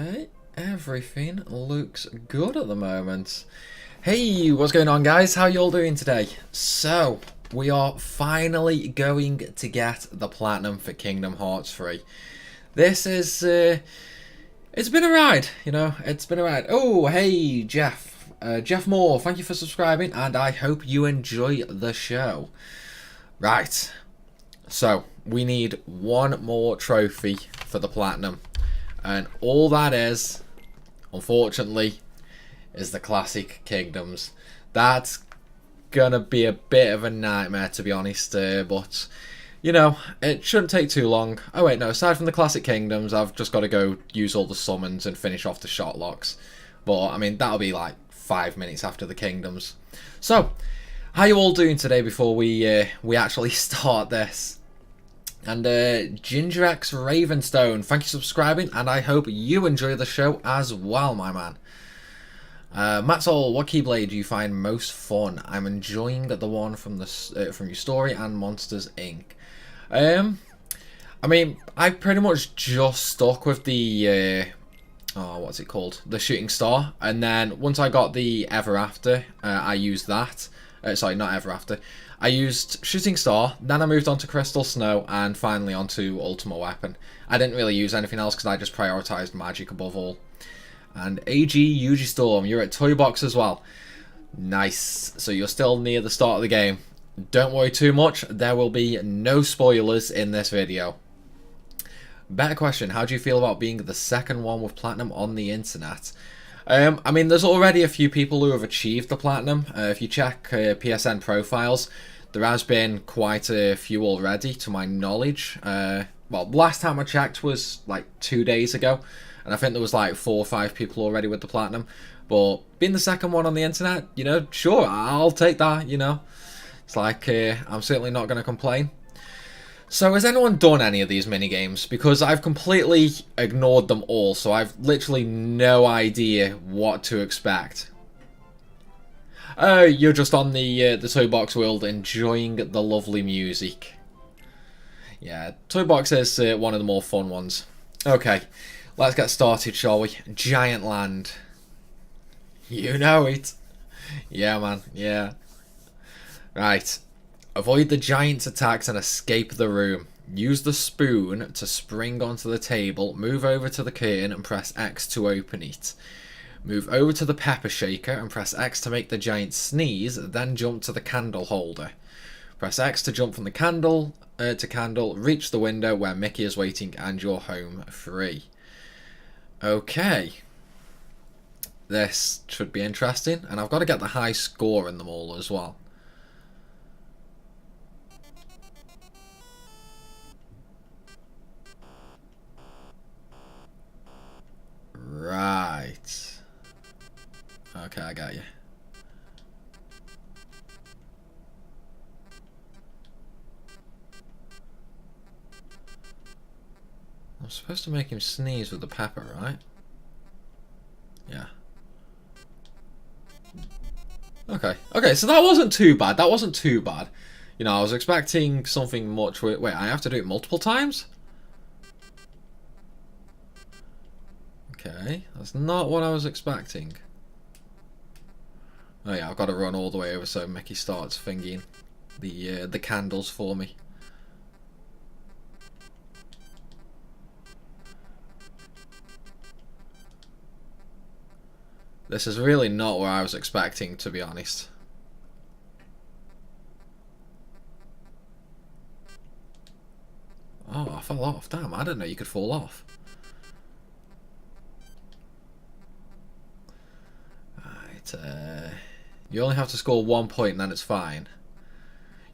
Okay, everything looks good at the moment. Hey, what's going on, guys? How you all doing today? So, we are finally going to get the Platinum for Kingdom Hearts 3. This is, it's been a ride, you know, it's been a ride. Oh, hey, Jeff. Jeff Moore, thank you for subscribing, and I hope you enjoy the show. Right, so, we need one more trophy for the Platinum. And all that is, unfortunately, is the Classic Kingdoms. That's gonna be a bit of a nightmare, to be honest, but, you know, it shouldn't take too long. Oh wait, no, aside from the Classic Kingdoms, I've just got to go use all the summons and finish off the shot locks. But, I mean, that'll be like 5 minutes after the Kingdoms. So, how you all doing today before we actually start this? And Ginger X Ravenstone, thank you for subscribing, and I hope you enjoy the show as well, my man. Matsol, what Keyblade do you find most fun? I'm enjoying the one from the from your story and Monsters Inc. I mean, I pretty much just stuck with the oh, what's it called? The Shooting Star, and then once I got the Ever After, I used that. Sorry, not Ever After. I used Shooting Star, then I moved on to Crystal Snow, and finally onto Ultimate Weapon. I didn't really use anything else because I just prioritised Magic above all. And AG Yuji Storm, you're at Toy Box as well. Nice. So you're still near the start of the game. Don't worry too much, there will be no spoilers in this video. Better question, how do you feel about being the second one with Platinum on the internet? I mean, there's already a few people who have achieved the Platinum. If you check PSN profiles, there has been quite a few already, to my knowledge. Well, last time I checked was like 2 days ago, and I think there was like 4 or 5 people already with the Platinum. But being the second one on the internet, you know, sure, I'll take that, you know. It's like, I'm certainly not going to complain. So has anyone done any of these minigames? Because I've completely ignored them all, so I've literally no idea what to expect. You're just on the Toy Box world enjoying the lovely music. Yeah, Toy Box is one of the more fun ones. Okay, let's get started, shall we? Giant Land. You know it. Yeah, man, yeah. Right. Avoid the giant's attacks and escape the room. Use the spoon to spring onto the table, move over to the curtain and press X to open it. Move over to the pepper shaker and press X to make the giant sneeze, then jump to the candle holder. Press X to jump from the candle to candle, reach the window where Mickey is waiting and you're home free. Okay. This should be interesting, and I've got to get the high score in them all as well. Right. Okay, I got you. I'm supposed to make him sneeze with the pepper, right? Yeah. Okay. Okay, so that wasn't too bad. That wasn't too bad. You know, I was expecting something much... Wait, I have to do it multiple times? Okay, that's not what I was expecting. Oh yeah, I've got to run all the way over so Mickey starts thinking the candles for me. This is really not what I was expecting, to be honest. Oh, I fell off. Damn, I didn't know you could fall off. You only have to score 1 point and then it's fine.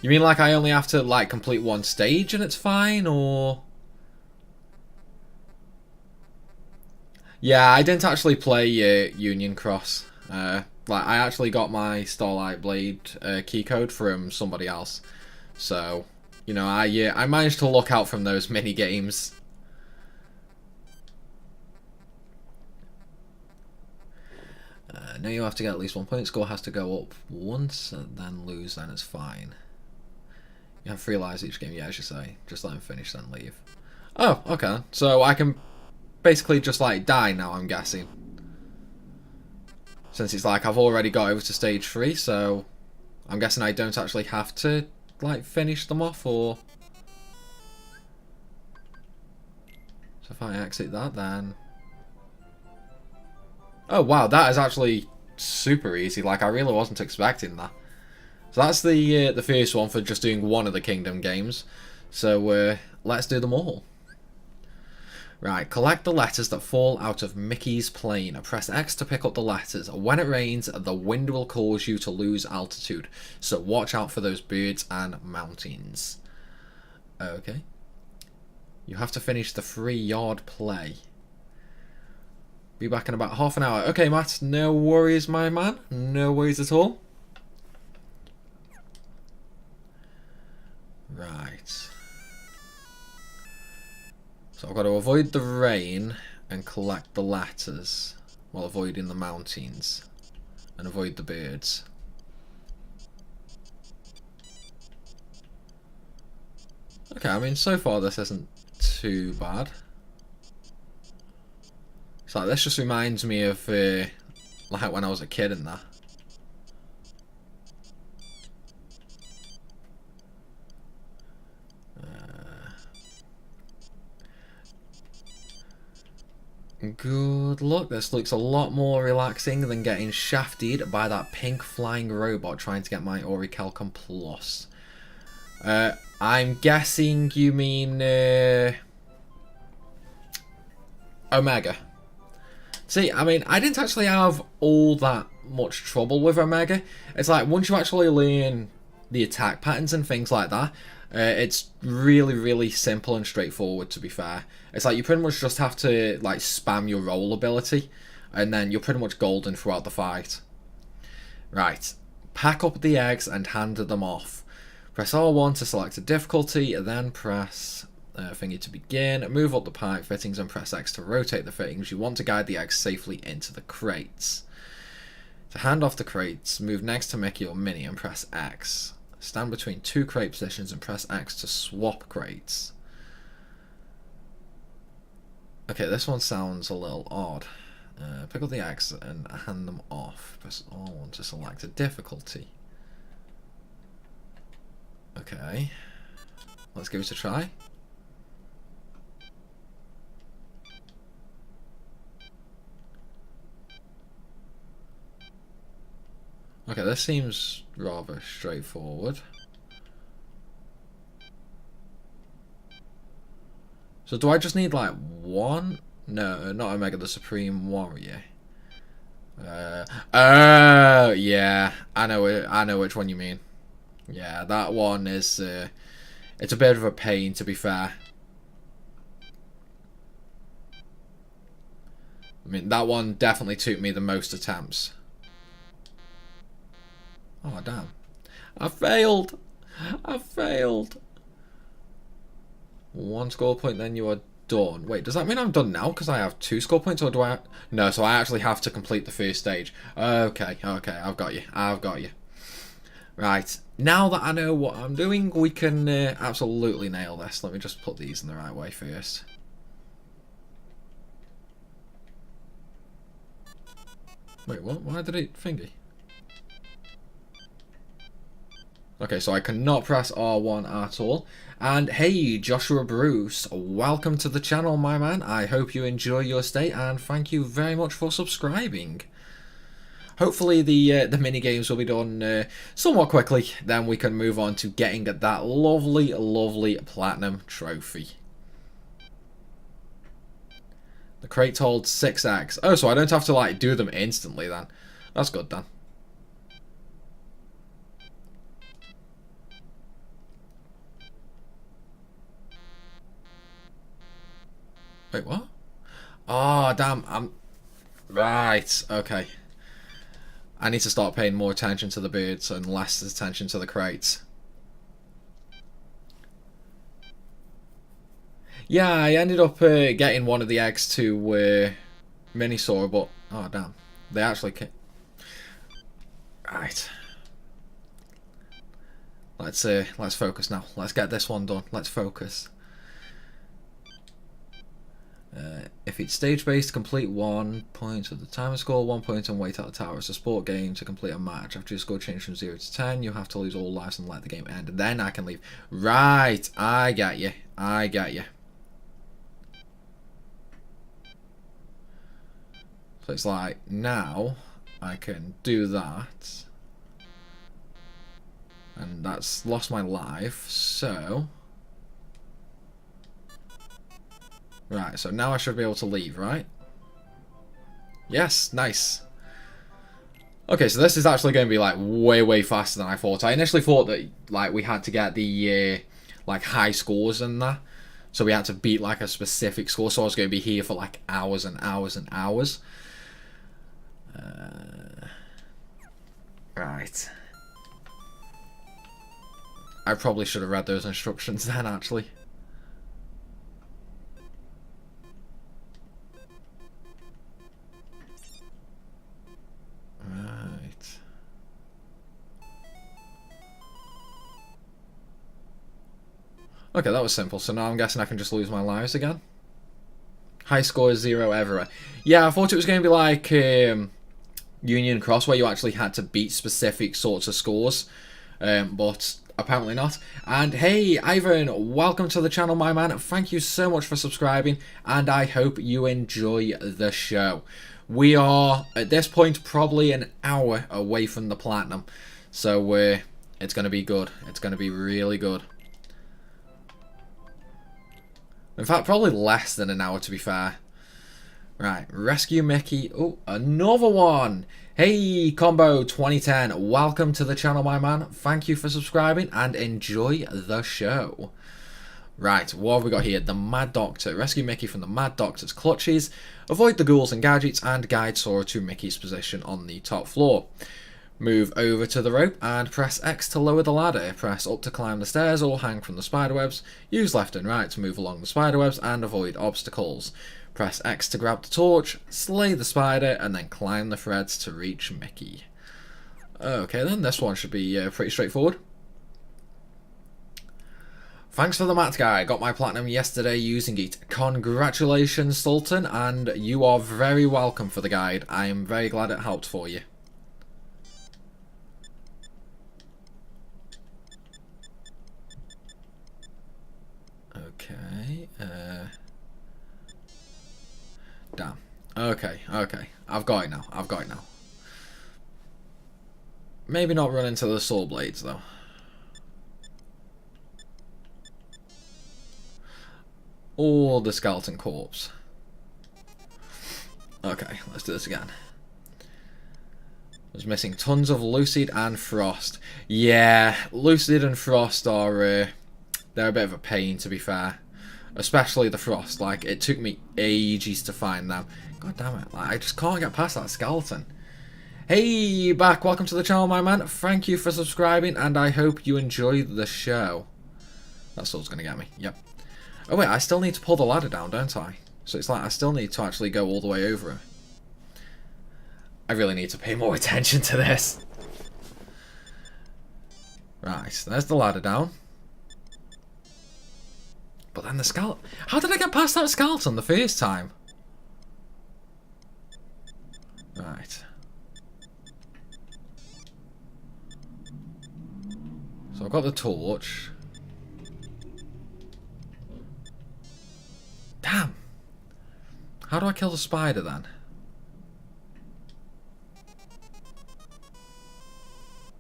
You mean like I only have to like complete 1 stage and it's fine, or? Yeah, I didn't actually play Union Cross. Like I actually got my Starlight Blade key code from somebody else. So, you know, I managed to look out from those mini games. Now you have to get at least 1 point. Score has to go up once and then lose, then it's fine. You have 3 lives each game, yeah, as you say. Just let him finish, then leave. Oh, okay. So I can basically just like die now, I'm guessing. Since it's like I've already got over to stage 3, so I'm guessing I don't actually have to like finish them off, or... So if I exit that, then... Oh wow, that is actually super easy. Like, I really wasn't expecting that. So that's the first one for just doing one of the Kingdom games. So let's do them all. Right, collect the letters that fall out of Mickey's plane. Press X to pick up the letters. When it rains, the wind will cause you to lose altitude. So watch out for those birds and mountains. Okay. You have to finish the 3-yard play. Be back in about half an hour. Okay, Matt, no worries, my man. No worries at all. Right. So I've got to avoid the rain and collect the letters while avoiding the mountains and avoid the birds. Okay, I mean, so far this isn't too bad. It's like, this just reminds me of like when I was a kid and that. Good luck. This looks a lot more relaxing than getting shafted by that pink flying robot trying to get my Orichalcum Plus. I'm guessing you mean Omega. See, I mean, I didn't actually have all that much trouble with Omega. It's like, once you actually learn the attack patterns and things like that, it's really, really simple and straightforward, to be fair. It's like, you pretty much just have to like spam your roll ability, and then you're pretty much golden throughout the fight. Right, pack up the eggs and hand them off. Press R1 to select a difficulty, then press thingy to begin. Move up the pipe fittings and press X to rotate the fittings. You want to guide the eggs safely into the crates. To hand off the crates, move next to Mickey or Minnie and press X. Stand between 2 crate positions and press X to swap crates. Okay, this one sounds a little odd. Pick up the X and hand them off. Press R1 to select a difficulty. Okay, let's give it a try. Okay, this seems rather straightforward. So do I just need like one? No, not Omega, the Supreme Warrior. Oh yeah, I know which one you mean. Yeah, that one is it's a bit of a pain, to be fair. I mean, that one definitely took me the most attempts. Oh damn, I failed. I failed. 1 score point, then you are done. Wait, does that mean I'm done now because I have 2 score points, or do I... No, so I actually have to complete the first stage. Okay, I've got you. Right, now that I know what I'm doing, we can absolutely nail this. Let me just put these in the right way first. Wait, what? Why did it thingy? Okay, so I cannot press R1 at all. And hey, Joshua Bruce, welcome to the channel, my man. I hope you enjoy your stay, and thank you very much for subscribing. Hopefully the mini games will be done somewhat quickly, then we can move on to getting that lovely, lovely platinum trophy. The crate holds 6 eggs. Oh, so I don't have to like do them instantly then. That's good then. Wait, what? Oh, damn, I'm... Right, okay. I need to start paying more attention to the birds and less attention to the crates. Yeah, I ended up getting one of the eggs to Minisaur, but... Oh, damn. They actually... Right. Let's focus now. Let's get this one done. Let's focus. If it's stage-based, complete 1 point at the timer score, 1 point and wait at the tower. It's a sport game to complete a match. After your score changes from 0 to 10, you have to lose all lives and let the game end. Then I can leave. Right, I get you. I get you. So it's like, now I can do that. And that's lost my life, so... Right, so now I should be able to leave, right? Yes, nice. Okay, so this is actually going to be like way faster than I thought. I initially thought that like we had to get the like high scores and that. So we had to beat like a specific score, so I was going to be here for like hours and hours and hours. Right. I probably should have read those instructions then, actually. Right. Okay, that was simple. So now I'm guessing I can just lose my lives again. High score is 0 everywhere. Yeah, I thought it was going to be like Union Cross, where you actually had to beat specific sorts of scores. But apparently not. And hey, Ivan, welcome to the channel, my man. Thank you so much for subscribing, and I hope you enjoy the show. We are, at this point, probably an hour away from the platinum. So it's going to be good. It's going to be really good. In fact, probably less than an hour, to be fair. Right, Rescue Mickey. Oh, another one. Hey, Combo 2010. Welcome to the channel, my man. Thank you for subscribing and enjoy the show. Right, what have we got here? The Mad Doctor. Rescue Mickey from the Mad Doctor's clutches. Avoid the ghouls and gadgets and guide Sora to Mickey's position on the top floor. Move over to the rope and press X to lower the ladder. Press up to climb the stairs or hang from the spiderwebs. Use left and right to move along the spiderwebs and avoid obstacles. Press X to grab the torch, slay the spider, and then climb the threads to reach Mickey. Okay then, this one should be pretty straightforward. Thanks for the mat guy. Got my platinum yesterday using it. Congratulations, Sultan, and you are very welcome for the guide. I am very glad it helped for you. Okay. Damn. Okay. I've got it now. Maybe not run into the saw blades, though. Or the skeleton corpse. Okay, let's do this again. I was missing tons of Lucid and Frost. Yeah, Lucid and Frost are... they're a bit of a pain, to be fair. Especially the Frost. Like, it took me ages to find them. God damn it. Like, I just can't get past that skeleton. Hey, back. Welcome to the channel, my man. Thank you for subscribing, and I hope you enjoy the show. That's what's going to get me. Yep. Oh, wait. I still need to pull the ladder down, don't I? So it's like I still need to actually go all the way over it. I really need to pay more attention to this. Right. There's the ladder down. But then the skeleton... How did I get past that skeleton the first time? Right. So I've got the torch. Damn. How do I kill the spider then?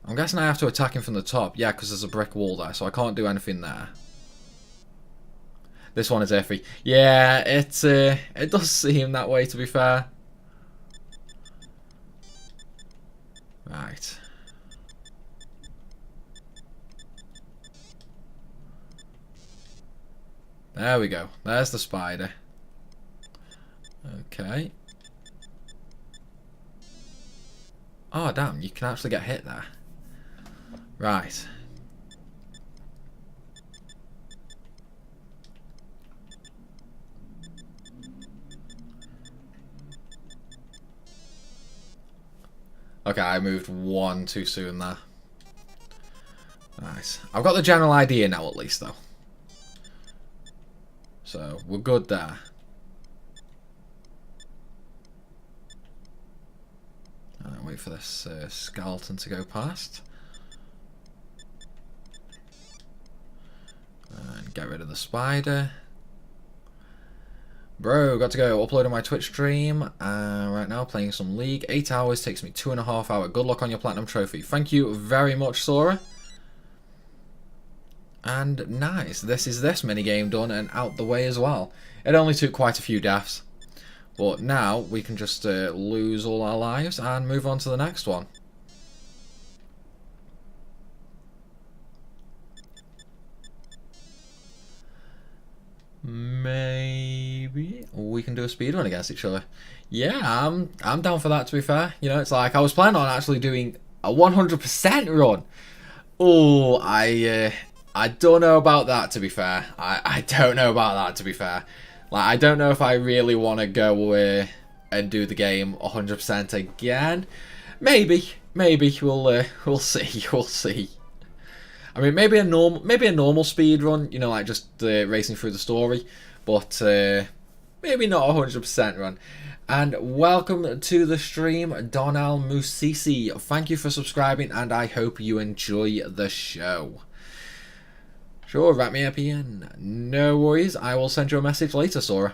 I'm guessing I have to attack him from the top. Yeah, because there's a brick wall there, so I can't do anything there. This one is iffy. Yeah, it does seem that way, to be fair. Right. There we go. There's the spider. Okay. Oh, damn. You can actually get hit there. Right. Okay, I moved one too soon there. Nice. I've got the general idea now, at least, though. So, we're good there. wait for this skeleton to go past. And get rid of the spider. Bro, got to go. Uploading my Twitch stream. Right now, playing some League. 8 hours, takes me 2.5 hours. Good luck on your Platinum Trophy. Thank you very much, Sora. And nice. This is this minigame done and out the way as well. It only took quite a few deaths. But now, we can just lose all our lives and move on to the next one. Maybe we can do a speedrun against each other. Yeah, I'm down for that, to be fair. You know, it's like I was planning on actually doing a 100% run. Oh, I don't know about that, to be fair. I don't know about that, to be fair. Like, I don't know if I really want to go and do the game 100% again. Maybe we'll see. We'll see. I mean, maybe a normal speed run, you know, like just racing through the story, but maybe not a 100% run. And welcome to the stream, Donal Musisi. Thank you for subscribing, and I hope you enjoy the show. Sure, wrap me up in. No worries, I will send you a message later, Sora.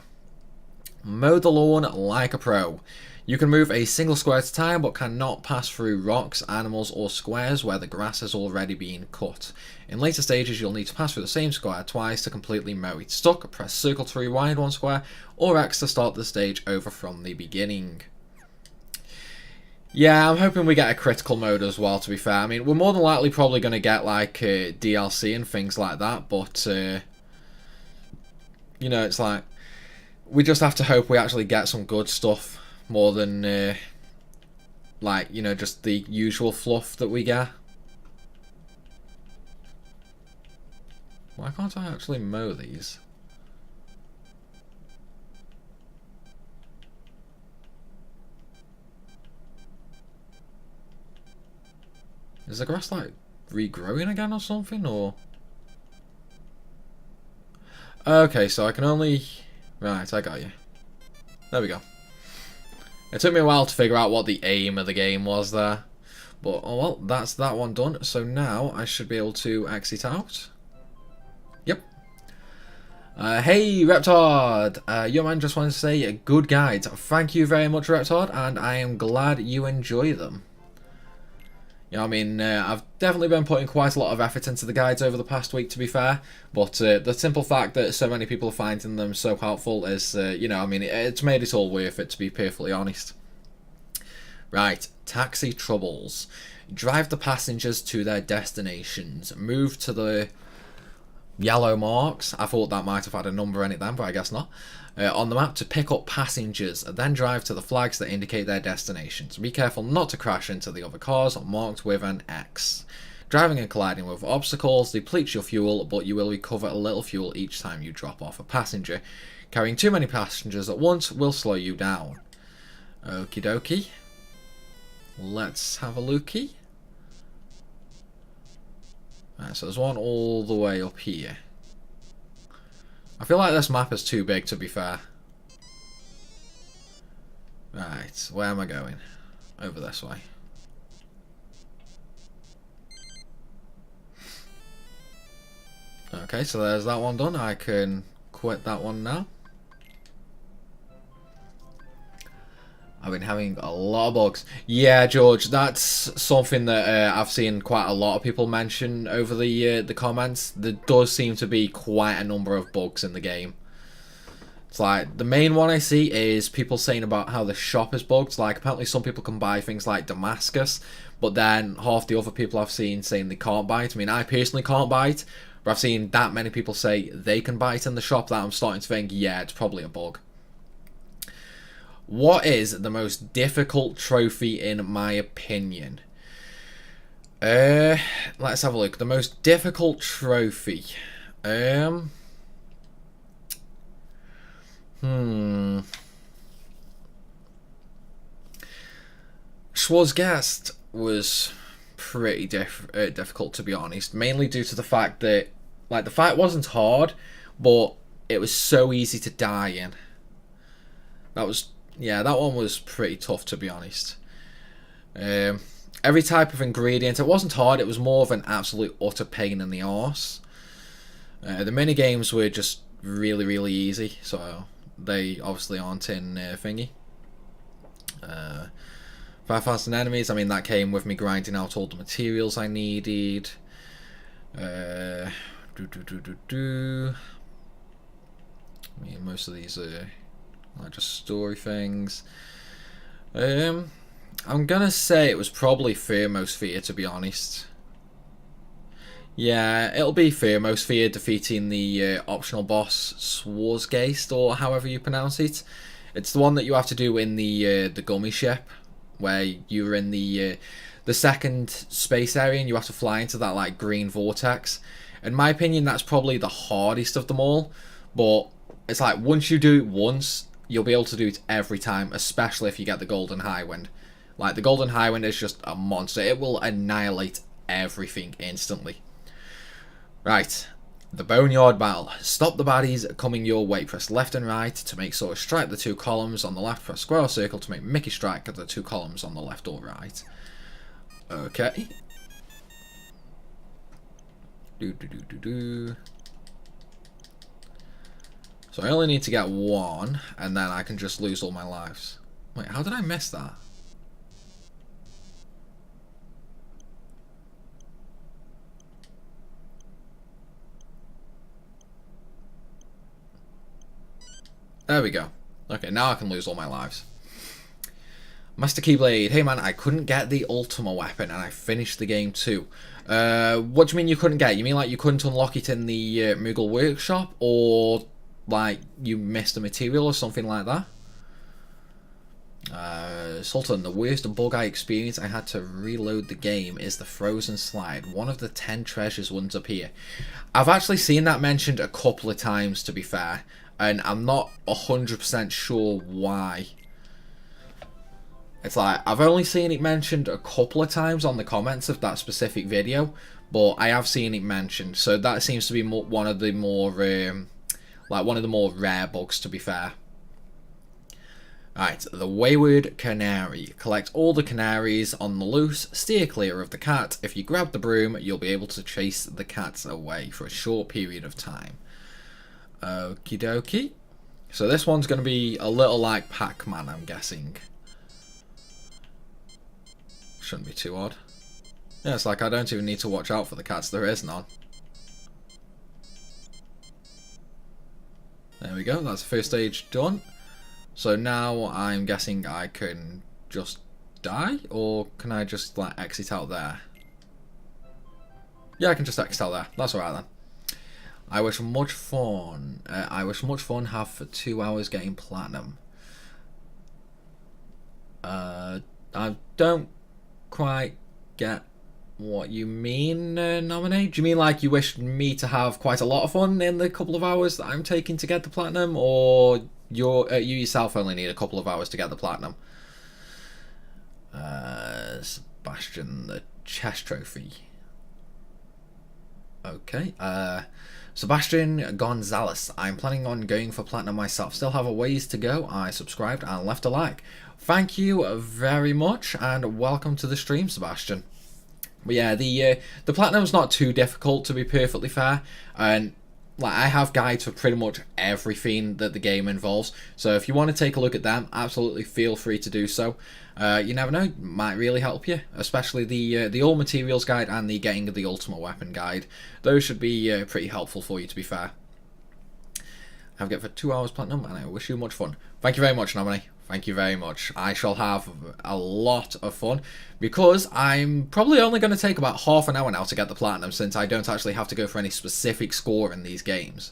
Mow the lawn like a pro. You can move a single square at a time, but cannot pass through rocks, animals, or squares where the grass has already been cut. In later stages, you'll need to pass through the same square twice to completely mow it. Stuck, press circle to rewind one square, or X to start the stage over from the beginning. Yeah, I'm hoping we get a critical mode as well, to be fair. I mean, we're more than likely probably going to get, like, DLC and things like that, but, you know, it's like, we just have to hope we actually get some good stuff. More than, like, you know, just the usual fluff that we get. Why can't I actually mow these? Is the grass, like, regrowing again or something, or...? Okay, so I can only... Right, I got you. There we go. It took me a while to figure out what the aim of the game was there. But, oh well, that's that one done. So now I should be able to exit out. Yep. Hey, Reptard! Your man just wanted to say good guides. Thank you very much, Reptard, and I am glad you enjoy them. You know, I mean, I've definitely been putting quite a lot of effort into the guides over the past week, to be fair. But the simple fact that so many people are finding them so helpful is, you know, I mean, it's made it all worth it, to be perfectly honest. Right, taxi troubles. Drive the passengers to their destinations. Move to the yellow marks. I thought that might have had a number in it then, but I guess not. On the map to pick up passengers, then drive to the flags that indicate their destinations. Be careful not to crash into the other cars marked with an X. Driving and colliding with obstacles depletes your fuel, but you will recover a little fuel each time you drop off a passenger. Carrying too many passengers at once will slow you down. Okie dokie. Let's have a lookie. Right, so there's one all the way up here. I feel like this map is too big, to be fair. Right, where am I going? Over this way. Okay, so there's that one done. I can quit that one now. I've been having a lot of bugs. Yeah, George, that's something that I've seen quite a lot of people mention over the comments. There does seem to be quite a number of bugs in the game. It's like, the main one I see is people saying about how the shop is bugged. Like, apparently some people can buy things like Damascus, but then half the other people I've seen saying they can't buy it. I mean, I personally can't buy it, but I've seen that many people say they can buy it in the shop that I'm starting to think, yeah, it's probably a bug. What is the most difficult trophy in my opinion? Let's have a look. The most difficult trophy. Schwarzgast was pretty difficult, to be honest. Mainly due to the fact that, like, the fight wasn't hard, but it was so easy to die in. Yeah, that one was pretty tough, to be honest. Every type of ingredient. It wasn't hard, it was more of an absolute utter pain in the arse. The mini games were just really, really easy, so they obviously aren't in thingy. 5,000 enemies, I mean, that came with me grinding out all the materials I needed. I mean, most of these are like just story things. I'm gonna say it was probably Thermosphere, to be honest. Yeah, it'll be Thermosphere defeating the optional boss Swarzgeist, or however you pronounce it. It's the one that you have to do in the gummy ship, where you're in the second space area and you have to fly into that like green vortex. In my opinion, that's probably the hardest of them all. But it's like once you do it once, you'll be able to do it every time, especially if you get the Golden Highwind. Like the Golden Highwind is just a monster. It will annihilate everything instantly. Right, the Boneyard Battle. Stop the baddies coming your way. Press left and right to make Sora strike the two columns on the left. Press square or circle to make Mickey strike the two columns on the left or right. Okay. So I only need to get one, and then I can just lose all my lives. Wait, how did I miss that? There we go. Okay, now I can lose all my lives. Master Keyblade. Hey man, I couldn't get the Ultima weapon and I finished the game too. What do you mean you couldn't get it? You mean like you couldn't unlock it in the Moogle Workshop? Or like you missed a material or something like that? Sultan, the worst bug I experienced, I had to reload the game, is the frozen slide. One of the 10 treasures wouldn't appear. I've actually seen that mentioned a couple of times, to be fair. And I'm not 100% sure why. It's like, I've only seen it mentioned a couple of times on the comments of that specific video, but I have seen it mentioned, so that seems to be one of the more, one of the more rare bugs, to be fair. Right, the Wayward Canary. Collect all the canaries on the loose, steer clear of the cat. If you grab the broom, you'll be able to chase the cats away for a short period of time. Okie dokie. So this one's going to be a little like Pac-Man, I'm guessing. Shouldn't be too odd. Yeah, it's like I don't even need to watch out for the cats, there is none. There we go, that's the first stage done. So now I'm guessing I can just die, or can I just like exit out there? Yeah, I can just exit out there, that's alright then. I wish much fun have for 2 hours getting platinum. I don't quite get what you mean, Nominate. Do you mean like you wish me to have quite a lot of fun in the couple of hours that I'm taking to get the platinum, or you yourself only need a couple of hours to get the platinum? Sebastian, the chess trophy. Okay, Sebastian Gonzalez. I'm planning on going for platinum myself. Still have a ways to go. I subscribed and left a like. Thank you very much and welcome to the stream, Sebastian. But yeah, the platinum's not too difficult, to be perfectly fair, and like I have guides for pretty much everything that the game involves. So if you want to take a look at them, absolutely feel free to do so. You never know, might really help you, especially the all materials guide and the getting the ultimate weapon guide. Those should be pretty helpful for you, to be fair. Have get for 2 hours platinum, and I wish you much fun. Thank you very much, Nominee. Thank you very much. I shall have a lot of fun, because I'm probably only going to take about half an hour now to get the platinum, since I don't actually have to go for any specific score in these games.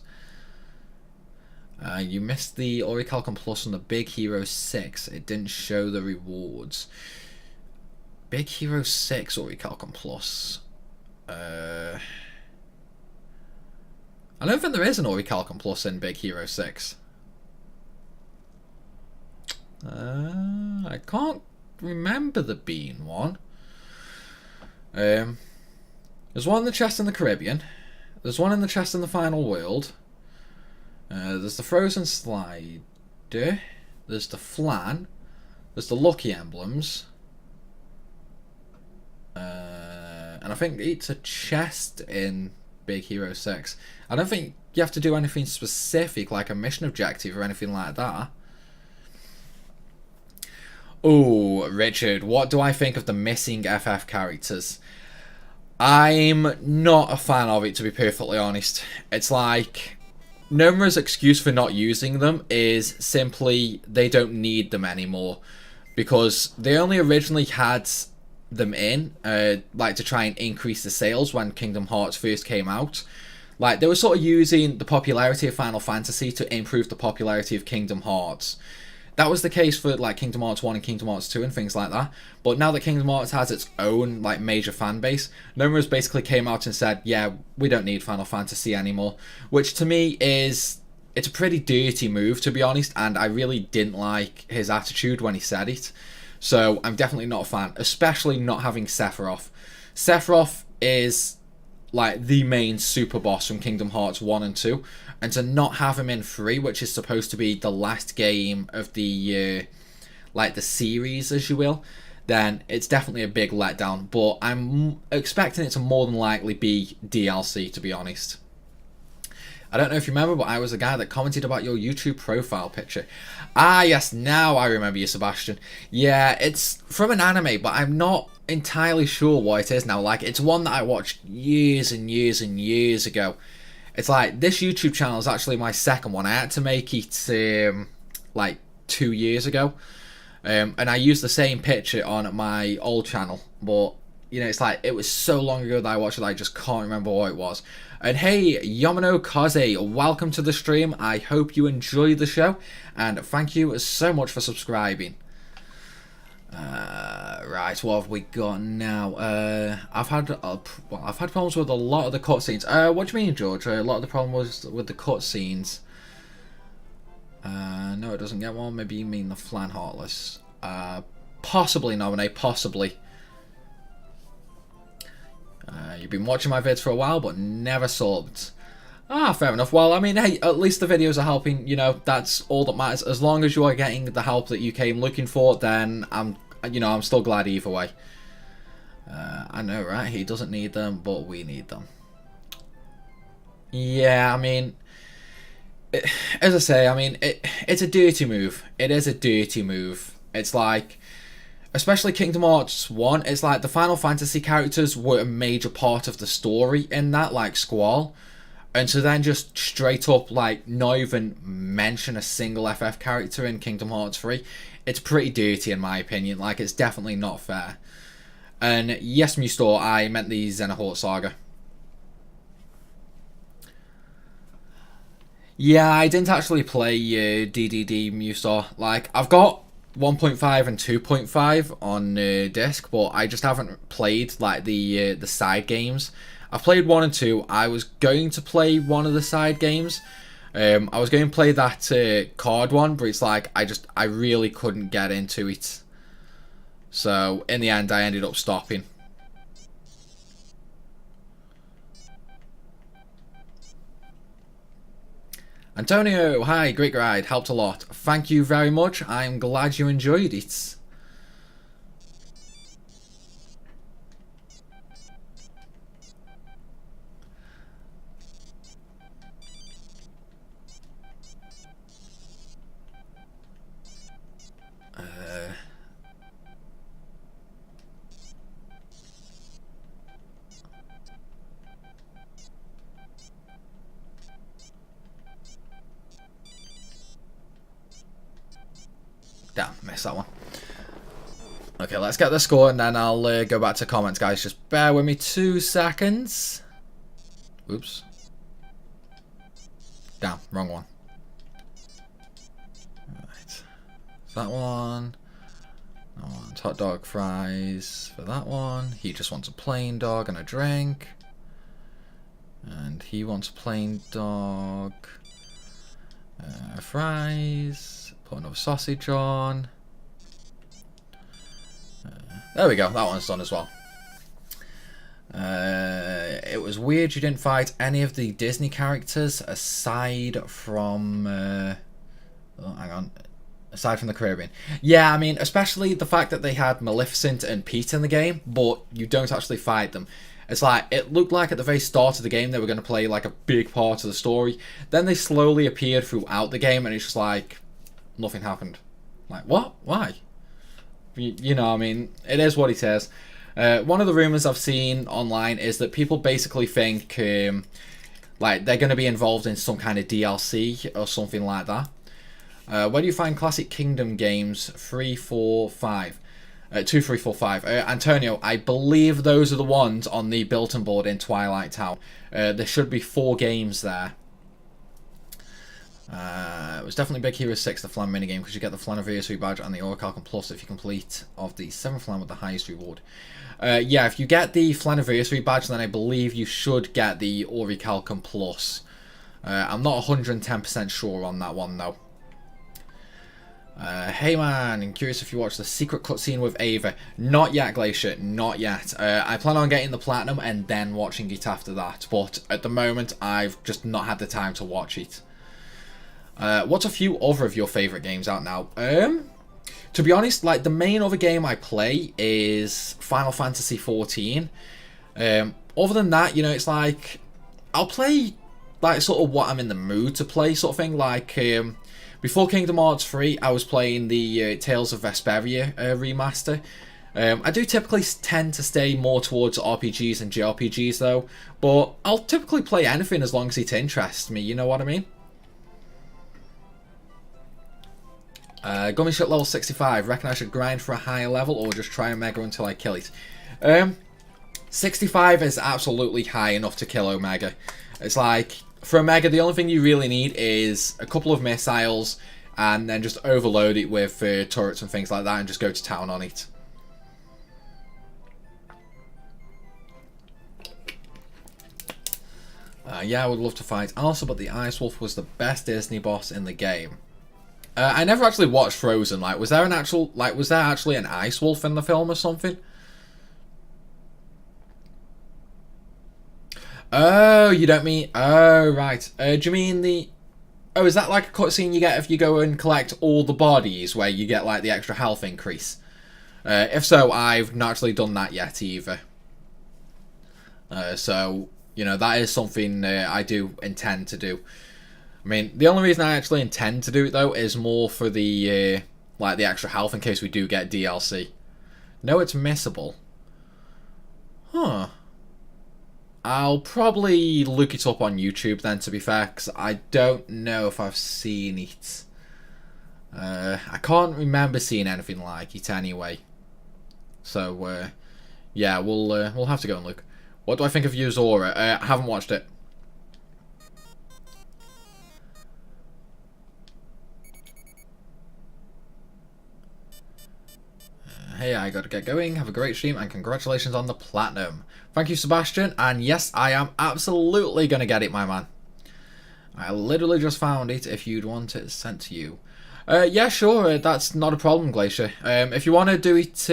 You missed the Orichalcum Plus on the Big Hero 6. It didn't show the rewards. Big Hero 6 Orichalcum Plus. I don't think there is an Orichalcum Plus in Big Hero 6. I can't remember there being one. There's one in the chest in the Caribbean. There's one in the chest in the Final World. There's the Frozen Slider. There's the Flan. There's the Lucky Emblems. and I think it's a chest in Big Hero 6. I don't think you have to do anything specific, like a mission objective or anything like that. Oh, Richard, what do I think of the missing FF characters? I'm not a fan of it, to be perfectly honest. It's like, Nomura's excuse for not using them is simply they don't need them anymore. Because they only originally had them in, like to try and increase the sales when Kingdom Hearts first came out. Like, they were sort of using the popularity of Final Fantasy to improve the popularity of Kingdom Hearts. That was the case for like Kingdom Hearts 1 and Kingdom Hearts 2 and things like that. But now that Kingdom Hearts has its own like major fan base, Nomura's basically came out and said, yeah, we don't need Final Fantasy anymore. Which to me is, it's a pretty dirty move, to be honest, and I really didn't like his attitude when he said it. So I'm definitely not a fan, especially not having Sephiroth. Sephiroth is like the main super boss from Kingdom Hearts 1 and 2, and to not have him in 3, which is supposed to be the last game of the like the series, as you will, then it's definitely a big letdown. But I'm expecting it to more than likely be DLC, to be honest. I don't know if you remember, but I was the guy that commented about your YouTube profile picture. Ah, yes, now I remember you, Sebastian. Yeah, it's from an anime, but I'm not entirely sure what it is now. Like, it's one that I watched years and years and years ago. It's like, this YouTube channel is actually my second one. I had to make it, like, 2 years ago. And I used the same picture on my old channel, but you know, it's like, it was so long ago that I watched it, I just can't remember what it was. And hey, Yamano Kaze, welcome to the stream. I hope you enjoy the show, and thank you so much for subscribing. Right, what have we got now? I've had problems with a lot of the cutscenes. What do you mean, George? A lot of the problem was with the cutscenes. No, it doesn't get one. Maybe you mean the Flan Heartless. Possibly, Nominate, possibly. You've been watching my vids for a while, but never subbed. Ah, fair enough. Well, I mean, hey, at least the videos are helping. You know, that's all that matters. As long as you are getting the help that you came looking for, then I'm still glad either way. I know, right? He doesn't need them, but we need them. Yeah, I mean, as I say, I mean, it's a dirty move. It is a dirty move. It's like, especially Kingdom Hearts 1, it's like the Final Fantasy characters were a major part of the story in that, like Squall. And to then just straight up, like, not even mention a single FF character in Kingdom Hearts 3, it's pretty dirty in my opinion. Like, it's definitely not fair. And yes, Mustor, I meant the Xenohort Saga. Yeah, I didn't actually play DDD Mustor. Like, I've got 1.5 and 2.5 on disc, but I just haven't played like the side games. I've played 1 and 2. I was going to play one of the side games. I was going to play that card one, but it's like I really couldn't get into it. So in the end, I ended up stopping. Antonio, hi, great ride, helped a lot. Thank you very much, I'm glad you enjoyed it. Damn, missed that one. Okay, let's get the score and then I'll go back to comments, guys. Just bear with me 2 seconds. Oops. Damn, wrong one. Right. That one. That one's hot dog fries for that one. He just wants a plain dog and a drink. And he wants a plain dog. Fries. Put another sausage on. There we go, that one's done as well. It was weird you didn't fight any of the Disney characters aside from... oh, hang on. Aside from the Caribbean. Yeah, I mean, especially the fact that they had Maleficent and Pete in the game, but you don't actually fight them. It's like, it looked like at the very start of the game they were going to play like a big part of the story. Then they slowly appeared throughout the game, and it's just like, nothing happened. Like, what? Why? You know, I mean, it is what it is. One of the rumors I've seen online is that people basically think like they're going to be involved in some kind of DLC or something like that. Where do you find classic Kingdom games 3, 4, 5? 2, 3, 4, 5. Antonio, I believe those are the ones on the Bilton board in Twilight Town. There should be 4 games there. It was definitely Big Hero 6, the Flan minigame, because you get the Flaniversary badge and the Orichalcum Plus if you complete of the 7th Flan with the highest reward. Yeah, if you get the Flaniversary badge, then I believe you should get the Orichalcum Plus. I'm not 110% sure on that one, though. Hey man, I'm curious if you watched the secret cutscene with Ava. Not yet, Glacier, not yet. I plan on getting the Platinum and then watching it after that, but at the moment I've just not had the time to watch it. What's a few other of your favourite games out now? To be honest, like the main other game I play is Final Fantasy XIV. Other than that, you know, it's like I'll play like sort of what I'm in the mood to play sort of thing. Like before Kingdom Hearts 3, I was playing the Tales of Vesperia remaster. I do typically tend to stay more towards RPGs and JRPGs though, but I'll typically play anything as long as it interests me, you know what I mean? Gummy Shot level 65. Reckon I should grind for a higher level or just try Omega until I kill it? 65 is absolutely high enough to kill Omega. It's like, for Omega, the only thing you really need is a couple of missiles and then just overload it with turrets and things like that and just go to town on it. Yeah, I would love to fight also, but the Ice Wolf was the best Disney boss in the game. I never actually watched Frozen. Like, was there actually an Ice Wolf in the film or something? Oh, you don't mean... Oh, right. Do you mean the... Oh, is that like a cutscene you get if you go and collect all the bodies, where you get, like, the extra health increase? If so, I've not actually done that yet, either. So, you know, that is something I do intend to do. I mean, the only reason I actually intend to do it, though, is more for the, like, the extra health in case we do get DLC. No, it's missable. Huh. I'll probably look it up on YouTube then, to be fair, because I don't know if I've seen it. I can't remember seeing anything like it anyway. So, yeah, we'll have to go and look. What do I think of Yuzora? I haven't watched it. Hey, I gotta get going. Have a great stream and congratulations on the Platinum. Thank you, Sebastian. And yes, I am absolutely gonna get it, my man. I literally just found it. If you'd want it sent to you. Yeah, sure. That's not a problem, Glacier. If you want to do it...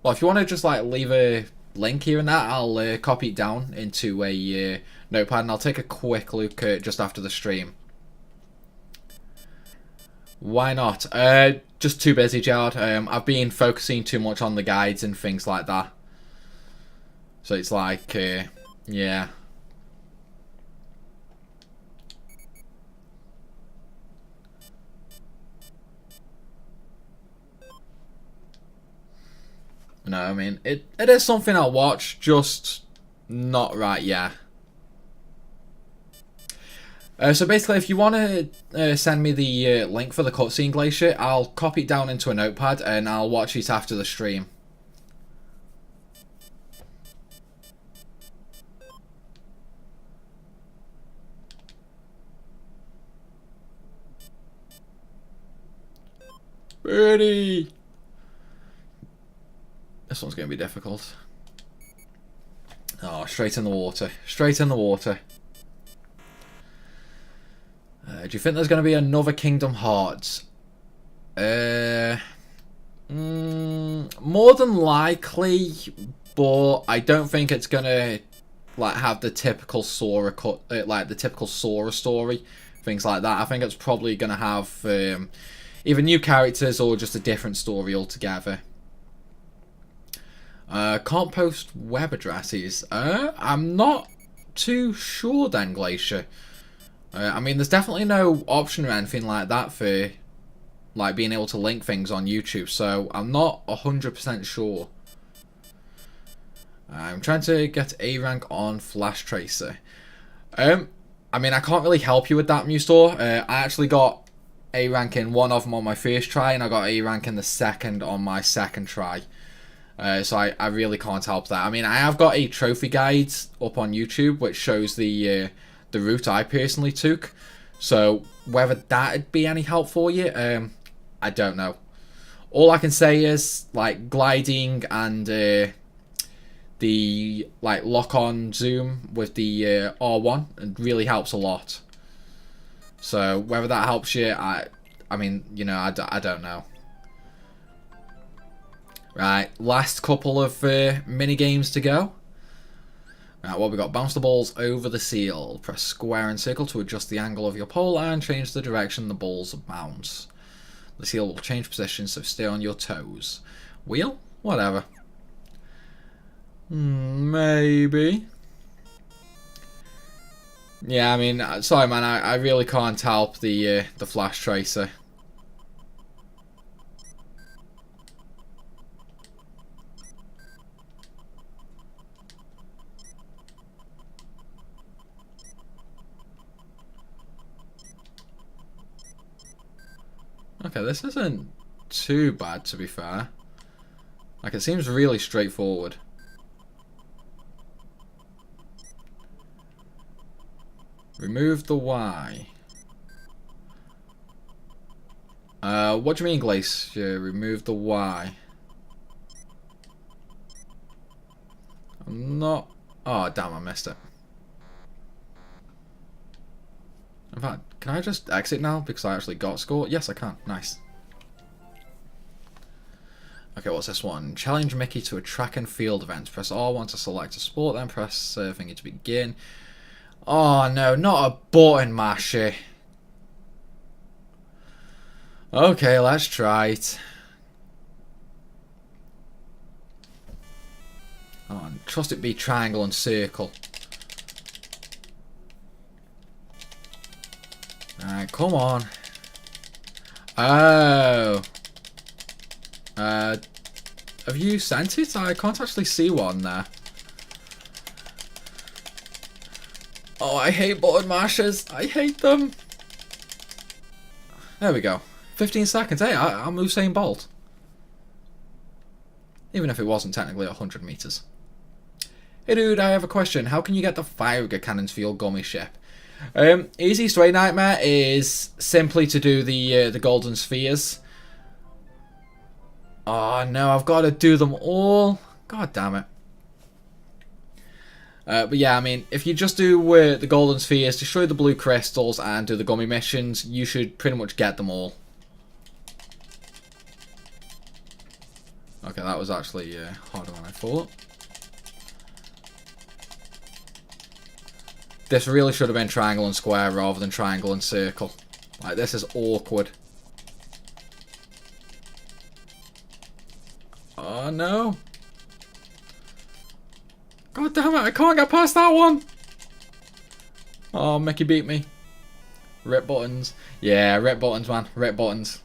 well, if you want to just like leave a link here and that, I'll copy it down into a notepad and I'll take a quick look just after the stream. Why not? Just too busy, Gerard. I've been focusing too much on the guides and things like that. So it's like, yeah. No, I mean, it is something I'll watch, just not right, yeah. So basically, if you want to send me the link for the cutscene, Glacier, I'll copy it down into a notepad and I'll watch it after the stream. Ready? This one's going to be difficult. Oh, straight in the water. Straight in the water. Do you think there's going to be another Kingdom Hearts? More than likely, but I don't think it's going to like have the typical Sora like the typical Sora story, things like that. I think it's probably going to have either new characters or just a different story altogether. Can't post web addresses. I'm not too sure then, Glacier. I mean, there's definitely no option or anything like that for like being able to link things on YouTube, so I'm not 100% sure. I'm trying to get A rank on Flash Tracer. I mean, I can't really help you with that, Mustor. I actually got A rank in one of them on my first try, and I got A rank in the second on my second try. So I really can't help that. I mean, I have got a trophy guide up on YouTube which shows the route I personally took. So whether that'd be any help for you, I don't know. All I can say is like gliding and the like lock-on zoom with the R1 it really helps a lot. So whether that helps you, I mean, you know, I don't know. Right, last couple of mini games to go. Right, what we got? Bounce the balls over the seal. Press square and circle to adjust the angle of your pole and change the direction the balls bounce. The seal will change position, so stay on your toes. Wheel? Whatever. Maybe. Yeah, I mean, sorry man, I really can't help the Flash Tracer. Okay, this isn't too bad, to be fair. Like, it seems really straightforward. Remove the Y. What do you mean, Glacier? Remove the Y. I'm not... Oh, damn, I missed it. In fact, can I just exit now because I actually got score? Yes, I can. Nice. Okay, what's this one? Challenge Mickey to a track and field event. Press R1 to select a sport, then press thingy to begin. Oh no, not a button masher. Okay, let's try it. Oh, and trust it be triangle and circle. Alright, come on. Oh. Have you sent it? I can't actually see one there. Oh, I hate button mashers. I hate them. There we go. 15 seconds. Hey, I'm Usain Bolt. Even if it wasn't technically 100 meters. Hey dude, I have a question. How can you get the fire cannons for your gummy ship? Easiest way, Nightmare, is simply to do the golden spheres. Oh no, I've got to do them all. God damn it. But yeah, I mean, if you just do the golden spheres, destroy the blue crystals, and do the gummy missions, you should pretty much get them all. Okay, that was actually harder than I thought. This really should have been triangle and square rather than triangle and circle. Like, this is awkward. Oh no. God damn it, I can't get past that one. Oh, Mickey beat me. Rip buttons. Yeah, rip buttons, man. Rip buttons.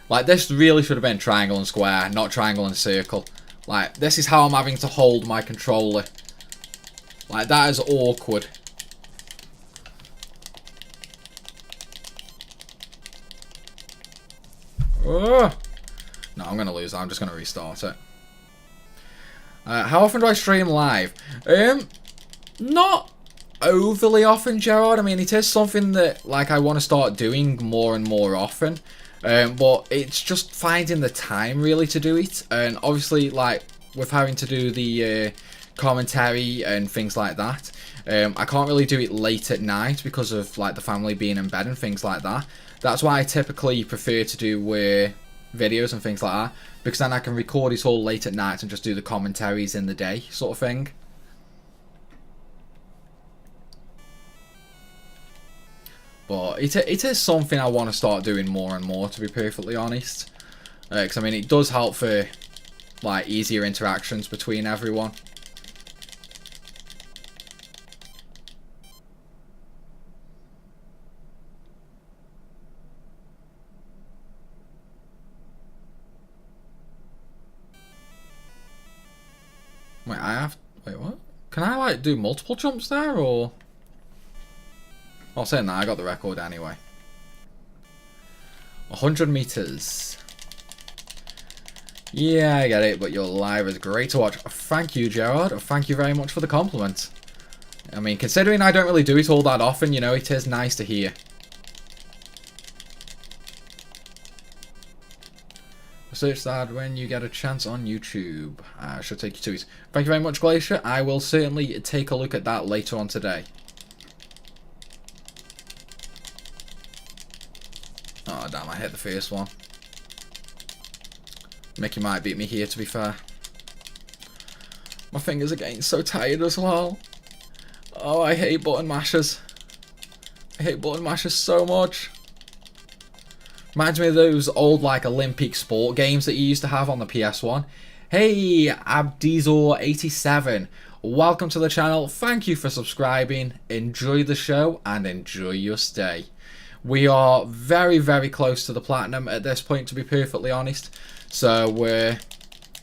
Like, this really should have been triangle and square, not triangle and circle. Like, this is how I'm having to hold my controller. Like, that is awkward. Oh. No, I'm going to lose that. I'm just going to restart it. How often do I stream live? Not overly often, Gerard. I mean, it is something that, like, I want to start doing more and more often. But it's just finding the time, really, to do it. And obviously, like, with having to do the commentary and things like that, I can't really do it late at night because of, like, the family being in bed and things like that. That's why I typically prefer to do videos and things like that, because then I can record it all late at night and just do the commentaries in the day, sort of thing. But it is something I want to start doing more and more, to be perfectly honest. Because, I mean, it does help for, like easier interactions between everyone. Wait, what? Can I, like, do multiple jumps there, or? Well, saying that, I got the record anyway. 100 meters. Yeah, I get it, but your live is great to watch. Thank you, Gerard. Thank you very much for the compliment. I mean, considering I don't really do it all that often, you know, it is nice to hear. Search that when you get a chance on YouTube. I should take you to it. Thank you very much, Glacier. I will certainly take a look at that later on today. Oh, damn, I hit the first one. Mickey might beat me here, to be fair. My fingers are getting so tired as well. Oh, I hate button mashers. I hate button mashers so much. Reminds me of those old, like, Olympic sport games that you used to have on the PS1. Hey, Abdizor87. Welcome to the channel. Thank you for subscribing. Enjoy the show and enjoy your stay. We are very, very close to the platinum at this point, to be perfectly honest. So,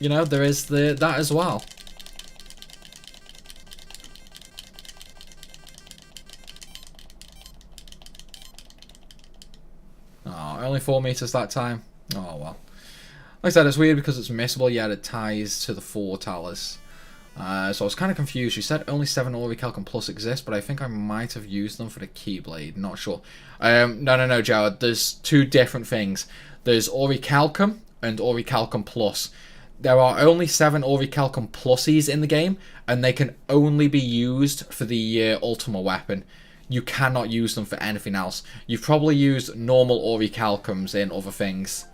you know, there is that as well. Oh, only 4 meters that time. Oh, well. Like I said, it's weird because it's missable, yet it ties to the 4 towers. So I was kind of confused. You said only 7 Orichalcum Plus exist, but I think I might have used them for the Keyblade. Not sure. No, Jared. There's 2 different things. There's Orichalcum and Orichalcum Plus. There are only 7 Orichalcum Pluses in the game, and they can only be used for the Ultima weapon. You cannot use them for anything else. You've probably used normal Orichalcums in other things.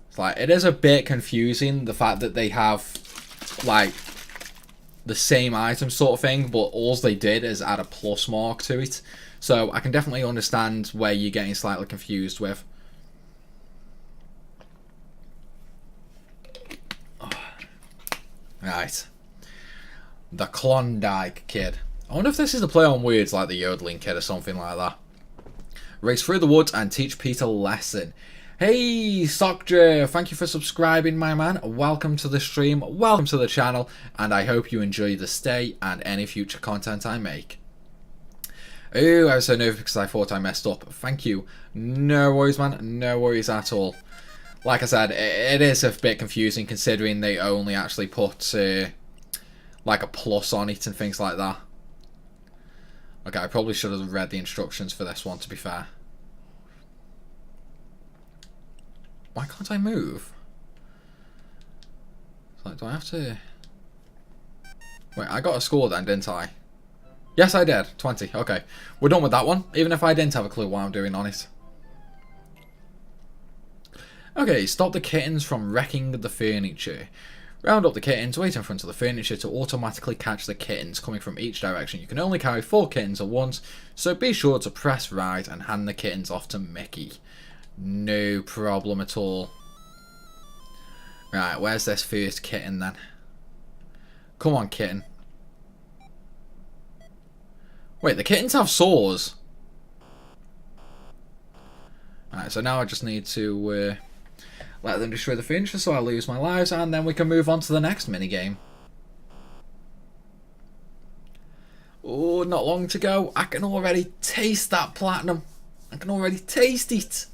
It's like, it is a bit confusing, the fact that they have, like, the same item sort of thing, but all they did is add a plus mark to it. So I can definitely understand where you're getting slightly confused with. Oh. Right. The Klondike Kid. I wonder if this is a play on words like the Yodeling Kid or something like that. Race through the woods and teach Pete a lesson. Hey, Sockjer, thank you for subscribing, my man. Welcome to the stream, welcome to the channel, and I hope you enjoy the stay and any future content I make. Oh, I was so nervous because I thought I messed up. Thank you. No worries, man. No worries at all. Like I said, it is a bit confusing considering they only actually put like a plus on it and things like that. Okay, I probably should have read the instructions for this one, to be fair. Why can't I move? It's like, do I have to... Wait, I got a score then, didn't I? Yes, I did. 20. Okay. We're done with that one, even if I didn't have a clue what I'm doing on it. Okay, stop the kittens from wrecking the furniture. Round up the kittens, wait in front of the furniture to automatically catch the kittens coming from each direction. You can only carry 4 kittens at once, so be sure to press right and hand the kittens off to Mickey. No problem at all. Right, where's this first kitten then? Come on, kitten. Wait, the kittens have saws. Alright, so now I just need to let them destroy the furniture so I lose my lives, and then we can move on to the next minigame. Oh, not long to go. I can already taste that platinum. I can already taste it.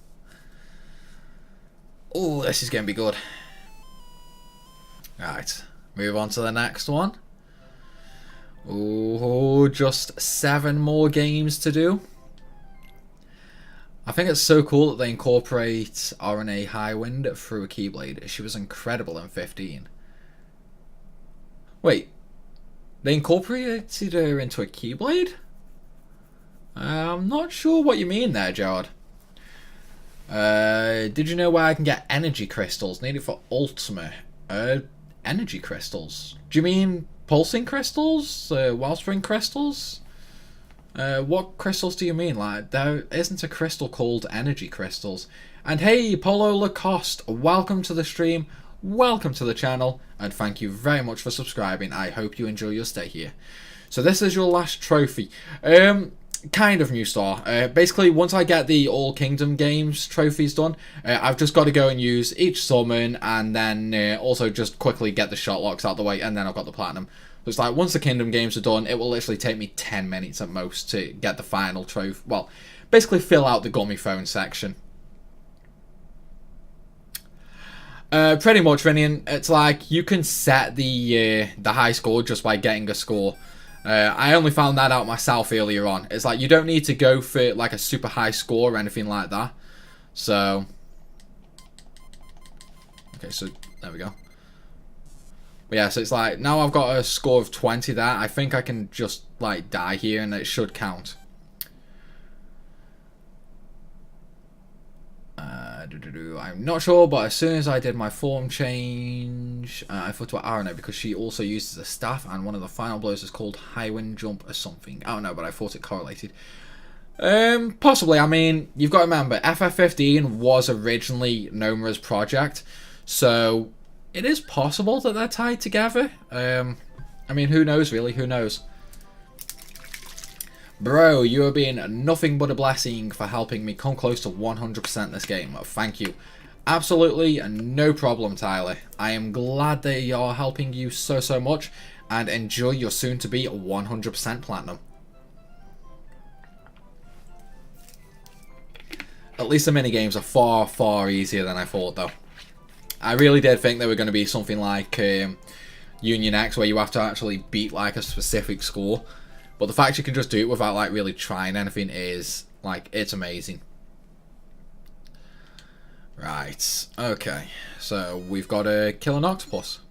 Oh, this is going to be good. Right, move on to the next one. Oh, just 7 more games to do. I think it's so cool that they incorporate RNA Highwind through a Keyblade. She was incredible in 15. Wait, they incorporated her into a Keyblade? I'm not sure what you mean there, Gerard. Did you know where I can get energy crystals needed for Ultima? Energy crystals? Do you mean pulsing crystals? Wellspring crystals? What crystals do you mean? Like, there isn't a crystal called energy crystals. And hey, Polo Lacoste, welcome to the stream, welcome to the channel, and thank you very much for subscribing. I hope you enjoy your stay here. So this is your last trophy. Kind of new star. Basically, once I get the All Kingdom Games trophies done, I've just got to go and use each summon, and then also just quickly get the shot locks out of the way, and then I've got the platinum. So it's like, once the Kingdom Games are done, it will literally take me 10 minutes at most to get the final trophy. Well, basically fill out the gummy phone section. Pretty much, Vinian. It's like, you can set the high score just by getting a score. I only found that out myself earlier on. It's like, you don't need to go for like a super high score or anything like that. So, okay, so there we go. But yeah, so it's like, now I've got a score of 20 there. I think I can just like die here and it should count. I'm not sure, but as soon as I did my form change, I thought about Arano because she also uses a staff, and one of the final blows is called High Wind Jump or something. I don't know, but I thought it correlated. Possibly. I mean, you've got to remember, FF15 was originally Nomura's project, so it is possible that they're tied together. I mean, who knows, really? Who knows? Bro, you have been nothing but a blessing for helping me come close to 100% this game. Thank you. Absolutely no problem, Tyler. I am glad they are helping you so much, and enjoy your soon-to-be 100% platinum. At least the minigames are far easier than I thought, though. I really did think they were going to be something like Union X, where you have to actually beat like a specific score. But the fact you can just do it without like really trying anything is like, it's amazing. Right, okay. So we've got to kill an octopus.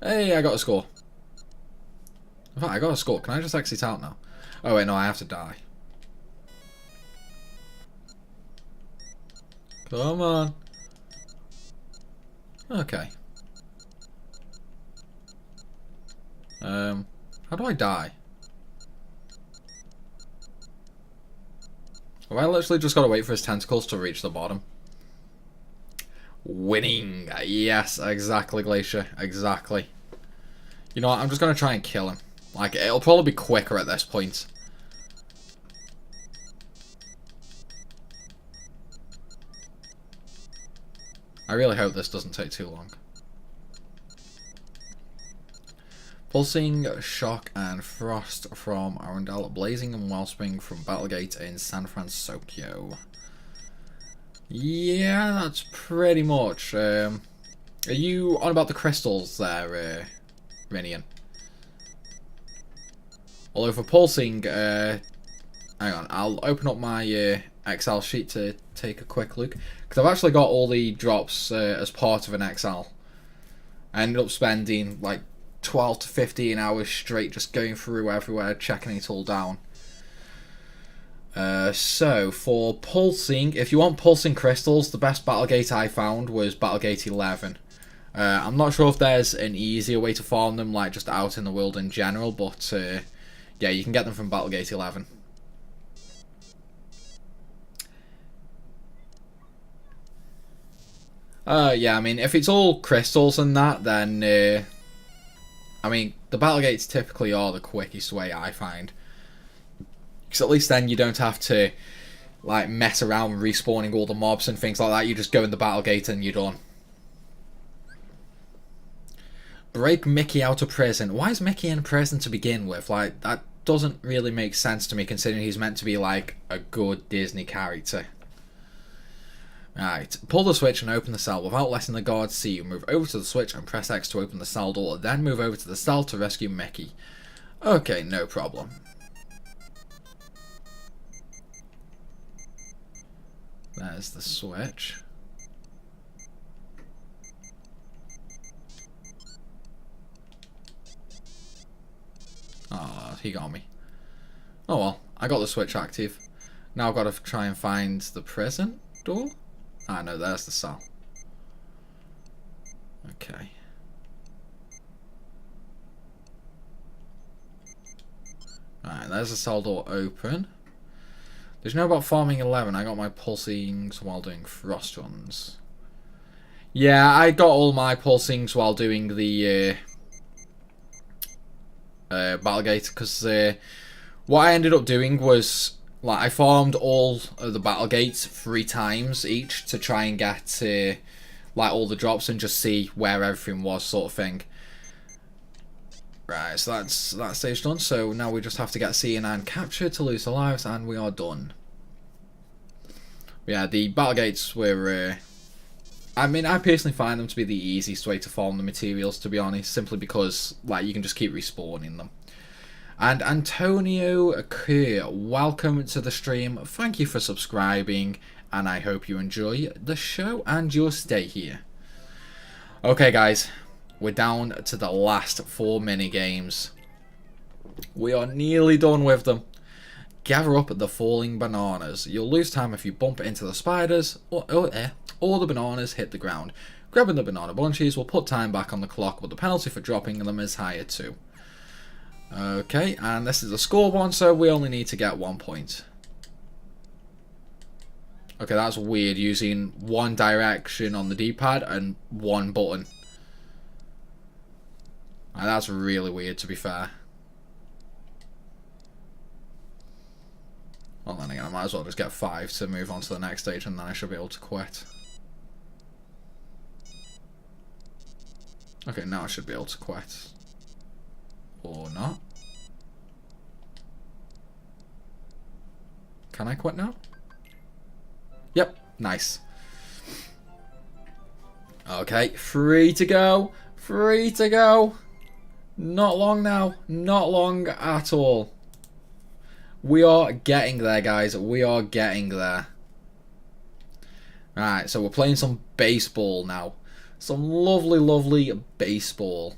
Hey, I got a score. In fact, I got a score. Can I just exit out now? Oh wait, no, I have to die. Come on. Okay. How do I die? Have I literally just got to wait for his tentacles to reach the bottom? Winning! Yes, exactly, Glacier. Exactly. You know what? I'm just going to try and kill him. Like, it'll probably be quicker at this point. I really hope this doesn't take too long. Pulsing, Shock, and Frost from Arundel, Blazing and Wellspring from Battlegate in San Francisco. Yeah, that's pretty much. Are you on about the crystals there, Rinian? Although for Pulsing, hang on, I'll open up my Excel sheet to take a quick look. Because I've actually got all the drops as part of an Excel. I ended up spending like 12 to 15 hours straight just going through everywhere, checking it all down. So, for pulsing, if you want pulsing crystals, the best Battlegate I found was Battlegate 11. I'm not sure if there's an easier way to farm them, like just out in the world in general, but yeah, you can get them from Battlegate 11. Yeah, I mean, if it's all crystals and that, then I mean, the Battlegates typically are the quickest way, I find. Because at least then you don't have to like mess around respawning all the mobs and things like that. You just go in the Battlegate and you're done. Break Mickey out of prison. Why is Mickey in prison to begin with? Like, that doesn't really make sense to me, considering he's meant to be like a good Disney character. Right, pull the switch and open the cell without letting the guards see you. Move over to the switch and press X to open the cell door, then move over to the cell to rescue Mickey. Okay, no problem. There's the switch. Oh, he got me. Oh well, I got the switch active. Now I've got to try and find the prison door. Ah, no, there's the cell. Okay. Alright, there's the cell door open. Did you know about farming 11? I got my pulsings while doing frost runs. Yeah, I got all my pulsings while doing the Battlegate, because what I ended up doing was, like, I farmed all of the Battlegates 3 times each to try and get like all the drops and just see where everything was, sort of thing. Right, so that's that stage done. So now we just have to get C9 captured to lose the lives, and we are done. Yeah, the Battlegates were... I mean, I personally find them to be the easiest way to farm the materials, to be honest, simply because, like, you can just keep respawning them. And Antonio Kerr, welcome to the stream. Thank you for subscribing, and I hope you enjoy the show and your stay here. Okay, guys, we're down to the last 4 mini-games. We are nearly done with them. Gather up the falling bananas. You'll lose time if you bump into the spiders, or the bananas hit the ground. Grabbing the banana bunches will put time back on the clock, but the penalty for dropping them is higher too. Okay, and this is a score one, so we only need to get 1 point. Okay, that's weird, using one direction on the D-pad and one button. And that's really weird, to be fair. Well, then again, I might as well just get 5 to move on to the next stage, and then I should be able to quit. Okay, now I should be able to quit. Or not. Can I quit now? Yep, nice. Okay, 3 to go. 3 to go. Not long now. Not long at all. We are getting there, guys. We are getting there. Right, so we're playing some baseball now. Some lovely, lovely baseball.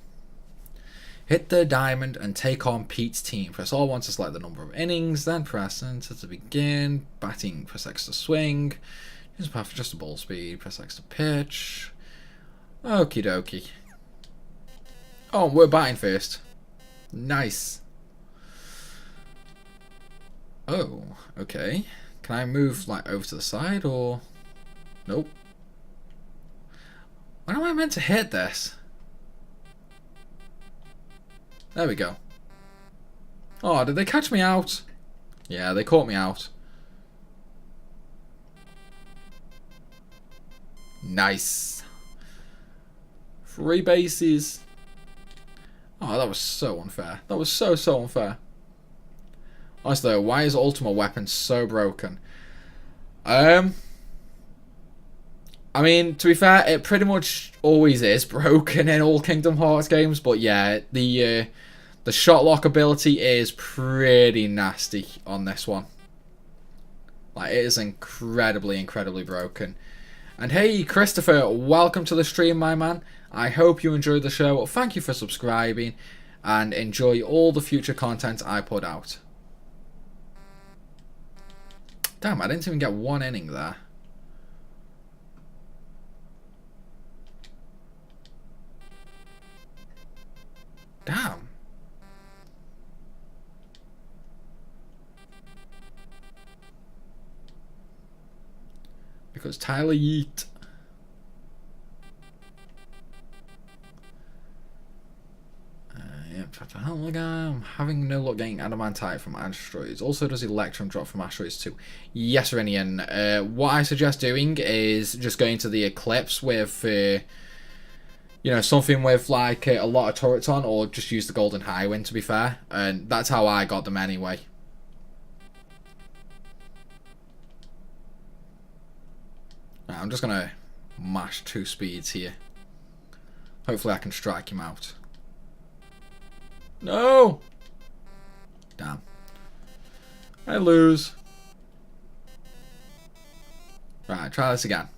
Hit the diamond and take on Pete's team. Press R1 to select the number of innings, then press enter to begin. Batting, press X to swing. Use path for just a ball speed. Press X to pitch. Okie dokie. Oh, we're batting first. Nice. Oh, okay. Can I move, like, over to the side, or... Nope. When am I meant to hit this? There we go. Oh, did they catch me out? Yeah, they caught me out. Nice. 3 bases. Oh, that was so unfair. That was so unfair. Honestly though, why is Ultimate Weapon so broken? I mean, to be fair, it pretty much always is broken in all Kingdom Hearts games, but yeah, the shot lock ability is pretty nasty on this one. Like, it is incredibly broken. And hey, Christopher, welcome to the stream, my man. I hope you enjoyed the show. Thank you for subscribing, and enjoy all the future content I put out. Damn, I didn't even get 1 inning there. Damn. Because Tyler Yeet. Yep, I'm having no luck getting Adamantite from asteroids. Also, does Electrum drop from asteroids too? Yes, Renian. What I suggest doing is just going to the Eclipse with, you know, something with like a lot of turrets on, or just use the Golden Highwind, to be fair. And that's how I got them anyway. Right, I'm just going to mash 2 speeds here. Hopefully I can strike him out. No! Damn. I lose. Right, try this again.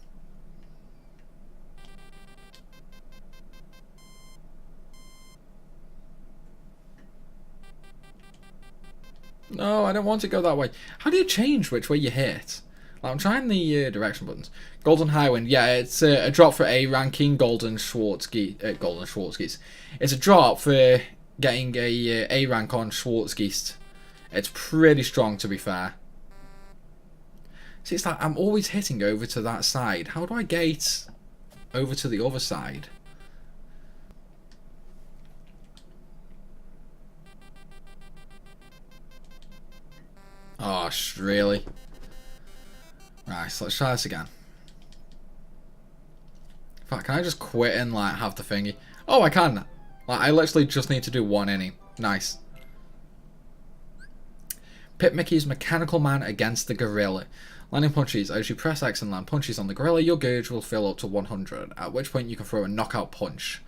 No, I don't want to go that way. How do you change which way you hit? Like, I'm trying the direction buttons. Golden Highwind, yeah, it's a drop for A ranking. Golden Schwarzgeist. It's a drop for getting a rank on Schwarzgeist. It's pretty strong, to be fair. See, it's like I'm always hitting over to that side. How do I get over to the other side? Oh, really? Right, so let's try this again. In fact, can I just quit and like have the thingy? Oh, I can. Like, I literally just need to do one inning. Nice. Pit Mickey's Mechanical Man against the Gorilla. Landing punches. As you press X and land punches on the gorilla, your gauge will fill up to 100, at which point you can throw a knockout punch.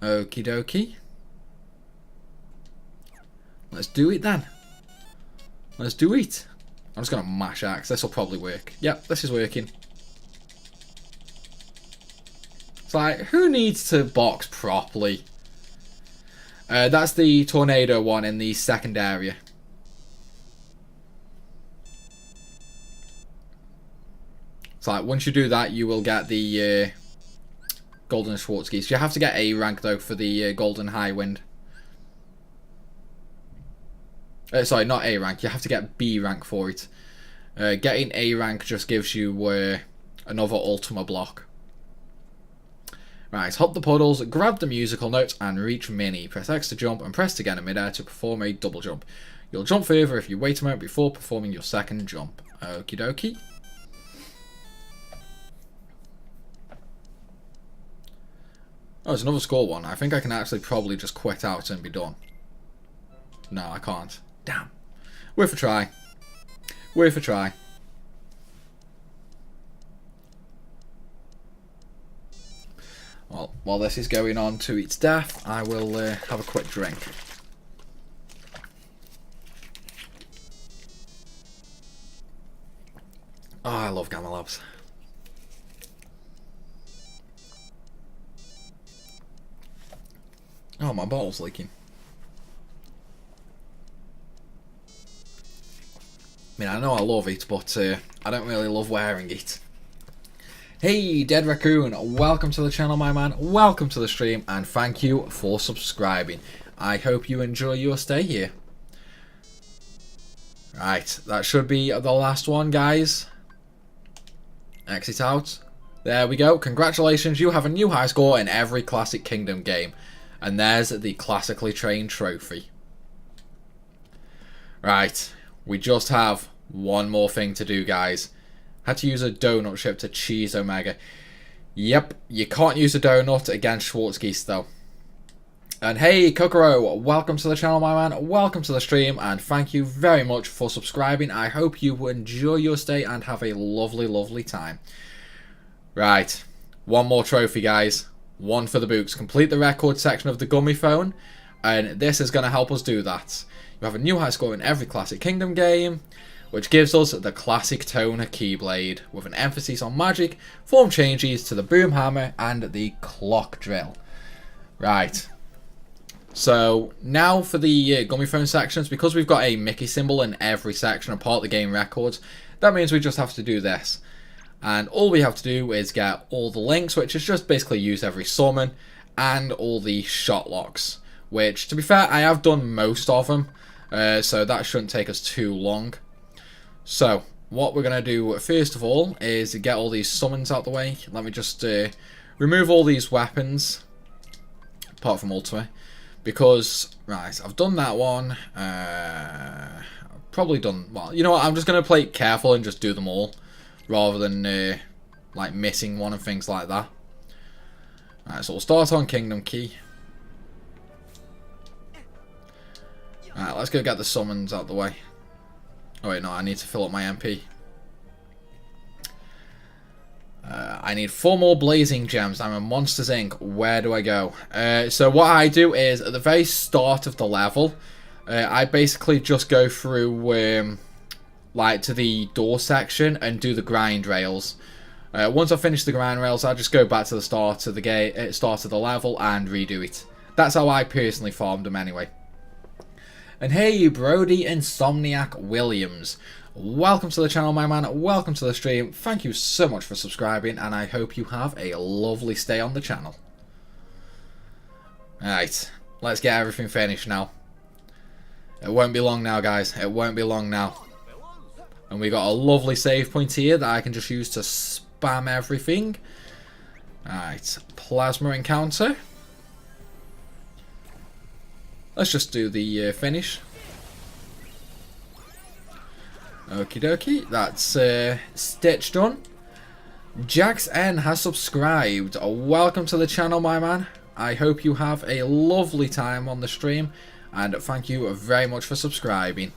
Okie dokie. Let's do it then. Let's do it. I'm just going to mash X. This will probably work. Yep, this is working. It's like, who needs to box properly? That's the tornado one in the second area. It's like, once you do that, you will get the Golden Schwarzkys. You have to get A rank, though, for the Golden High Wind. Sorry, not A rank. You have to get B rank for it. Getting A rank just gives you another Ultima block. Right, hop the puddles, grab the musical notes, and reach Mini. Press X to jump, and press again in midair to perform a double jump. You'll jump further if you wait a moment before performing your second jump. Okie dokie. Oh, there's another score one. I think I can actually probably just quit out and be done. No, I can't. Damn. Worth a try. Worth a try. Well, while this is going on to its death, I will have a quick drink. Oh, I love Gamma Labs. Oh, my bottle's leaking. I mean, I know I love it, but I don't really love wearing it. Hey, Dead Raccoon, welcome to the channel, my man. Welcome to the stream, and thank you for subscribing. I hope you enjoy your stay here. Right, that should be the last one, guys. Exit out. There we go. Congratulations, you have a new high score in every Classic Kingdom game. And there's the Classically Trained trophy. Right, we just have one more thing to do, guys. Had to use a donut ship to cheese Omega. Yep, you can't use a donut against Schwarzkys, though. And hey, Kokoro, welcome to the channel, my man. Welcome to the stream, and thank you very much for subscribing. I hope you enjoy your stay and have a lovely, lovely time. Right, one more trophy, guys. One for the books. Complete the record section of the Gummy Phone, and this is going to help us do that. You have a new high score in every Classic Kingdom game, which gives us the Classic Toner Keyblade, with an emphasis on magic, form changes to the Boom Hammer, and the Clock Drill. Right. So, now for the Gummy Phone sections, because we've got a Mickey symbol in every section apart the game records, that means we just have to do this. And all we have to do is get all the links, which is just basically use every summon, and all the shot locks, which, to be fair, I have done most of them, so that shouldn't take us too long. So, what we're going to do first of all is get all these summons out the way. Let me just remove all these weapons, apart from Ultima, because, right, I've done that one. I've probably done, well, you know what, I'm just going to play it careful and just do them all, rather than like missing one and things like that. Alright, so we'll start on Kingdom Key. Alright, let's go get the summons out the way. Oh wait, no, I need to fill up my MP. I need 4 more Blazing Gems. I'm a Monsters Inc. Where do I go? So what I do is, at the very start of the level, I basically just go through like to the door section and do the grind rails. Once I finish the grind rails, I just go back to the start of the start of the level and redo it. That's how I personally farmed them anyway. And hey, Brody Insomniac Williams, welcome to the channel, my man. Welcome to the stream. Thank you so much for subscribing, and I hope you have a lovely stay on the channel. Right, let's get everything finished now. It won't be long now, guys. It won't be long now. And we got a lovely save point here that I can just use to spam everything. Alright, plasma encounter. Let's just do the finish. Okie dokie, that's Stitch done. Jax N has subscribed. Welcome to the channel, my man. I hope you have a lovely time on the stream, and thank you very much for subscribing.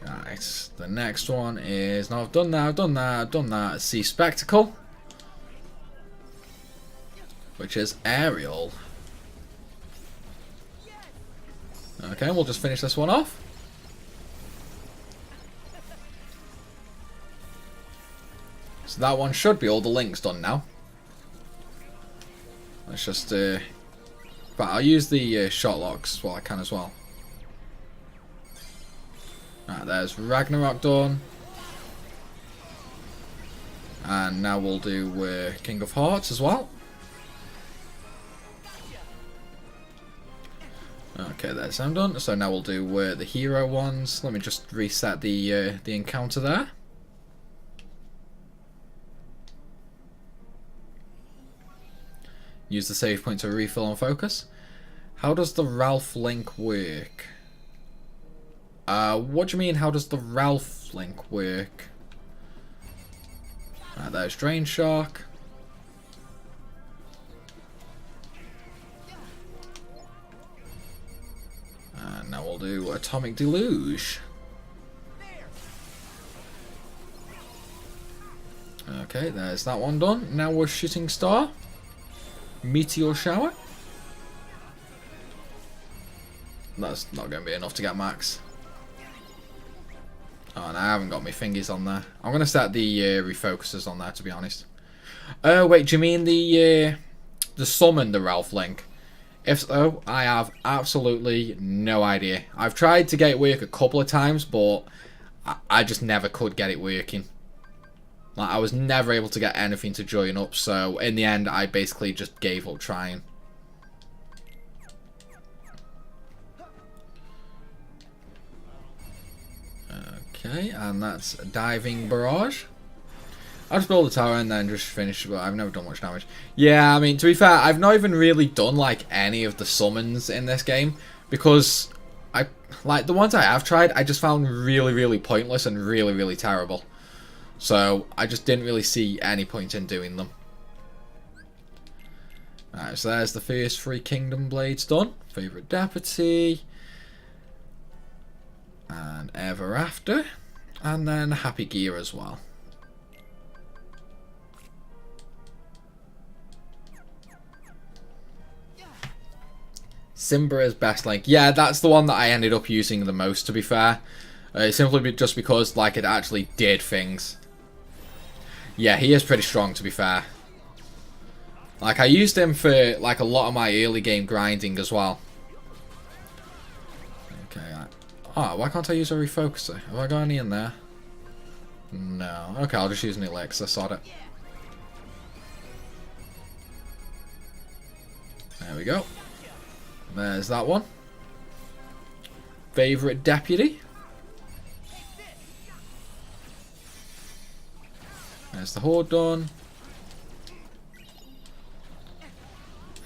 Right, the next one is... No, I've done that. See Spectacle, which is Aerial. Okay, we'll just finish this one off. So that one should be all the links done now. Let's just... but I'll use the shot locks while I can as well. Right, there's Ragnarok done. And now we'll do King of Hearts as well. Okay, there's them done. So now we'll do the hero ones. Let me just reset the encounter there. Use the save point to refill and focus. How does the Ralph link work? What do you mean, how does the Ralph link work? Right, there's Drain Shark. And now we'll do Atomic Deluge. Okay, there's that one done. Now we're Shooting Star. Meteor Shower. That's not going to be enough to get max. Oh, and I haven't got my fingers on there. I'm going to set the refocusers on there, to be honest. Oh, wait, do you mean the summon the Ralph link? If so, I have absolutely no idea. I've tried to get it work a couple of times, but I just never could get it working. Like, I was never able to get anything to join up, so in the end, I basically just gave up trying. Okay, and that's Diving Barrage. I'll just build the tower and then just finish, but I've never done much damage. Yeah, I mean, to be fair, I've not even really done, like, any of the summons in this game, because, like, the ones I have tried, I just found really, really pointless and really, really terrible. So, I just didn't really see any point in doing them. Alright, so there's the first 3 Kingdom Blades done. Favourite Deputy. And Ever After. And then Happy Gear as well. Simba is best link. Yeah, that's the one that I ended up using the most, to be fair. Simply just because, like, it actually did things. Yeah, he is pretty strong, to be fair. Like, I used him for, like, a lot of my early game grinding as well. Okay, oh, why can't I use a refocuser? Have I got any in there? No. Okay, I'll just use an elixir, sod it. There we go. There's that one. Favourite Deputy. There's the Horde done.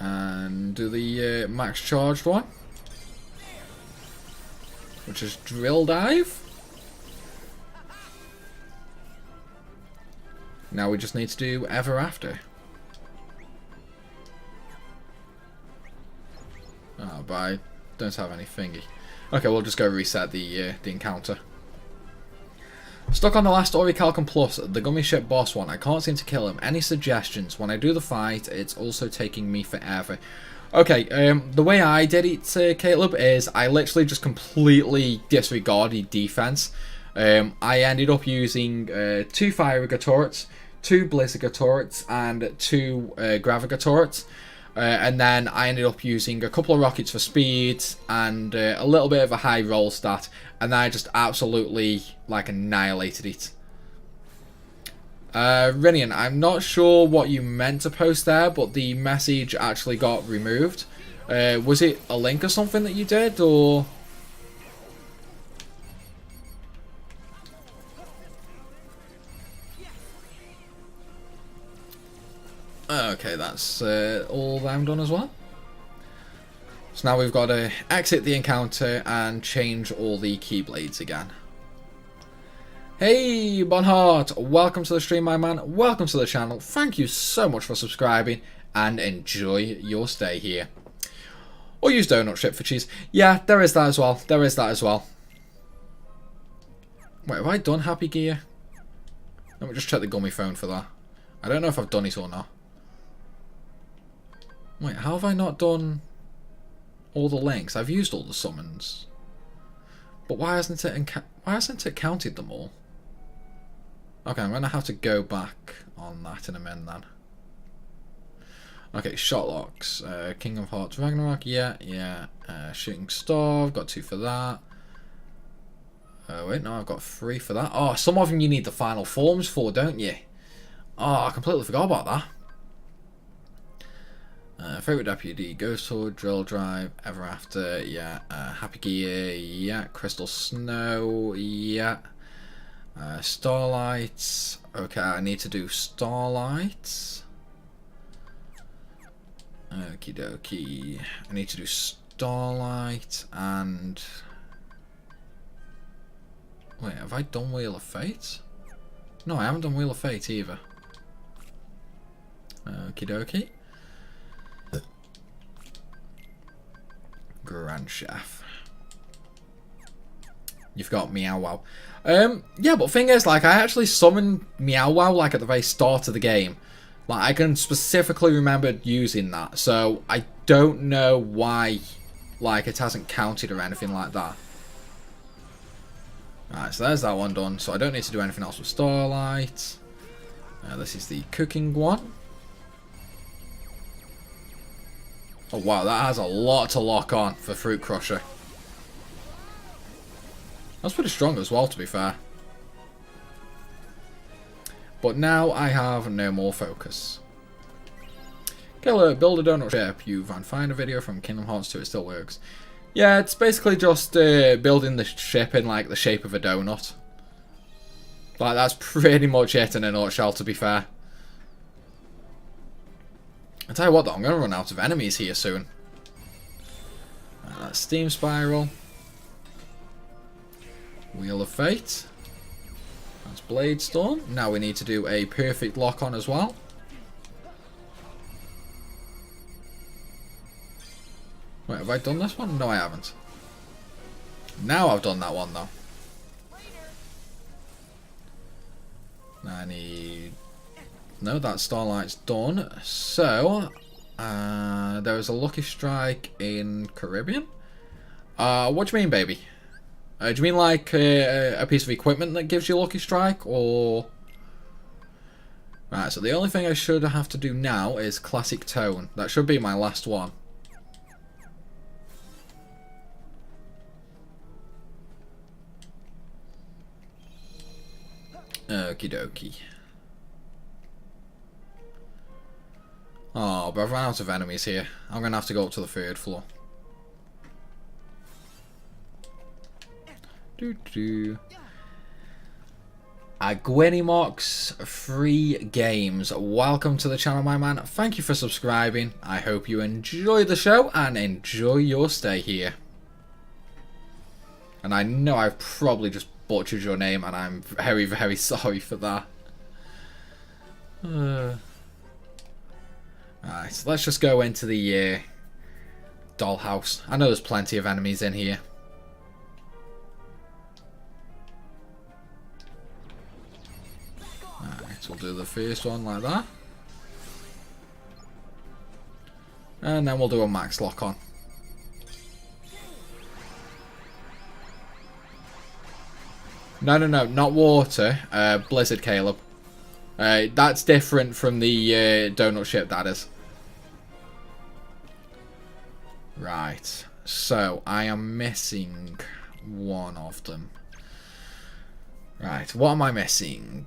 And do the max charged one, which is Drill Dive. Now we just need to do Ever After. Oh, but I don't have any thingy. Okay, we'll just go reset the encounter. Stuck on the last Orichalcum Plus, the Gummy Ship boss one. I can't seem to kill him. Any suggestions? When I do the fight, it's also taking me forever. Okay, the way I did it, Caleb, is I literally just completely disregarded defense. I ended up using 2 Firiga turrets, 2 Blizziga turrets, and 2 Graviga turrets. And then I ended up using a couple of rockets for speed and a little bit of a high roll stat, and then I just absolutely like annihilated it. Rinian, I'm not sure what you meant to post there, but the message actually got removed. Was it a link or something that you did, or? Okay, that's all them done as well. So now we've got to exit the encounter and change all the keyblades again. Hey, Bonhart! Welcome to the stream, my man. Welcome to the channel. Thank you so much for subscribing and enjoy your stay here. Or use donut ship for cheese. Yeah, there is that as well. There is that as well. Wait, have I done Happy Gear? Let me just check the gummy phone for that. I don't know if I've done it or not. Wait, how have I not done all the links? I've used all the summons. But why hasn't it counted them all? Okay, I'm going to have to go back on that in a minute then. Okay, shot locks. King of Hearts Ragnarok, yeah. Shooting Star, I've got 2 for that. Wait, no, I've got 3 for that. Oh, some of them you need the final forms for, don't you? Oh, I completely forgot about that. Favorite deputy, Ghost Hood, Drill Drive, Ever After, yeah. Happy Gear, yeah. Crystal Snow, yeah. Starlight. Okay, I need to do Starlight. Okie dokie. I need to do Starlight and... Wait, have I done Wheel of Fate? No, I haven't done Wheel of Fate either. Okie dokie. Grand Chef. You've got Meow Wow. Yeah, but thing is, like, I actually summoned Meow Wow, like, at the very start of the game. Like, I can specifically remember using that, so I don't know why, like, it hasn't counted or anything like that. Alright, so there's that one done, so I don't need to do anything else with Starlight. This is the cooking one. Oh wow, that has a lot to lock on for Fruit Crusher. That's pretty strong as well, to be fair. But now I have no more focus. Killer, build a donut ship. You can find a video from Kingdom Hearts 2, it still works. Yeah, it's basically just building the ship in like the shape of a donut. Like, that's pretty much it in a nutshell, to be fair. I'll tell you what though, I'm going to run out of enemies here soon. That's Steam Spiral. Wheel of Fate. That's Blade Storm. Now we need to do a perfect lock on as well. Wait, have I done this one? No, I haven't. Now I've done that one though. Now I need... No, that Starlight's done. So, there is a Lucky Strike in Caribbean. What do you mean, baby? Do you mean like a piece of equipment that gives you Lucky Strike, or... Right, so the only thing I should have to do now is Classic Tone. That should be my last one. Okie dokie. Oh, but I've run out of enemies here. I'm going to have to go up to the 3rd floor. Agwenimox Free Games. Welcome to the channel, my man. Thank you for subscribing. I hope you enjoy the show and enjoy your stay here. And I know I've probably just butchered your name, and I'm very, very sorry for that. Alright, so let's just go into the dollhouse. I know there's plenty of enemies in here. Alright, so we'll do the first one like that. And then we'll do a max lock on. No, not water. Blizzard, Caleb. That's different from the donut ship, that is. Right, so I am missing one of them. Right, what am I missing?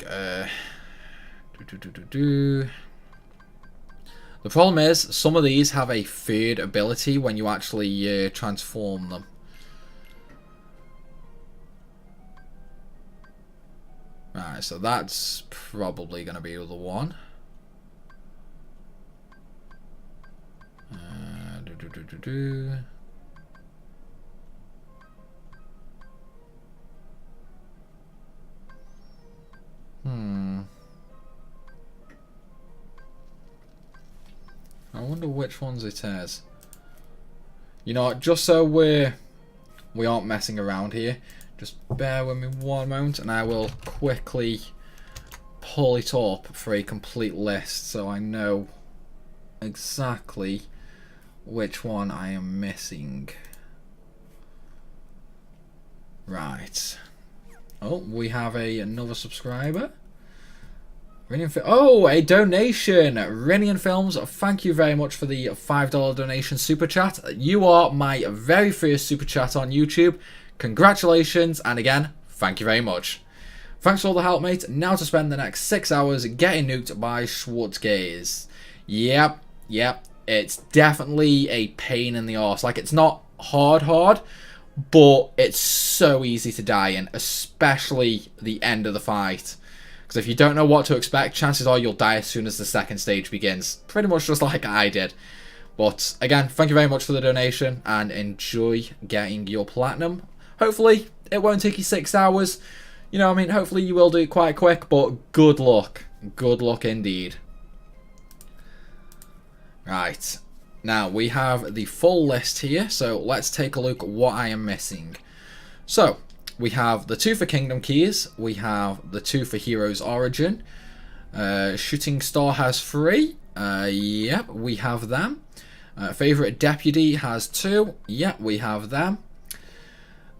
The problem is, some of these have a third ability when you actually transform them. Right, so that's probably going to be the one. I wonder which ones it is. You know, just so we aren't messing around here, just bear with me one moment and I will quickly pull it up for a complete list so I know exactly which one I am missing. Right. Oh, we have another subscriber. Oh, a donation. Rinian Films, thank you very much for the $5 donation super chat. You are my very first super chat on YouTube. Congratulations, and again, thank you very much. Thanks for all the help, mate. Now to spend the next 6 hours getting nuked by Schwartzgaze. Yep, it's definitely a pain in the arse. Like, it's not hard, but it's so easy to die in, especially the end of the fight. Because if you don't know what to expect, chances are you'll die as soon as the second stage begins. Pretty much just like I did. But again, thank you very much for the donation and enjoy getting your platinum. Hopefully, it won't take you 6 hours. You know, I mean, hopefully you will do it quite quick, but good luck. Good luck indeed. Right. Now, we have the full list here, so let's take a look at what I am missing. So, we have the 2 for Kingdom Keys, we have the 2 for Hero's Origin, Shooting Star has 3, yep, we have them. Favourite Deputy has 2, yep, we have them.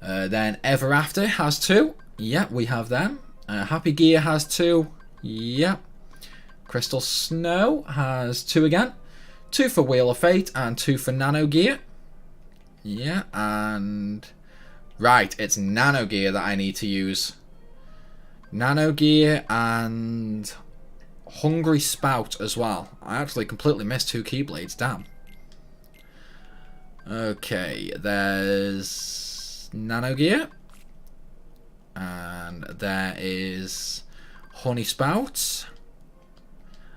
Then Ever After has 2, yep, we have them. Happy Gear has 2, yep. Crystal Snow has 2 again. 2 for Wheel of Fate and 2 for Nano Gear. Yeah, and... Right, it's Nano Gear that I need to use. Nano Gear and Hungry Spout as well. I actually completely missed 2 Keyblades, damn. Okay, there's Nano Gear. And there is Honey Spout.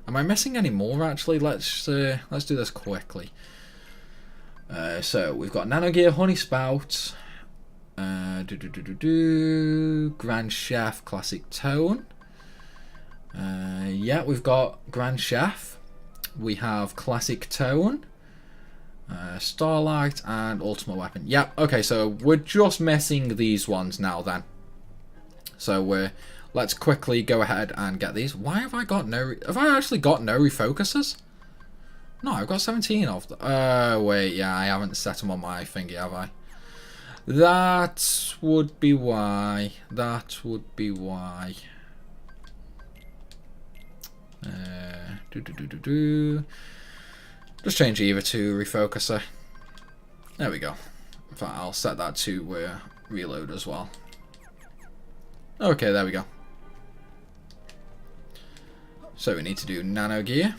Am I missing any more actually? Let's do this quickly. So we've got Nano Gear, Honey Spout. Grand Chef Classic Tone. Yeah, we've got Grand Chef. We have Classic Tone, Starlight, and Ultimate Weapon. Yep. Okay, so we're just missing these ones now then. So let's quickly go ahead and get these. Why have I got no? Have I actually got no refocusers? No, I've got 17 of them. Oh wait, yeah, I haven't set them on my thingy, have I? That would be why. That would be why. Just change either to refocuser. There we go. In fact, I'll set that to reload as well. Okay, there we go. So we need to do Nano Gear.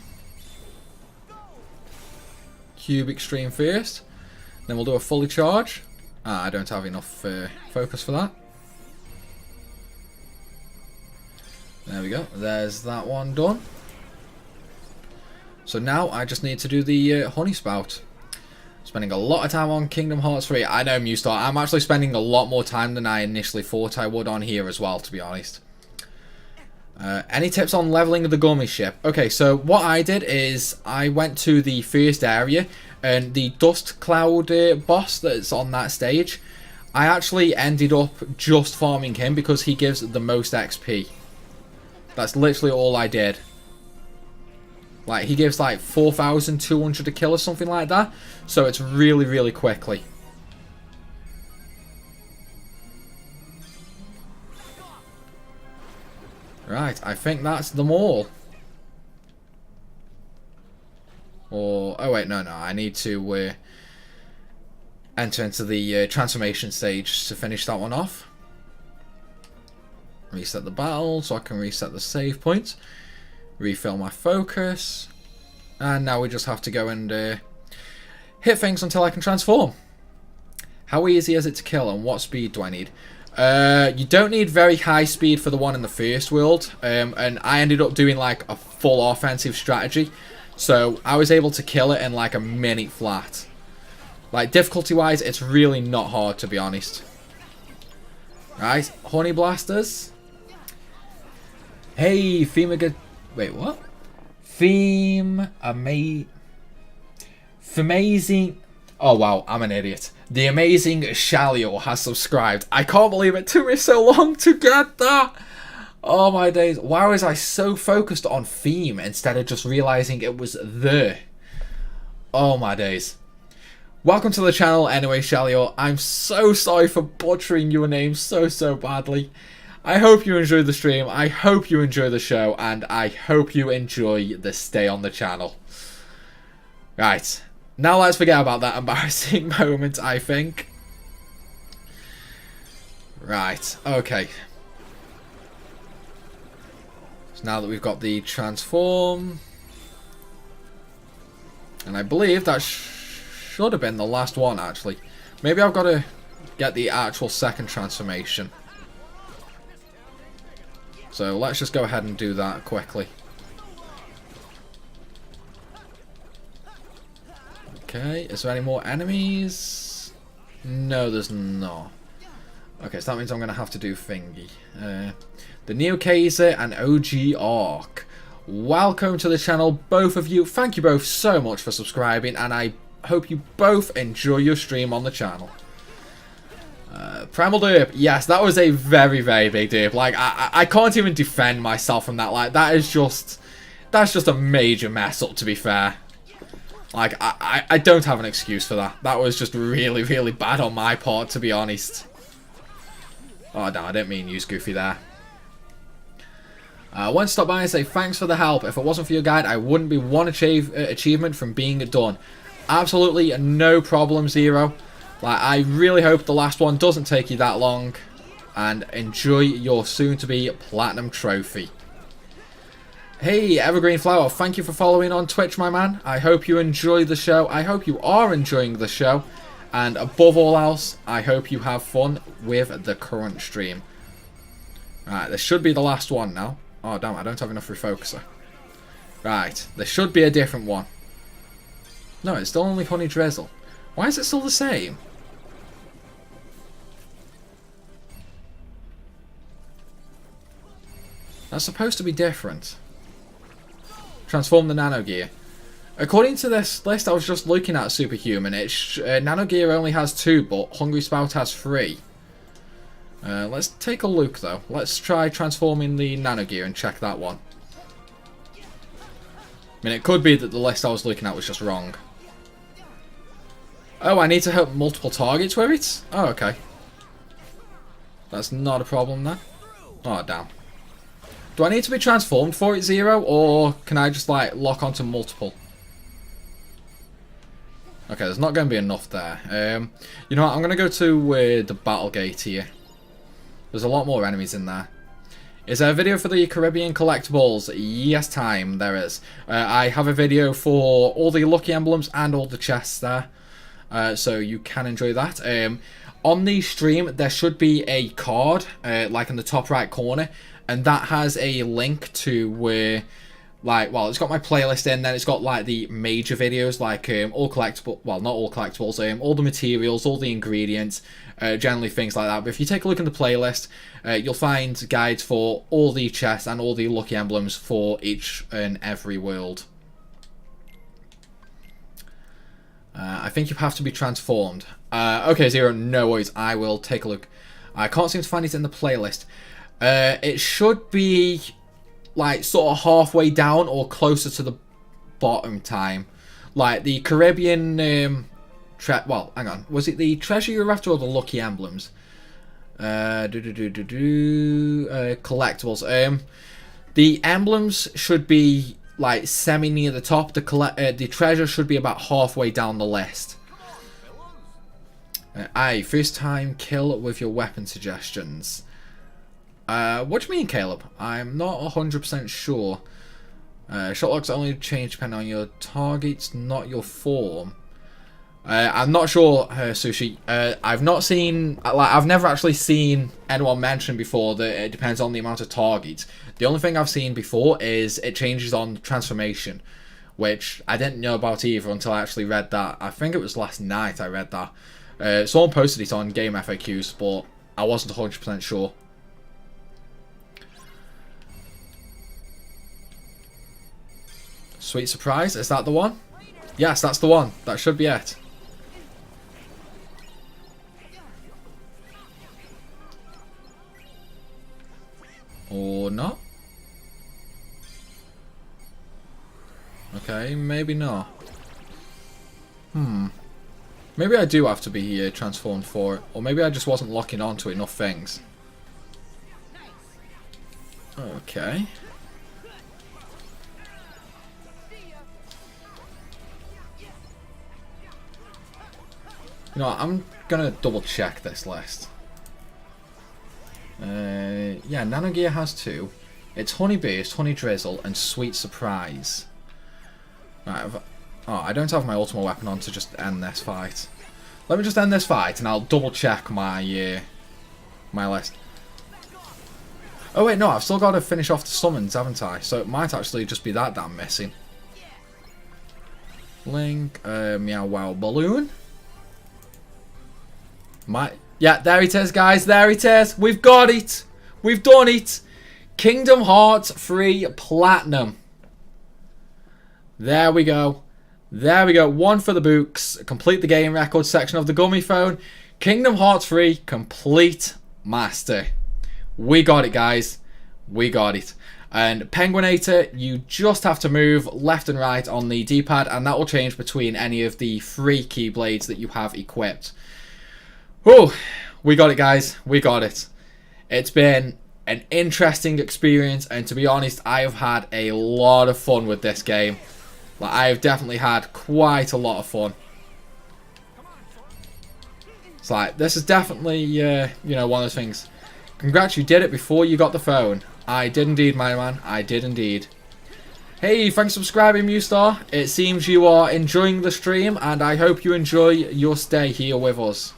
Cube Extreme first. Then we'll do a fully charge. I don't have enough focus for that. There we go. There's that one done. So now I just need to do the Honey Spout. Spending a lot of time on Kingdom Hearts 3. I know, Mustar. I'm actually spending a lot more time than I initially thought I would on here as well, to be honest. Any tips on leveling the Gummy Ship? Okay, so what I did is I went to the first area, and the Dust Cloud boss that's on that stage, I actually ended up just farming him because he gives the most XP. That's literally all I did. Like, he gives like 4,200 a kill or something like that. So it's really, really quickly. Right, I think that's them all. Or, oh wait, no, I need to enter into the transformation stage to finish that one off. Reset the battle so I can reset the save point. Refill my focus. And now we just have to go and hit things until I can transform. How easy is it to kill, and what speed do I need? You don't need very high speed for the one in the first world. And I ended up doing like a full offensive strategy. So I was able to kill it in like a minute flat. Like difficulty wise, it's really not hard, to be honest. Right, honey blasters. Hey, wait, what? Amazing. Oh wow, I'm an idiot. The amazing Shalio has subscribed. I can't believe it took me so long to get that. Oh my days. Why was I so focused on theme instead of just realizing it was the? Oh my days. Welcome to the channel anyway, Shalio. I'm so sorry for butchering your name so badly. I hope you enjoy the stream, I hope you enjoy the show, and I hope you enjoy the stay on the channel. Right, now let's forget about that embarrassing moment, I think. Right, okay. So now that we've got the transform, and I believe that should have been the last one, actually. Maybe I've got to get the actual second transformation. So let's just go ahead and do that quickly. Okay, is there any more enemies? No, there's not. Okay, so that means I'm going to have to do thingy. The Neo Kaiser and OG Arc. Welcome to the channel, both of you. Thank you both so much for subscribing, and I hope you both enjoy your stream on the channel. Primal derp. Yes, that was a very big derp. Like, I can't even defend myself from that. Like, that's just a major mess up, to be fair. Like, I don't have an excuse for that. That was just really bad on my part, to be honest. Oh, no, I didn't mean use Goofy there. I want to stop by and say thanks for the help. If it wasn't for your guide, I wouldn't be one achievement from being done. Absolutely no problem, Zero. Like, I really hope the last one doesn't take you that long. And enjoy your soon-to-be Platinum Trophy. Hey, Evergreen Flower, thank you for following on Twitch, my man. I hope you enjoy the show. I hope you are enjoying the show. And above all else, I hope you have fun with the current stream. Right, this should be the last one now. Oh, damn, I don't have enough refocuser. Right, there should be a different one. No, it's still only Honey Drizzle. Why is it still the same? That's supposed to be different. Transform the Nano Gear. According to this list I was just looking at, Superhuman, Nano Gear only has 2, but Hungry Spout has 3. Let's take a look, though. Let's try transforming the Nano Gear and check that one. I mean, it could be that the list I was looking at was just wrong. Oh, I need to hit multiple targets with it? Oh, okay. That's not a problem then. Oh, damn. Do I need to be transformed for it, Zero? Or can I just, like, lock onto multiple? Okay, there's not going to be enough there. You know what? I'm going to go to the Battle Gate here. There's a lot more enemies in there. Is there a video for the Caribbean collectibles? Yes, time, there is. I have a video for all the lucky emblems and all the chests there. So you can enjoy that. On the stream, there should be a card, like in the top right corner, and that has a link to where, like, well, it's got my playlist in, then it's got, like, the major videos, like, all collectible, well, not all collectibles, all the materials, all the ingredients, generally things like that. But if you take a look in the playlist, you'll find guides for all the chests and all the lucky emblems for each and every world. I think you have to be transformed. Okay, Zero, no worries. I will take a look. I can't seem to find it in the playlist. It should be, like, sort of halfway down or closer to the bottom time. Like, the Caribbean, well, hang on. Was it the Treasure You're After or the Lucky Emblems? Collectibles. The emblems should be, like, semi near the top. The treasure should be about halfway down the list. Aye, first time kill with your weapon suggestions. What do you mean, Caleb? I'm not 100% sure. Shot locks only change depending on your targets, not your form. I'm not sure, Sushi. I've not seen, like, I've never actually seen anyone mention before that it depends on the amount of targets. The only thing I've seen before is it changes on transformation, which I didn't know about either until I actually read that. I think it was last night I read that. Someone posted it on Game FAQs, but I wasn't 100% sure. Sweet surprise, is that the one? Yes, that's the one. That should be it. Or not? Okay, maybe not. Maybe I do have to be transformed for it. Or maybe I just wasn't locking onto enough things. Okay. You know what, I'm gonna double check this list. Yeah, Nano Gear has 2. It's Honey Burst, Honey Drizzle, and Sweet Surprise. Right, oh, I don't have my ultimate weapon on to just end this fight. Let me just end this fight, and I'll double check my my list. Oh wait, no, I've still got to finish off the summons, haven't I? So it might actually just be that I'm missing. Link, Meow Wow Balloon. Yeah, there it is, guys. There it is. We've got it. We've done it. Kingdom Hearts 3 Platinum. There we go. There we go. One for the books. Complete the game record section of the Gummy Phone. Kingdom Hearts 3 Complete Master. We got it, guys. We got it. And Penguinator, you just have to move left and right on the D-pad, and that will change between any of the 3 Keyblades that you have equipped. Oh, we got it, guys. We got it. It's been an interesting experience, and to be honest, I have had a lot of fun with this game. Like, I have definitely had quite a lot of fun. It's like, this is definitely, you know, one of those things. Congrats, you did it before you got the phone. I did indeed, my man. I did indeed. Hey, thanks for subscribing, Mustar. It seems you are enjoying the stream, and I hope you enjoy your stay here with us.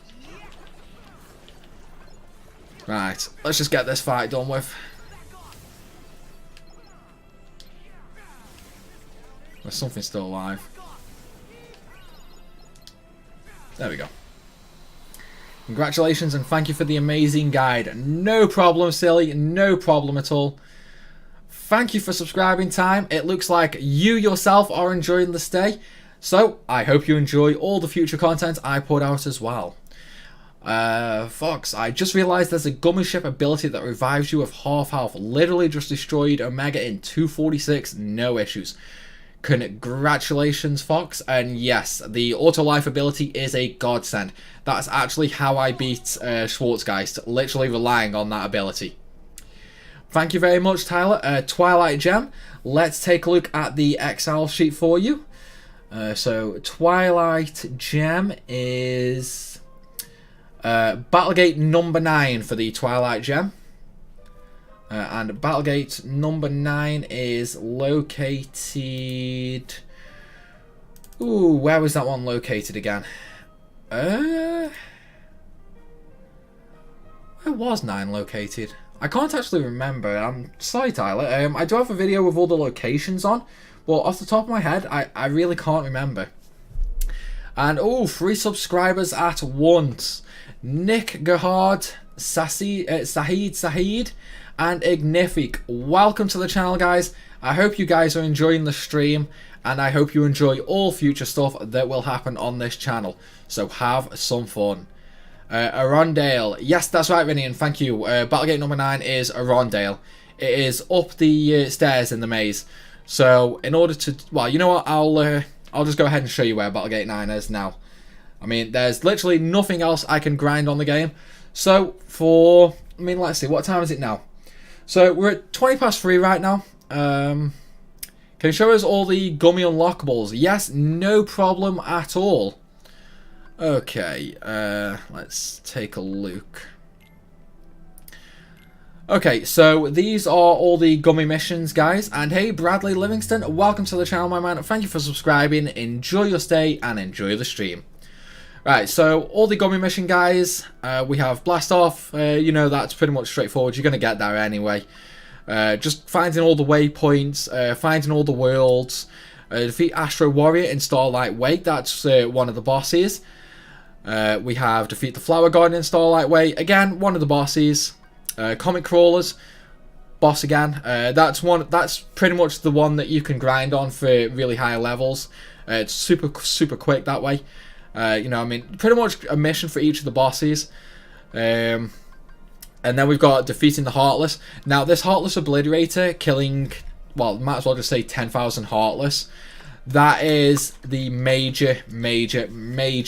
Right, let's just get this fight done with. There's something still alive. There we go. Congratulations and thank you for the amazing guide. No problem, silly. No problem at all. Thank you for subscribing, Time. It looks like you yourself are enjoying the stay. So, I hope you enjoy all the future content I put out as well. Fox, I just realised there's a Gummy Ship ability that revives you with half health. Literally just destroyed Omega in 246, no issues. Congratulations, Fox. And yes, the auto life ability is a godsend. That's actually how I beat Schwarzgeist, literally relying on that ability. Thank you very much, Tyler. Twilight Gem, let's take a look at the Excel sheet for you. So Twilight Gem is Battlegate number 9 for the Twilight Gem. And Battlegate number 9 is located... Ooh, where was that one located again? Where was 9 located? I can't actually remember. I'm sorry, Tyler. I do have a video with all the locations on, but off the top of my head, I really can't remember. And, oh, 3 subscribers at once. Nick Gahard, Sahid, and Ignific. Welcome to the channel, guys. I hope you guys are enjoying the stream, and I hope you enjoy all future stuff that will happen on this channel. So have some fun. Arondale. Yes, that's right, Rinian. Thank you. Battlegate number 9 is Arondale. It is up the stairs in the maze. So in order to... Well, you know what? I'll just go ahead and show you where Battlegate 9 is now. I mean, there's literally nothing else I can grind on the game. So for... I mean, let's see. What time is it now? So we're at 20 past 3 right now. Can you show us all the gummy unlockables? Yes, no problem at all. Okay, let's take a look. Okay, so these are all the gummy missions, guys. And hey, Bradley Livingston, welcome to the channel, my man. Thank you for subscribing. Enjoy your stay and enjoy the stream. Right, so all the gummy mission, guys. We have Blast Off. You know, that's pretty much straightforward. You're going to get there anyway. Just finding all the waypoints, finding all the worlds. Defeat Astro Warrior in Starlight Way. That's one of the bosses. We have defeat the Flower Garden in Starlight Way. Again, one of the bosses. Comic Crawlers, boss again. That's pretty much the one that you can grind on for really high levels. It's super quick that way. You know, I mean, pretty much a mission for each of the bosses. And then we've got defeating the Heartless. Now, this Heartless Obliterator, killing, well, might as well just say 10,000 Heartless. That is the major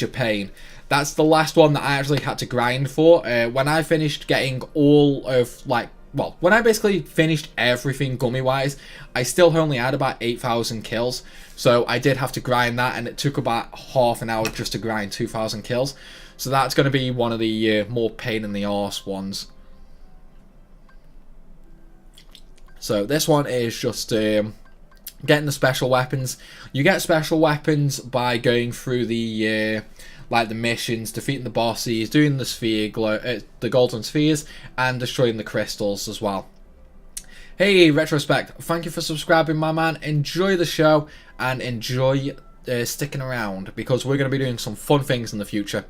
pain. That's the last one that I actually had to grind for. When I finished getting all of, like, well, when I basically finished everything gummy-wise, I still only had about 8,000 kills. So I did have to grind that, and it took about half an hour just to grind 2,000 kills. So that's going to be one of the more pain-in-the-arse ones. So this one is just getting the special weapons. You get special weapons by going through the like the missions, defeating the bosses, doing the sphere the golden spheres, and destroying the crystals as well. Hey, Retrospect, thank you for subscribing, my man. Enjoy the show and enjoy sticking around, because we're going to be doing some fun things in the future.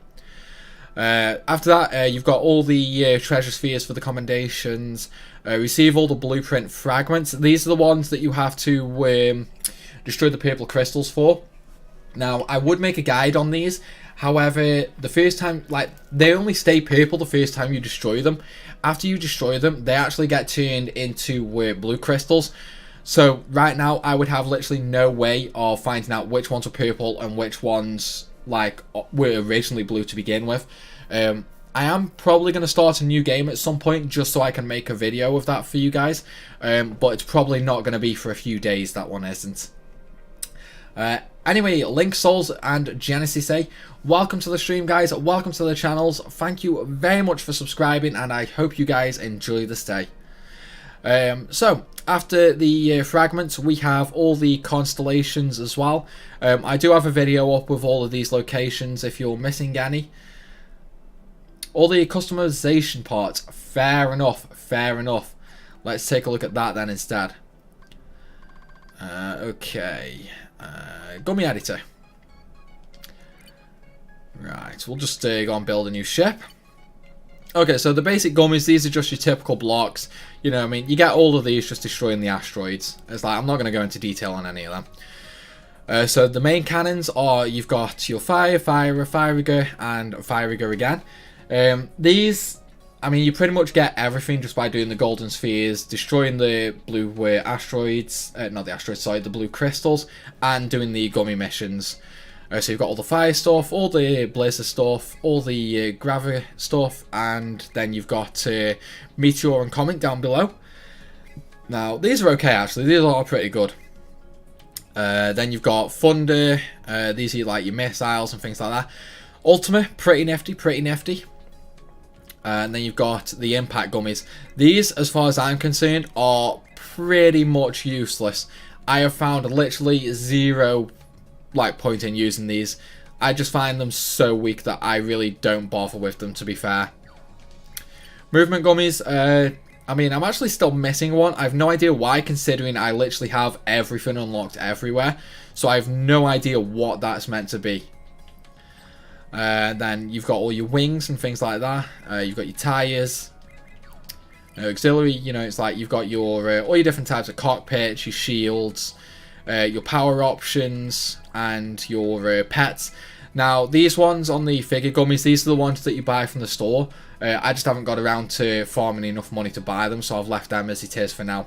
After that, you've got all the treasure spheres for the commendations. Receive all the blueprint fragments. These are the ones that you have to destroy the purple crystals for. Now, I would make a guide on these. However, the first time, like, they only stay purple the first time you destroy them. After you destroy them, they actually get turned into blue crystals. So right now, I would have literally no way of finding out which ones are purple and which ones, like, were originally blue to begin with. I am probably going to start a new game at some point just so I can make a video of that for you guys. But it's probably not going to be for a few days, that one isn't. Anyway, Link Souls and Genesis say, welcome to the stream, guys. Welcome to the channels. Thank you very much for subscribing, and I hope you guys enjoy the stay. So, after the fragments, we have all the constellations as well. I do have a video up with all of these locations if you're missing any. All the customization parts, fair enough, fair enough. Let's take a look at that then instead. Okay. Gummy editor. Right, we'll just go and build a new ship. Okay, so the basic gummies, these are just your typical blocks. You know, I mean, you get all of these just destroying the asteroids. It's like, I'm not going to go into detail on any of them. So the main cannons are, you've got your fire, fire rigger, and fire rigger again. These, I mean, you pretty much get everything just by doing the golden spheres, destroying the blue asteroids, not the asteroids, sorry, the blue crystals, and doing the gummy missions. So you've got all the fire stuff, all the blazer stuff, all the gravity stuff, and then you've got meteor and comet down below. Now, these are okay, actually. These are pretty good. Then you've got thunder. These are like your missiles and things like that. Ultima, pretty nifty, pretty nifty. And then you've got the impact gummies. These, as far as I'm concerned, are pretty much useless. I have found literally zero point in using these. I just find them so weak that I really don't bother with them, to be fair. Movement gummies, I mean, I'm actually still missing one. I have no idea why, considering I literally have everything unlocked everywhere. So I have no idea what that's meant to be. Then you've got all your wings and things like that. You've got your tires. Auxiliary, you know, it's like you've got your all your different types of cockpits, your shields, your power options, and your pets. Now, these ones on the figure gummies, these are the ones that you buy from the store. I just haven't got around to farming enough money to buy them, so I've left them as it is for now.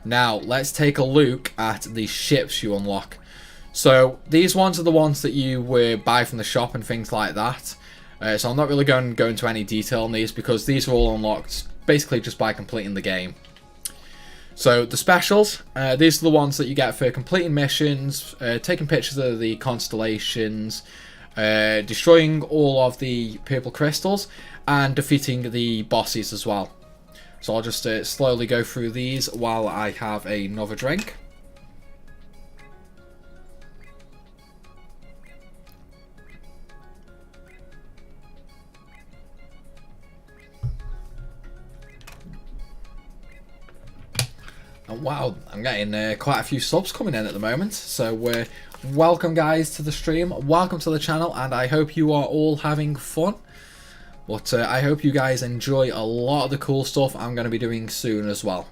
Now, let's take a look at the ships you unlock. So, these ones are the ones that you buy from the shop and things like that. So I'm not really going to go into any detail on these, because these are all unlocked basically just by completing the game. So the specials, these are the ones that you get for completing missions, taking pictures of the constellations, destroying all of the purple crystals, and defeating the bosses as well. So I'll just slowly go through these while I have another drink. And wow, I'm getting quite a few subs coming in at the moment. So welcome guys to the stream, welcome to the channel, and I hope you are all having fun. But I hope you guys enjoy a lot of the cool stuff I'm going to be doing soon as well.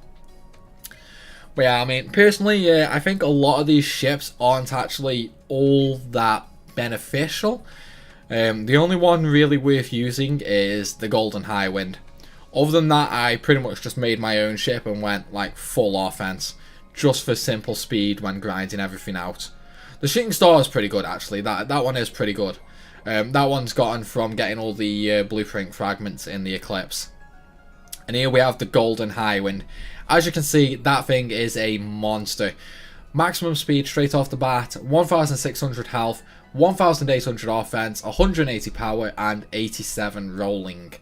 But yeah, I mean, personally, I think a lot of these ships aren't actually all that beneficial. The only one really worth using is the Golden Highwind. Other than that, I pretty much just made my own ship and went like full offense, just for simple speed when grinding everything out. The Shooting Star is pretty good actually. That one is pretty good. That one's gotten from getting all the blueprint fragments in the Eclipse. And here we have the Golden Highwind. As you can see, that thing is a monster. Maximum speed straight off the bat, 1,600 health, 1,800 offense, 180 power, and 87 rolling.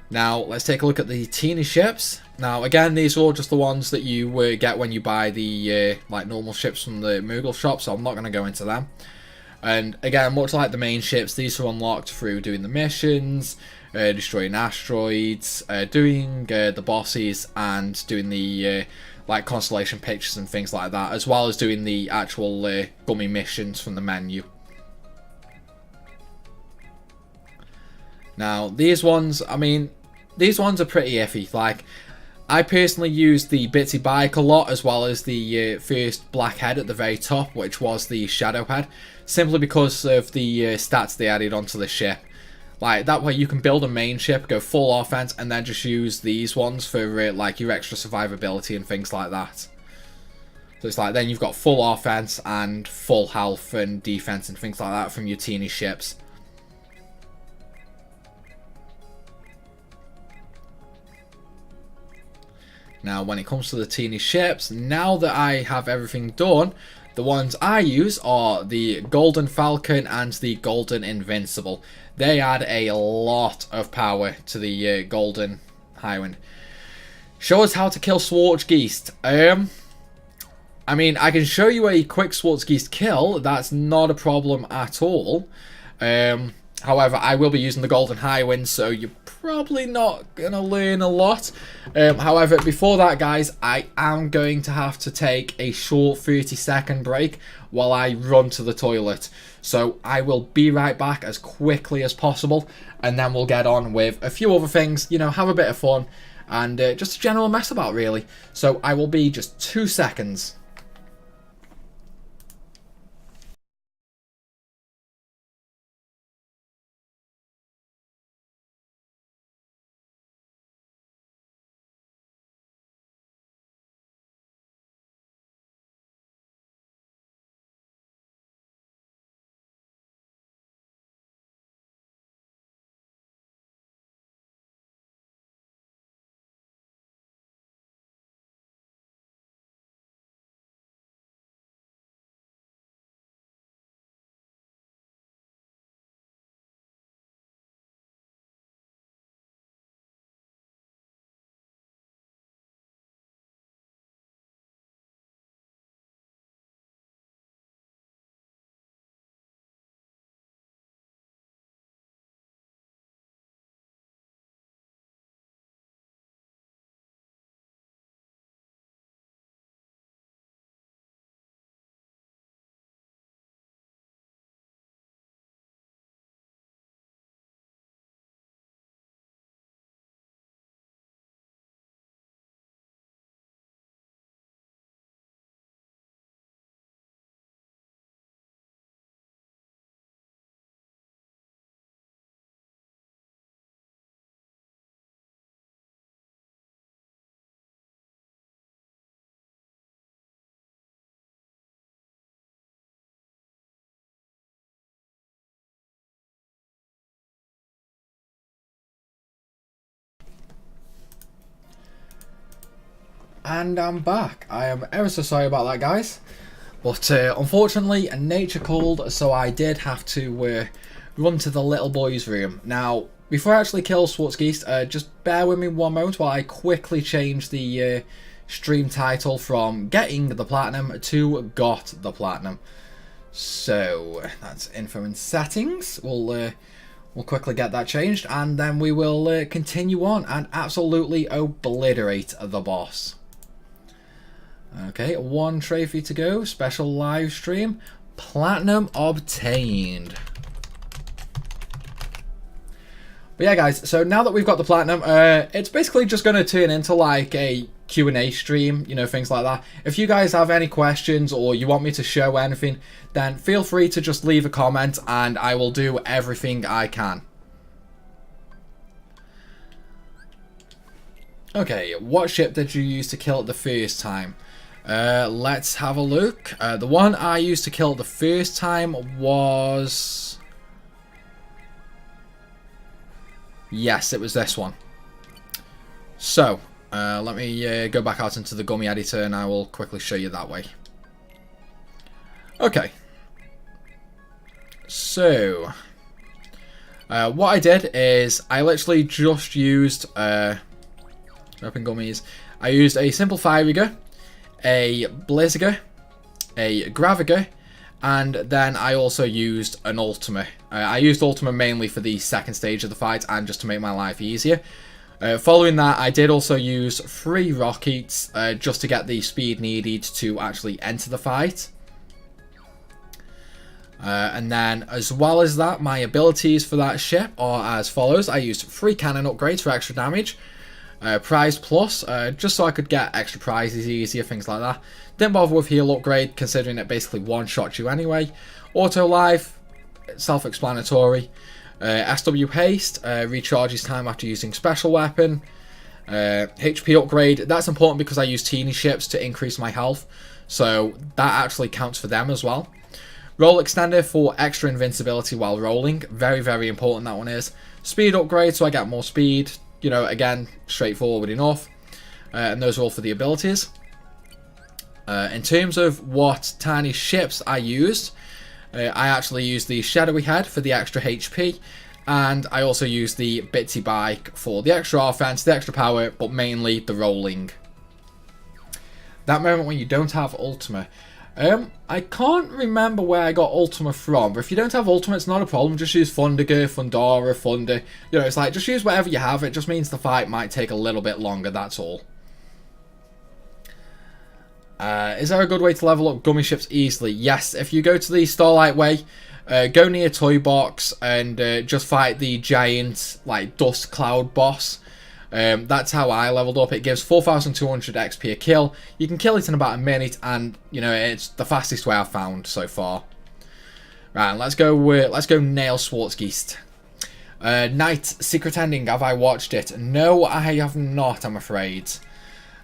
Now, let's take a look at the teeny ships. Now, again, these are all just the ones that you get when you buy the like normal ships from the Moogle shop, so I'm not going to go into them. And again, much like the main ships, these are unlocked through doing the missions, destroying asteroids, doing the bosses, and doing the like constellation pictures and things like that, as well as doing the actual gummy missions from the menu. Now, these ones, I mean, these ones are pretty iffy. Like, I personally used the Bitsy Bike a lot, as well as the first black head at the very top, which was the Shadow Head, simply because of the stats they added onto the ship. Like, that way you can build a main ship, go full offense, and then just use these ones for like your extra survivability and things like that. So it's like, then you've got full offense and full health and defense and things like that from your teeny ships. Now, when it comes to the teeny ships, now that I have everything done, the ones I use are the Golden Falcon and the Golden Invincible. They add a lot of power to the Golden Highwind. Show us how to kill Schwarzgeist. I mean, I can show you a quick Schwarzgeist kill. That's not a problem at all. However, I will be using the Golden Highwind, so you're probably not going to learn a lot. However, before that, guys, I am going to have to take a short 30-second break while I run to the toilet. So I will be right back as quickly as possible, and then we'll get on with a few other things, you know, have a bit of fun, and just a general mess about, really. So I will be just 2 seconds. And I'm back. I am ever so sorry about that, guys. But unfortunately, nature called, so I did have to run to the little boy's room. Now, before I actually kill Schwarzgeist, just bear with me one moment while I quickly change the stream title from Getting the Platinum to Got the Platinum. So that's info and settings. We'll quickly get that changed, and then we will continue on and absolutely obliterate the boss. Okay, 1 trophy to go. Special live stream. Platinum obtained. But yeah, guys, so now that we've got the platinum, it's basically just going to turn into like a Q&A stream, you know, things like that. If you guys have any questions or you want me to show anything, then feel free to just leave a comment and I will do everything I can. Okay, what ship did you use to kill it the first time? Let's have a look. The one I used to kill it the first time was... Yes, it was this one. So, let me go back out into the gummy editor and I will quickly show you that way. Okay. So, what I did is I literally just used open gummies. I used a simple Firiger, a Blizziger, a Graviger, and then I also used an Ultima. I used Ultima mainly for the second stage of the fight and just to make my life easier. Following that, I did also use 3 rockets just to get the speed needed to actually enter the fight. And then, as well as that, my abilities for that ship are as follows. I used 3 cannon upgrades for extra damage. Prize plus, just so I could get extra prizes easier, things like that. Didn't bother with heal upgrade, considering it basically one-shot you anyway. Auto life, self-explanatory. SW haste, recharges time after using special weapon. HP upgrade, that's important because I use teeny ships to increase my health, so that actually counts for them as well. Roll extender for extra invincibility while rolling, very, very important that one is. Speed upgrade, so I get more speed. You know, again, straightforward enough. And those are all for the abilities. In terms of what tiny ships I used, I actually used the Shadowy Head for the extra HP. And I also used the Bitsy Bike for the extra offense, the extra power, but mainly the rolling. That moment when you don't have Ultima. I can't remember where I got Ultima from, but if you don't have Ultima, it's not a problem. Just use Thundiger, Thundara, Thunder. You know, it's like, just use whatever you have. It just means the fight might take a little bit longer, that's all. Is there a good way to level up gummy ships easily? Yes, if you go to the Starlight Way, go near Toy Box and just fight the giant, like, dust cloud boss. That's how I leveled up. It gives 4,200 XP a kill. You can kill it in about a minute, and you know it's the fastest way I've found so far. Right, let's go nail Schwarzgeist. Night Secret Ending. Have I watched it? No, I have not. I'm afraid.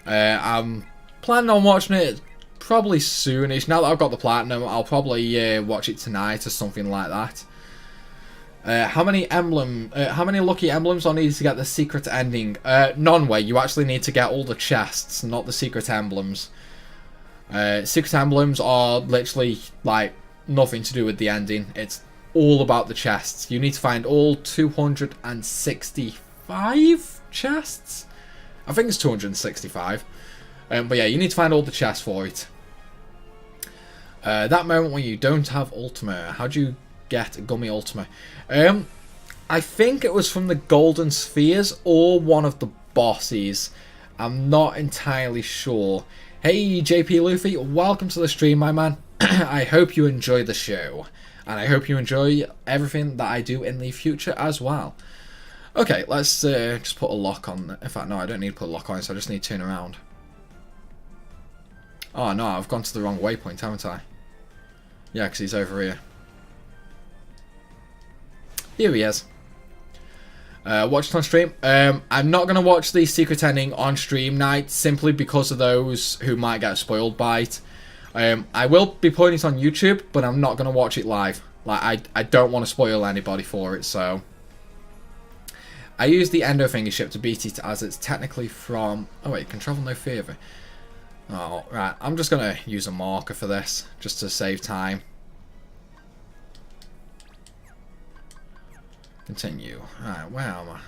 I'm planning on watching it probably soonish. Now that I've got the platinum, I'll probably watch it tonight or something like that. How many lucky emblems are needed to get the secret ending? None way. You actually need to get all the chests, not the secret emblems. Secret emblems are literally like nothing to do with the ending. It's all about the chests. You need to find all 265 chests. I think it's 265. But yeah, you need to find all the chests for it. That moment when you don't have Ultima. How do you get Gummy Ultima? I think it was from the Golden Spheres or one of the bosses. I'm not entirely sure. Hey JP Luffy, welcome to the stream, my man. I hope you enjoy the show, and I hope you enjoy everything that I do in the future as well. Okay, let's just put a lock on. In fact, no, I don't need to put a lock on, so I just need to turn around. Oh no, I've gone to the wrong waypoint, haven't I? Yeah, because he's over here. Here he is. Watch it on stream. I'm not going to watch the secret ending on stream night simply because of those who might get spoiled by it. I will be putting it on YouTube, but I'm not going to watch it live. Like, I don't want to spoil anybody for it, so. I use the Endo Finger ship to beat it as it's technically from... Oh wait, it can travel no further. Oh, right. I'm just going to use a marker for this, just to save time. Continue. Alright, where am I?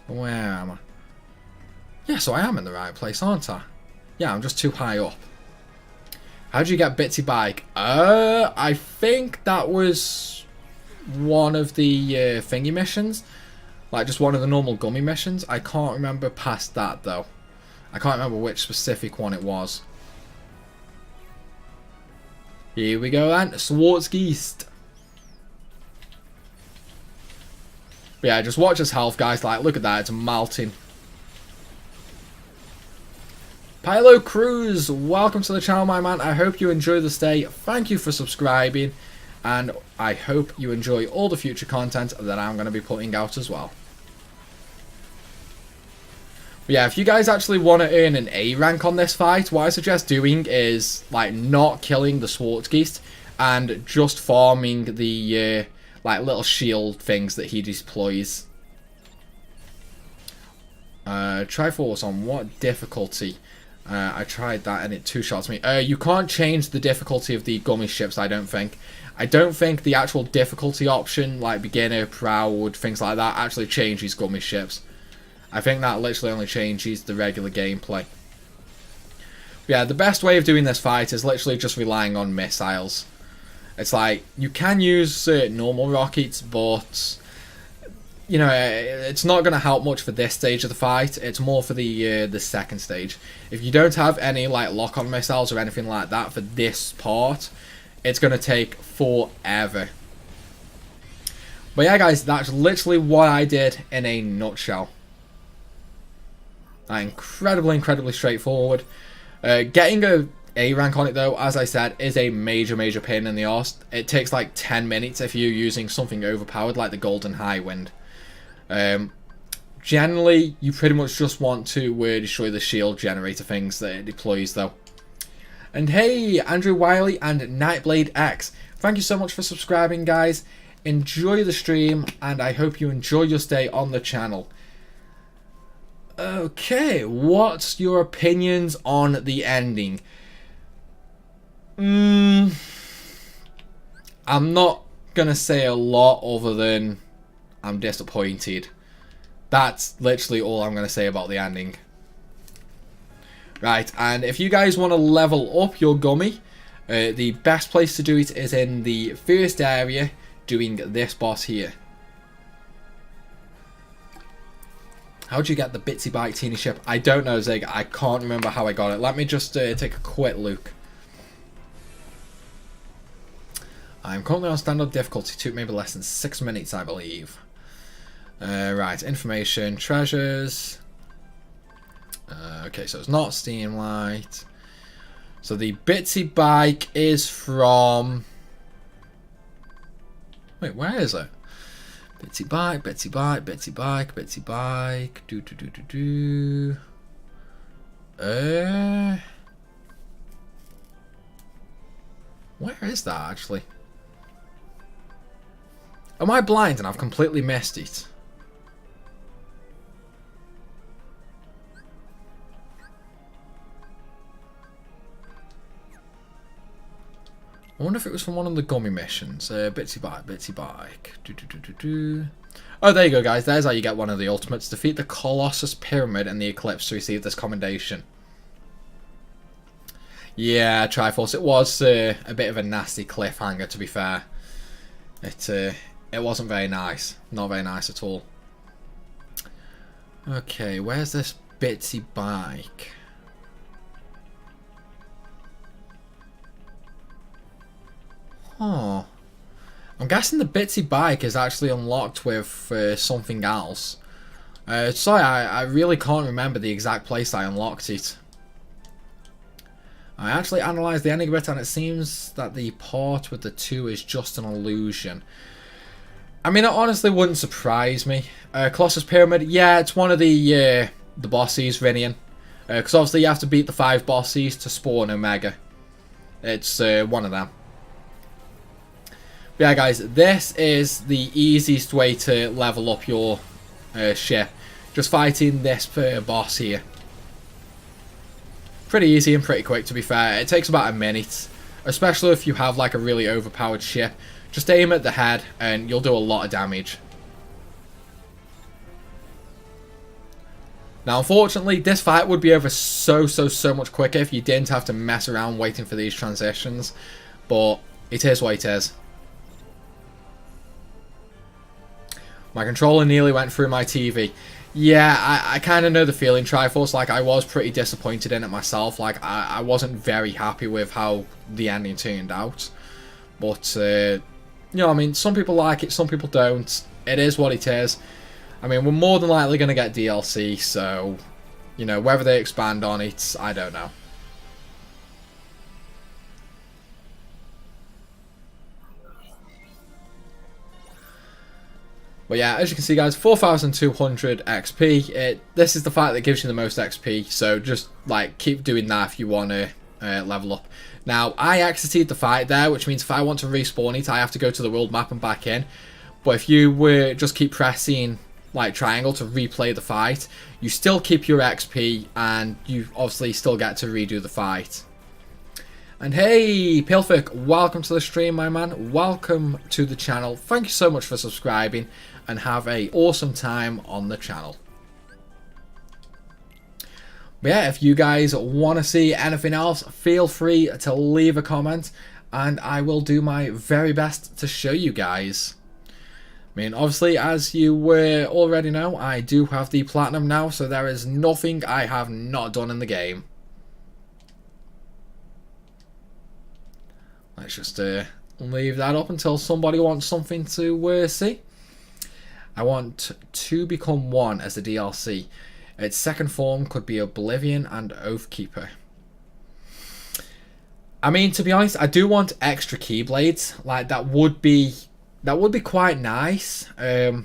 Where am I? Yeah, so I am in the right place, aren't I? Yeah, I'm just too high up. How do you get Bitsy Bike? I think that was one of the thingy missions. Like, just one of the normal gummy missions. I can't remember past that, though. I can't remember which specific one it was. Here we go, then. Schwarzgeist. But yeah, just watch his health, guys. Like, look at that. It's melting. Pylo Cruz, welcome to the channel, my man. I hope you enjoy the stay. Thank you for subscribing. And I hope you enjoy all the future content that I'm going to be putting out as well. But yeah, if you guys actually want to earn an A rank on this fight, what I suggest doing is, like, not killing the Schwarzgeist and just farming the, like, little shield things that he deploys. Triforce on what difficulty? I tried that and it two-shots me. You can't change the difficulty of the gummy ships, I don't think. I don't think the actual difficulty option, like beginner, proud, things like that, actually changes gummy ships. I think that literally only changes the regular gameplay. But yeah, the best way of doing this fight is literally just relying on missiles. It's like, you can use normal rockets, but you know, it's not going to help much for this stage of the fight. It's more for the second stage. If you don't have any like lock-on missiles or anything like that for this part, it's going to take forever. But yeah, guys, that's literally what I did in a nutshell. Incredibly straightforward. Getting a rank on it, though, as I said, is a major pain in the arse. It takes like 10 minutes if you're using something overpowered like the Golden High Wind. Generally, you pretty much just want to destroy the shield generator things that it deploys, though. And hey, Andrew Wiley and Nightblade X, thank you so much for subscribing, guys. Enjoy the stream, and I hope you enjoy your stay on the channel. Okay, what's your opinions on the ending? I'm not gonna say a lot other than I'm disappointed. That's literally all I'm going to say about the ending. Right, and if you guys want to level up your gummy, the best place to do it is in the first area, doing this boss here. How'd you get the Bitsy Bike teeny ship? I don't know, Zig. I can't remember how I got it. Let me just take a quick look. I'm currently on standard difficulty. Took maybe less than 6 minutes, I believe. Right, information, treasures. Okay, so it's not Steamlight. So the Bitsy Bike is from... Wait, where is it? Bitsy Bike, Bitsy Bike, Bitsy Bike, Bitsy Bike. Where is that, actually? Am I blind and I've completely missed it? I wonder if it was from one of the gummy missions. Bitsy Bike, Bitsy Bike. Oh, there you go, guys. There's how you get one of the ultimates. Defeat the Colossus Pyramid and the Eclipse to receive this commendation. Yeah, Triforce. It was a bit of a nasty cliffhanger, to be fair. It wasn't very nice. Not very nice at all. Okay, where's this Bitsy Bike? Oh, I'm guessing the Bitsy Bike is actually unlocked with something else. Sorry, I really can't remember the exact place I unlocked it. I actually analysed the ending a bit, and it seems that the part with the two is just an illusion. I mean, it honestly wouldn't surprise me. Colossus Pyramid, yeah, it's one of the bosses, Rinian. Because obviously you have to beat the 5 bosses to spawn Omega. It's one of them. But yeah, guys, this is the easiest way to level up your ship. Just fighting this boss here. Pretty easy and pretty quick, to be fair. It takes about a minute. Especially if you have like a really overpowered ship. Just aim at the head and you'll do a lot of damage. Now, unfortunately, this fight would be over so much quicker if you didn't have to mess around waiting for these transitions. But it is what it is. My controller nearly went through my TV. Yeah, I kind of know the feeling, Triforce. Like, I was pretty disappointed in it myself. Like, I wasn't very happy with how the ending turned out. But, you know, I mean, some people like it, some people don't. It is what it is. I mean, we're more than likely going to get DLC, so, you know, whether they expand on it, I don't know. But yeah, as you can see, guys, 4,200 XP. This is the fight that gives you the most XP, so just, like, keep doing that if you want to level up. Now, I exited the fight there, which means if I want to respawn it, I have to go to the world map and back in. But if you were just keep pressing like triangle to replay the fight, you still keep your XP and you obviously still get to redo the fight. And hey, Pilfic, welcome to the stream, my man. Welcome to the channel. Thank you so much for subscribing and have a awesome time on the channel. But yeah, if you guys want to see anything else, feel free to leave a comment and I will do my very best to show you guys. I mean, obviously, as you already know, I do have the platinum now, so there is nothing I have not done in the game. Let's just leave that up until somebody wants something to see. I want to become one as a DLC. Its second form could be Oblivion and Oathkeeper. I mean, to be honest, I do want extra Keyblades. Like, that would be quite nice. The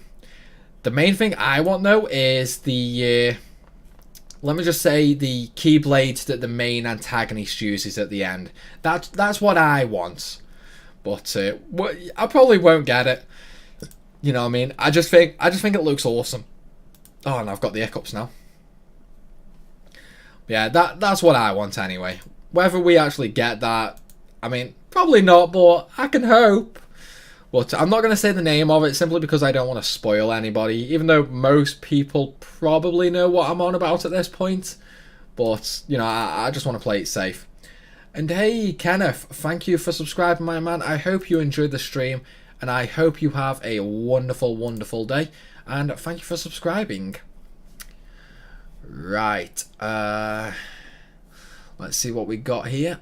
main thing I want, though, is the let me just say the Keyblade that the main antagonist uses at the end. That's what I want. But I probably won't get it. You know what I mean? I just think it looks awesome. Oh, and I've got the hiccups now. Yeah, that's what I want anyway. Whether we actually get that, I mean, probably not, but I can hope. But I'm not going to say the name of it simply because I don't want to spoil anybody, even though most people probably know what I'm on about at this point. But, you know, I just want to play it safe. And hey, Kenneth, thank you for subscribing, my man. I hope you enjoyed the stream, and I hope you have a wonderful, wonderful day. And thank you for subscribing. Right, let's see what we got here.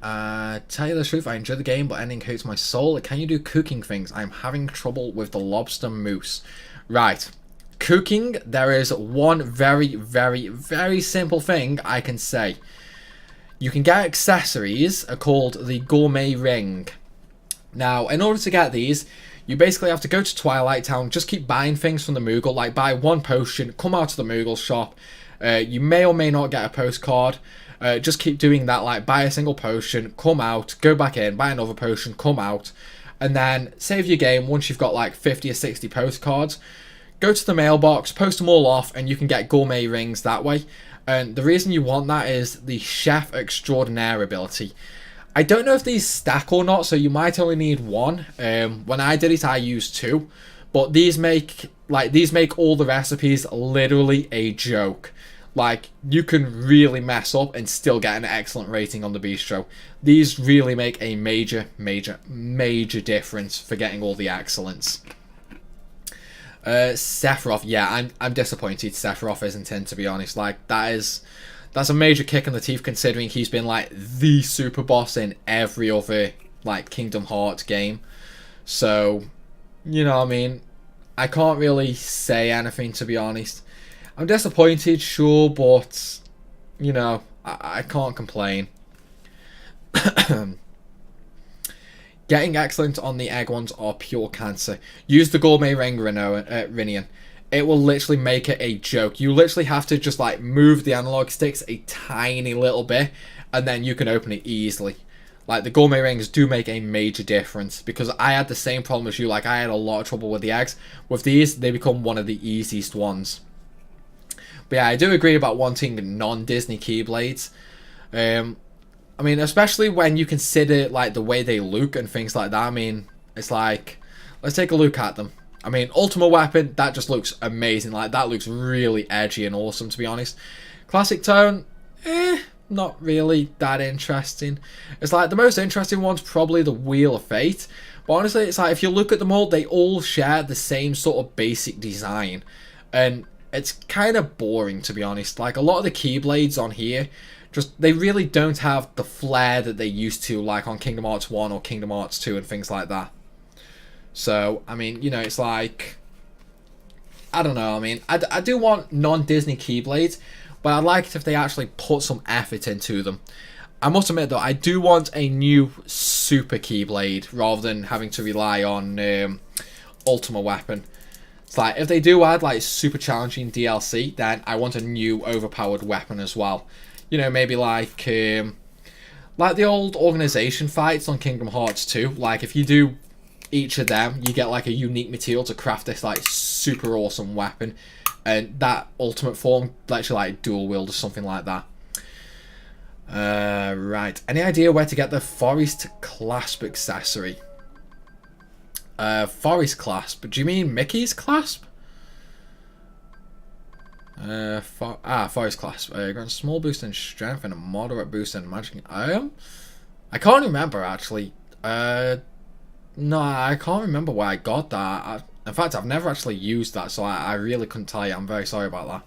Tell you the truth, I enjoy the game, but ending hurts my soul. Can you do cooking things? I'm having trouble with the lobster mousse. Right, cooking, there is one very simple thing I can say. You can get accessories called the gourmet ring. Now, in order to get these, you basically have to go to Twilight Town, just keep buying things from the Moogle, like buy one potion, come out to the Moogle shop. You may or may not get a postcard. Just keep doing that, like buy a single potion, come out, go back in, buy another potion, come out, and then save your game once you've got like 50 or 60 postcards. Go to the mailbox, post them all off, and you can get gourmet rings that way. And the reason you want that is the Chef Extraordinaire ability. I don't know if these stack or not, so you might only need one. When I did it, I used two, but these make all the recipes literally a joke. Like, you can really mess up and still get an excellent rating on the bistro. These really make a major difference for getting all the excellence. Sephiroth, yeah, I'm disappointed Sephiroth isn't in, to be honest. Like, that's a major kick in the teeth, considering he's been like the super boss in every other like Kingdom Hearts game. So, you know what I mean, I can't really say anything, to be honest. I'm disappointed, sure, but you know, I can't complain. Getting excellent on the egg ones are pure cancer. Use the gourmet ring, Rinian. It will literally make it a joke. You literally have to just like move the analog sticks a tiny little bit, and then you can open it easily. Like, the gourmet rings do make a major difference, because I had the same problem as you. Like, I had a lot of trouble with the eggs. With these, they become one of the easiest ones. But yeah, I do agree about wanting non-Disney Keyblades. I mean, especially when you consider like the way they look and things like that. I mean, it's like, let's take a look at them. I mean, Ultimate Weapon, that just looks amazing. Like, that looks really edgy and awesome, to be honest. Classic Tone, not really that interesting. It's like, the most interesting one's probably the Wheel of Fate. But honestly, it's like, if you look at them all, they all share the same sort of basic design. And it's kind of boring, to be honest. Like, a lot of the Keyblades on here, just, they really don't have the flair that they used to, like on Kingdom Hearts 1 or Kingdom Hearts 2 and things like that. So, I mean, you know, it's like, I don't know, I mean, I do want non-Disney Keyblades, but I'd like it if they actually put some effort into them. I must admit, though, I do want a new Super Keyblade, rather than having to rely on Ultimate Weapon. It's like, if they do add, like, super challenging DLC, then I want a new overpowered weapon as well. You know, maybe like the old organization fights on Kingdom Hearts 2. Like, if you do each of them, you get like a unique material to craft this like super awesome weapon, and that ultimate form lets you like dual wield or something like that. Right, any idea where to get the Forest Clasp accessory? Forest Clasp, do you mean Mickey's Clasp? Forest Clasp. Grants a small boost in strength and a moderate boost in magic. I can't remember actually. No, I can't remember where I got that. In fact, I've never actually used that, so I really couldn't tell you. I'm very sorry about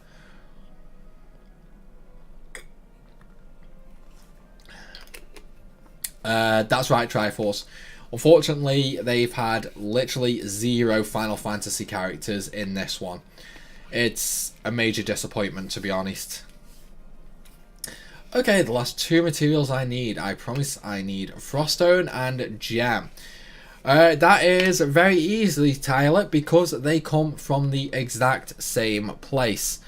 that. That's right, Triforce. Unfortunately, they've had literally 0 Final Fantasy characters in this one. It's a major disappointment, to be honest. Okay, the last 2 materials I need. I promise I need Froststone and Gem. That is very easily, Tyler, because they come from the exact same place.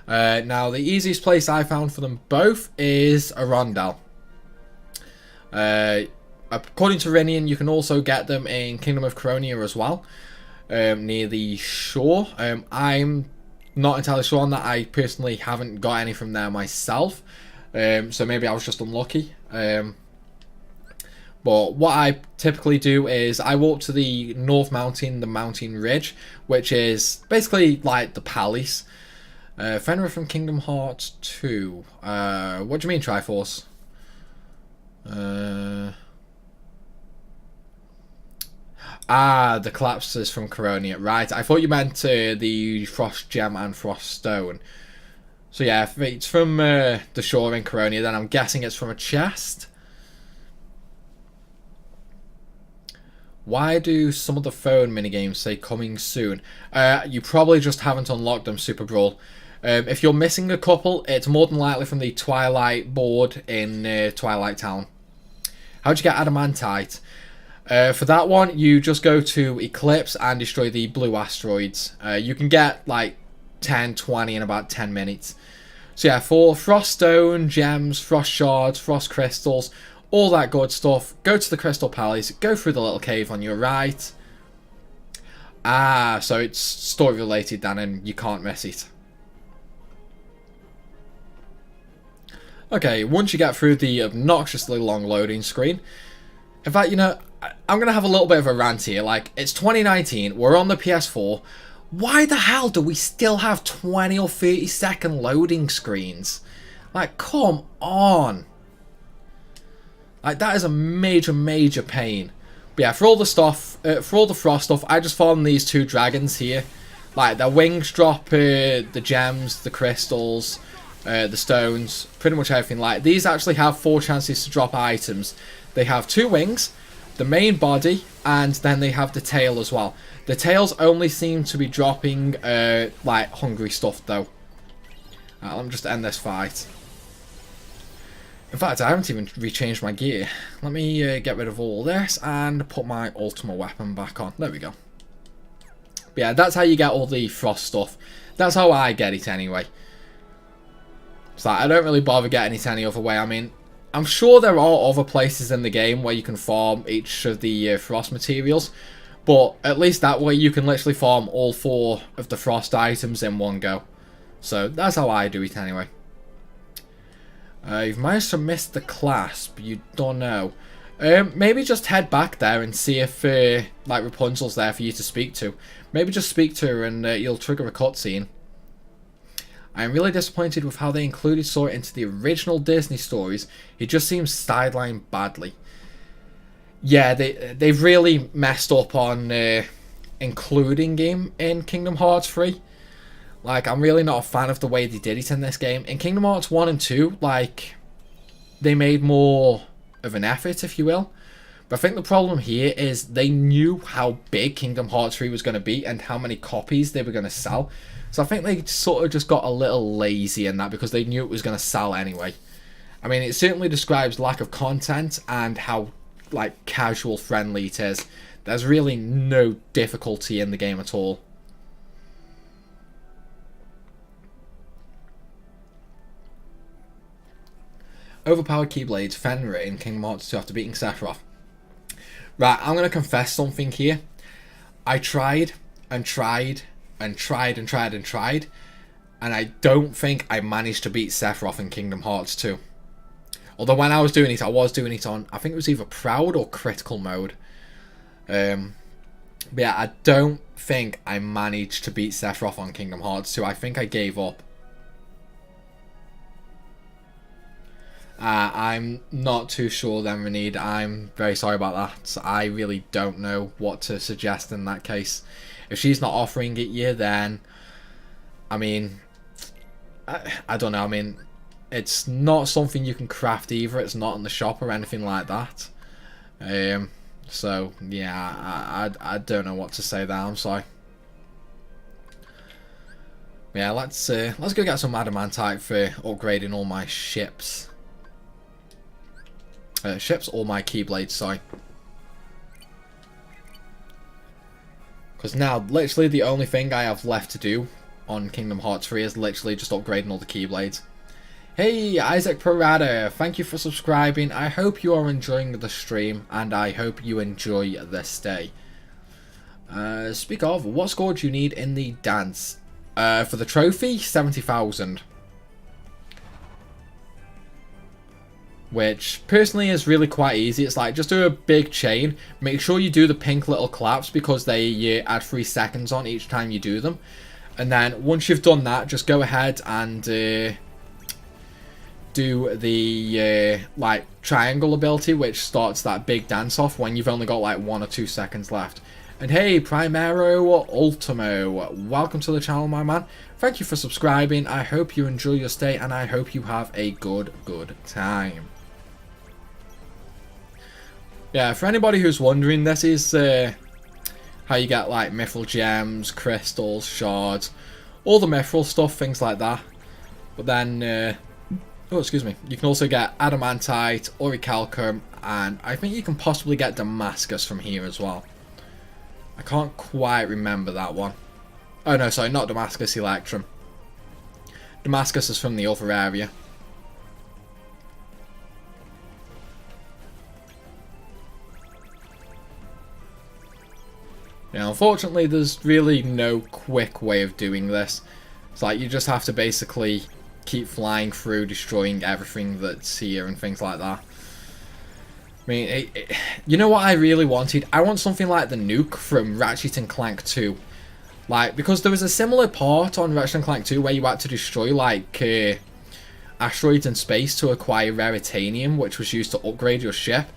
Now, the easiest place I found for them both is Arundel. According to Rinian, you can also get them in Kingdom of Coronia as well, near the shore. I'm not entirely sure on that. I personally haven't got any from there myself, so maybe I was just unlucky. But what I typically do is I walk to the North Mountain, the Mountain Ridge, which is basically like the palace. Fenrir from Kingdom Hearts 2. What do you mean, Triforce? The collapses from Coronia. Right, I thought you meant the Frost Gem and Frost Stone. So yeah, if it's from the shore in Coronia, then I'm guessing it's from a chest. Why do some of the phone minigames say coming soon? You probably just haven't unlocked them, Super Brawl. If you're missing a couple, it's more than likely from the Twilight board in Twilight Town. How'd you get Adamantite? For that one, you just go to Eclipse and destroy the blue asteroids. You can get like 10, 20 in about 10 minutes. So yeah, for Frost Stone, Gems, Frost Shards, Frost Crystals, all that good stuff, go to the Crystal Palace, go through the little cave on your right. So it's story related then, and you can't miss it. Okay, once you get through the obnoxiously long loading screen, in fact, you know, I'm going to have a little bit of a rant here. Like, it's 2019, we're on the PS4. Why the hell do we still have 20 or 30 second loading screens? Like, come on. Like, that is a major, major pain. But yeah, for all the stuff, for all the Frost stuff, I just farmed these 2 dragons here. Like, their wings drop the gems, the crystals, the stones, pretty much everything. Like, these actually have 4 chances to drop items. They have 2 wings, the main body, and then they have the tail as well. The tails only seem to be dropping, like, hungry stuff, though. Let me just end this fight. In fact, I haven't even rechanged my gear. Let me get rid of all this and put my ultimate weapon back on. There we go. But yeah, that's how you get all the Frost stuff. That's how I get it anyway. So I don't really bother getting it any other way. I mean, I'm sure there are other places in the game where you can farm each of the Frost materials. But at least that way you can literally farm all 4 of the Frost items in one go. So that's how I do it anyway. You've managed to miss the clasp. You don't know. Maybe just head back there and see if like Rapunzel's there for you to speak to. Maybe just speak to her and you'll trigger a cutscene. I am really disappointed with how they included Sora into the original Disney stories. He just seems sidelined badly. Yeah, they've really messed up on including him in Kingdom Hearts 3. Like, I'm really not a fan of the way they did it in this game. In Kingdom Hearts 1 and 2, like, they made more of an effort, if you will. But I think the problem here is they knew how big Kingdom Hearts 3 was going to be and how many copies they were going to sell. So I think they sort of just got a little lazy in that because they knew it was going to sell anyway. I mean, it certainly describes lack of content and how, like, casual friendly it is. There's really no difficulty in the game at all. Overpowered Keyblades, Fenrir in Kingdom Hearts 2 after beating Sephiroth. Right, I'm going to confess something here. I tried and tried and tried and tried and tried, and I don't think I managed to beat Sephiroth in Kingdom Hearts 2. Although when I was doing it, I was doing it on, I think it was either Proud or Critical mode. But yeah, I don't think I managed to beat Sephiroth on Kingdom Hearts 2. I think I gave up. I'm not too sure then, Renede. I'm very sorry about that. I really don't know what to suggest in that case. If she's not offering it you, then I mean, I don't know. I mean, it's not something you can craft either. It's not in the shop or anything like that. So yeah, I don't know what to say there. I'm sorry. Yeah, let's go get some adamantite for upgrading all my ships. All my keyblades, sorry. Because now, literally the only thing I have left to do on Kingdom Hearts 3 is literally just upgrading all the keyblades. Hey, Isaac Parada, thank you for subscribing. I hope you are enjoying the stream, and I hope you enjoy this day. Speak of, what score do you need in the dance? For the trophy, 70,000. Which, personally, is really quite easy. It's like, just do a big chain. Make sure you do the pink little claps, because they add 3 seconds on each time you do them. And then, once you've done that, just go ahead and do the, like, triangle ability, which starts that big dance off when you've only got, like, 1 or 2 seconds left. And hey, Primero Ultimo, welcome to the channel, my man. Thank you for subscribing. I hope you enjoy your stay, and I hope you have a good time. Yeah, for anybody who's wondering, this is how you get, like, mithril gems, crystals, shards, all the mithril stuff, things like that. But then, oh, excuse me, you can also get adamantite, orichalcum, and I think you can possibly get Damascus from here as well. I can't quite remember that one. Oh no, sorry, not Damascus, Electrum. Damascus is from the other area. Yeah, unfortunately, there's really no quick way of doing this. It's like you just have to basically keep flying through, destroying everything that's here and things like that. I mean, you know what I really wanted? I want something like the nuke from Ratchet and Clank 2. Like, because there was a similar part on Ratchet and Clank 2 where you had to destroy, like, asteroids in space to acquire raritanium, which was used to upgrade your ship.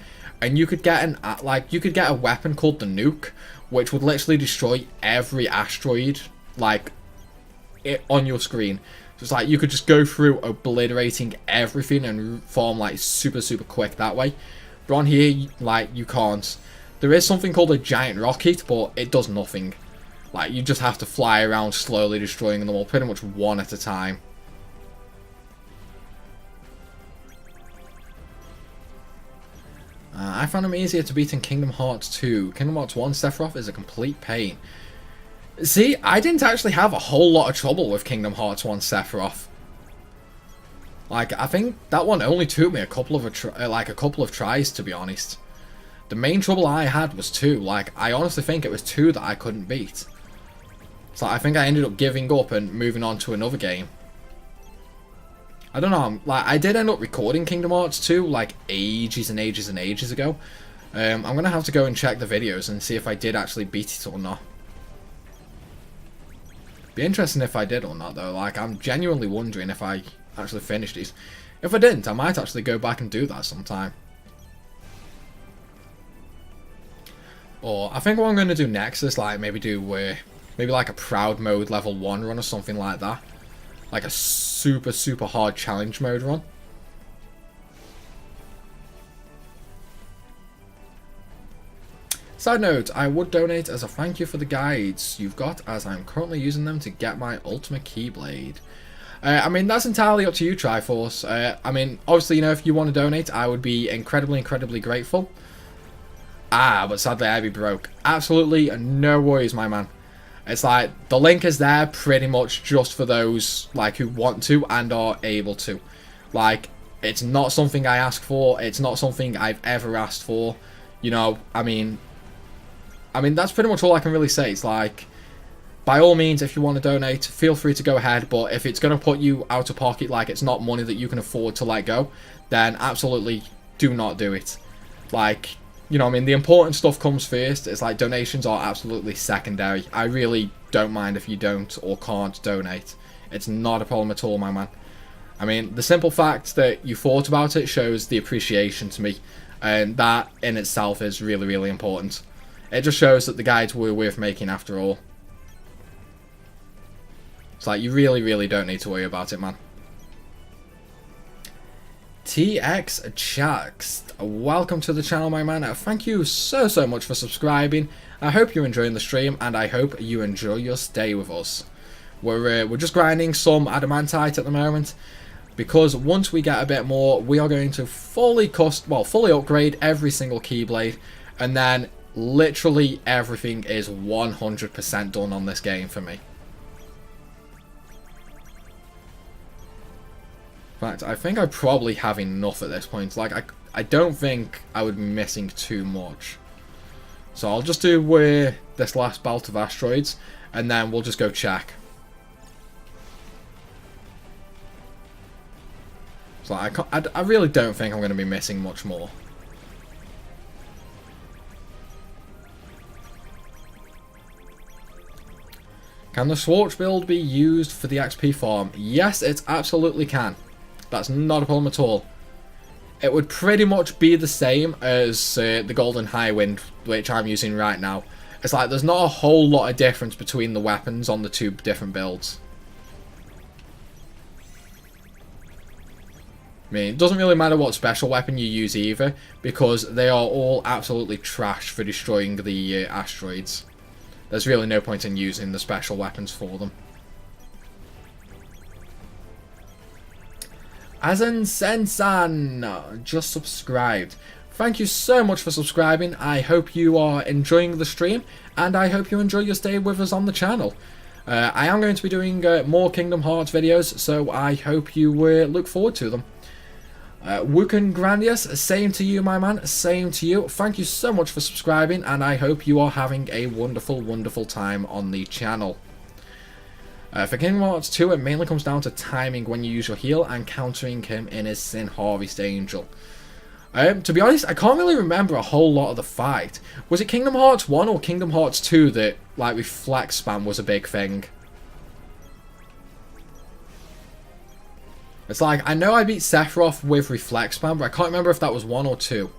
And you could get a weapon called the nuke, which would literally destroy every asteroid, like, on your screen. So it's like you could just go through obliterating everything and form, like, super quick that way. But on here, like, you can't. There is something called a giant rocket, but it does nothing. Like, you just have to fly around slowly destroying them all, pretty much one at a time. I found them easier to beat in Kingdom Hearts 2. Kingdom Hearts 1, Sephiroth is a complete pain. See, I didn't actually have a whole lot of trouble with Kingdom Hearts 1 Sephiroth. Like, I think that one only took me a couple of tries, to be honest. The main trouble I had was 2. Like, I honestly think it was 2 that I couldn't beat. So I think I ended up giving up and moving on to another game. I don't know, like, I did end up recording Kingdom Hearts 2, like, ages and ages and ages ago. I'm going to have to go and check the videos and see if I did actually beat it or not. Be interesting if I did or not, though. Like, I'm genuinely wondering if I actually finished these. If I didn't, I might actually go back and do that sometime. Or, I think what I'm going to do next is, like, maybe do, maybe like a Proud Mode level 1 run or something like that. Like a super, super hard challenge mode run. Side note, I would donate as a thank you for the guides you've got, as I'm currently using them to get my ultimate Keyblade. I mean, that's entirely up to you, Triforce. I mean, obviously, you know, if you want to donate, I would be incredibly, incredibly grateful. But sadly, I'd be broke. Absolutely no worries, my man. It's like, the link is there pretty much just for those, like, who want to and are able to. Like, it's not something I ask for. It's not something I've ever asked for. You know, I mean, that's pretty much all I can really say. It's like, by all means, if you want to donate, feel free to go ahead. But if it's going to put you out of pocket, like, it's not money that you can afford to let go, then absolutely do not do it. Like, you know, I mean, the important stuff comes first. It's like donations are absolutely secondary. I really don't mind if you don't or can't donate. It's not a problem at all, my man. I mean, the simple fact that you thought about it shows the appreciation to me. And that in itself is really, really important. It just shows that the guides were worth making after all. It's like, you really, really don't need to worry about it, man. TX Chucks, welcome to the channel, my man. Thank you so, so much for subscribing. I hope you're enjoying the stream, and I hope you enjoy your stay with us. We're just grinding some adamantite at the moment, because once we get a bit more, we are going to fully upgrade every single Keyblade, and then literally everything is 100% done on this game for me. In fact, I think I probably have enough at this point. Like, I don't think I would be missing too much. So I'll just do this last belt of asteroids, and then we'll just go check. So I really don't think I'm going to be missing much more. Can the Schwartz build be used for the XP farm? Yes, it absolutely can. That's not a problem at all. It would pretty much be the same as the Golden Highwind, which I'm using right now. It's like there's not a whole lot of difference between the weapons on the two different builds. I mean, it doesn't really matter what special weapon you use either, because they are all absolutely trash for destroying the asteroids. There's really no point in using the special weapons for them. Azan Sensan just subscribed. Thank you so much for subscribing. I hope you are enjoying the stream, and I hope you enjoy your stay with us on the channel. I am going to be doing more Kingdom Hearts videos, so I hope you look forward to them. Wukan Grandius, same to you, my man, same to you. Thank you so much for subscribing, and I hope you are having a wonderful, wonderful time on the channel. For Kingdom Hearts 2, it mainly comes down to timing when you use your heal and countering him in his Sin Harvest Angel. To be honest, I can't really remember a whole lot of the fight. Was it Kingdom Hearts 1 or Kingdom Hearts 2 that, like, reflex spam was a big thing? It's like, I know I beat Sephiroth with reflex spam, but I can't remember if that was 1 or 2.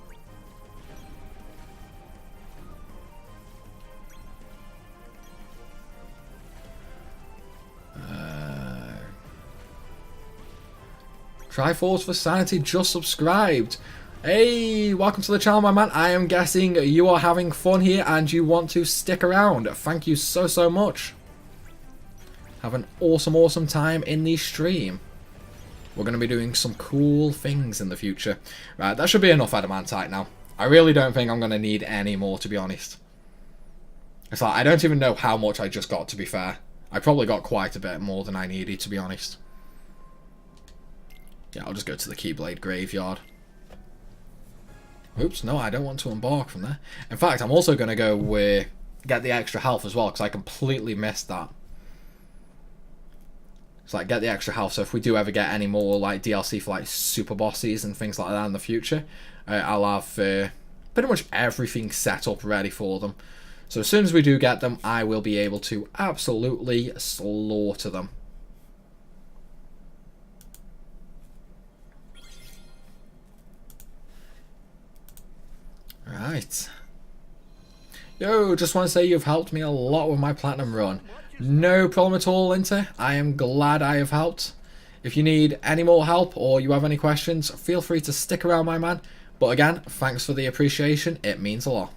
Triforce for Sanity just subscribed. Hey, welcome to the channel, my man. I am guessing you are having fun here and you want to stick around. Thank you so, so much. Have an awesome, awesome time in the stream. We're going to be doing some cool things in the future. Right, that should be enough adamantite now. I really don't think I'm going to need any more, to be honest. It's like, I don't even know how much I just got, to be fair. I probably got quite a bit more than I needed, to be honest. Yeah, I'll just go to the Keyblade Graveyard. Oops, no, I don't want to embark from there. In fact, I'm also going to go get the extra health as well, because I completely missed that. So like get the extra health. So if we do ever get any more like DLC for like super bosses and things like that in the future, I'll have pretty much everything set up ready for them. So as soon as we do get them, I will be able to absolutely slaughter them. Right. Yo, just want to say you've helped me a lot with my platinum run. No problem at all, Linter. I am glad I have helped. If you need any more help or you have any questions, feel free to stick around, my man. But again, thanks for the appreciation. It means a lot.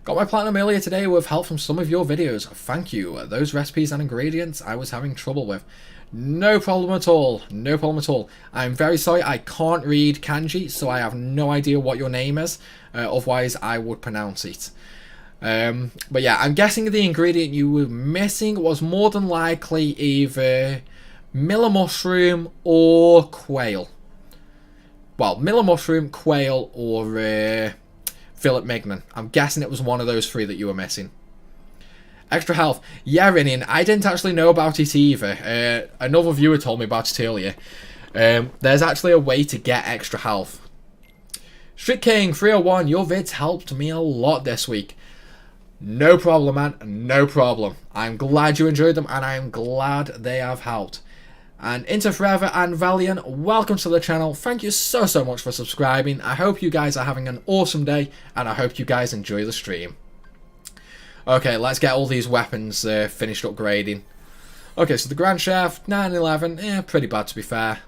Got my platinum earlier today with help from some of your videos. Thank you. Those recipes and ingredients I was having trouble with. No problem at all. No problem at all. I'm very sorry. I can't read kanji, so I have no idea what your name is. Otherwise, I would pronounce it. But yeah, I'm guessing the ingredient you were missing was more than likely either miller mushroom or quail. Well, miller mushroom, quail, or fillet mignon. I'm guessing it was one of those three that you were missing. Extra health. Yeah, Rinian, I didn't actually know about it either. Another viewer told me about it earlier. There's actually a way to get extra health. Strict King 301, your vids helped me a lot this week. No problem, man. No problem. I'm glad you enjoyed them, and I'm glad they have helped. And Into Forever and Valiant, welcome to the channel. Thank you so much for subscribing. I hope you guys are having an awesome day, and I hope you guys enjoy the stream. Okay, let's get all these weapons finished upgrading. Okay, so the Grand Shaft, 911, pretty bad to be fair.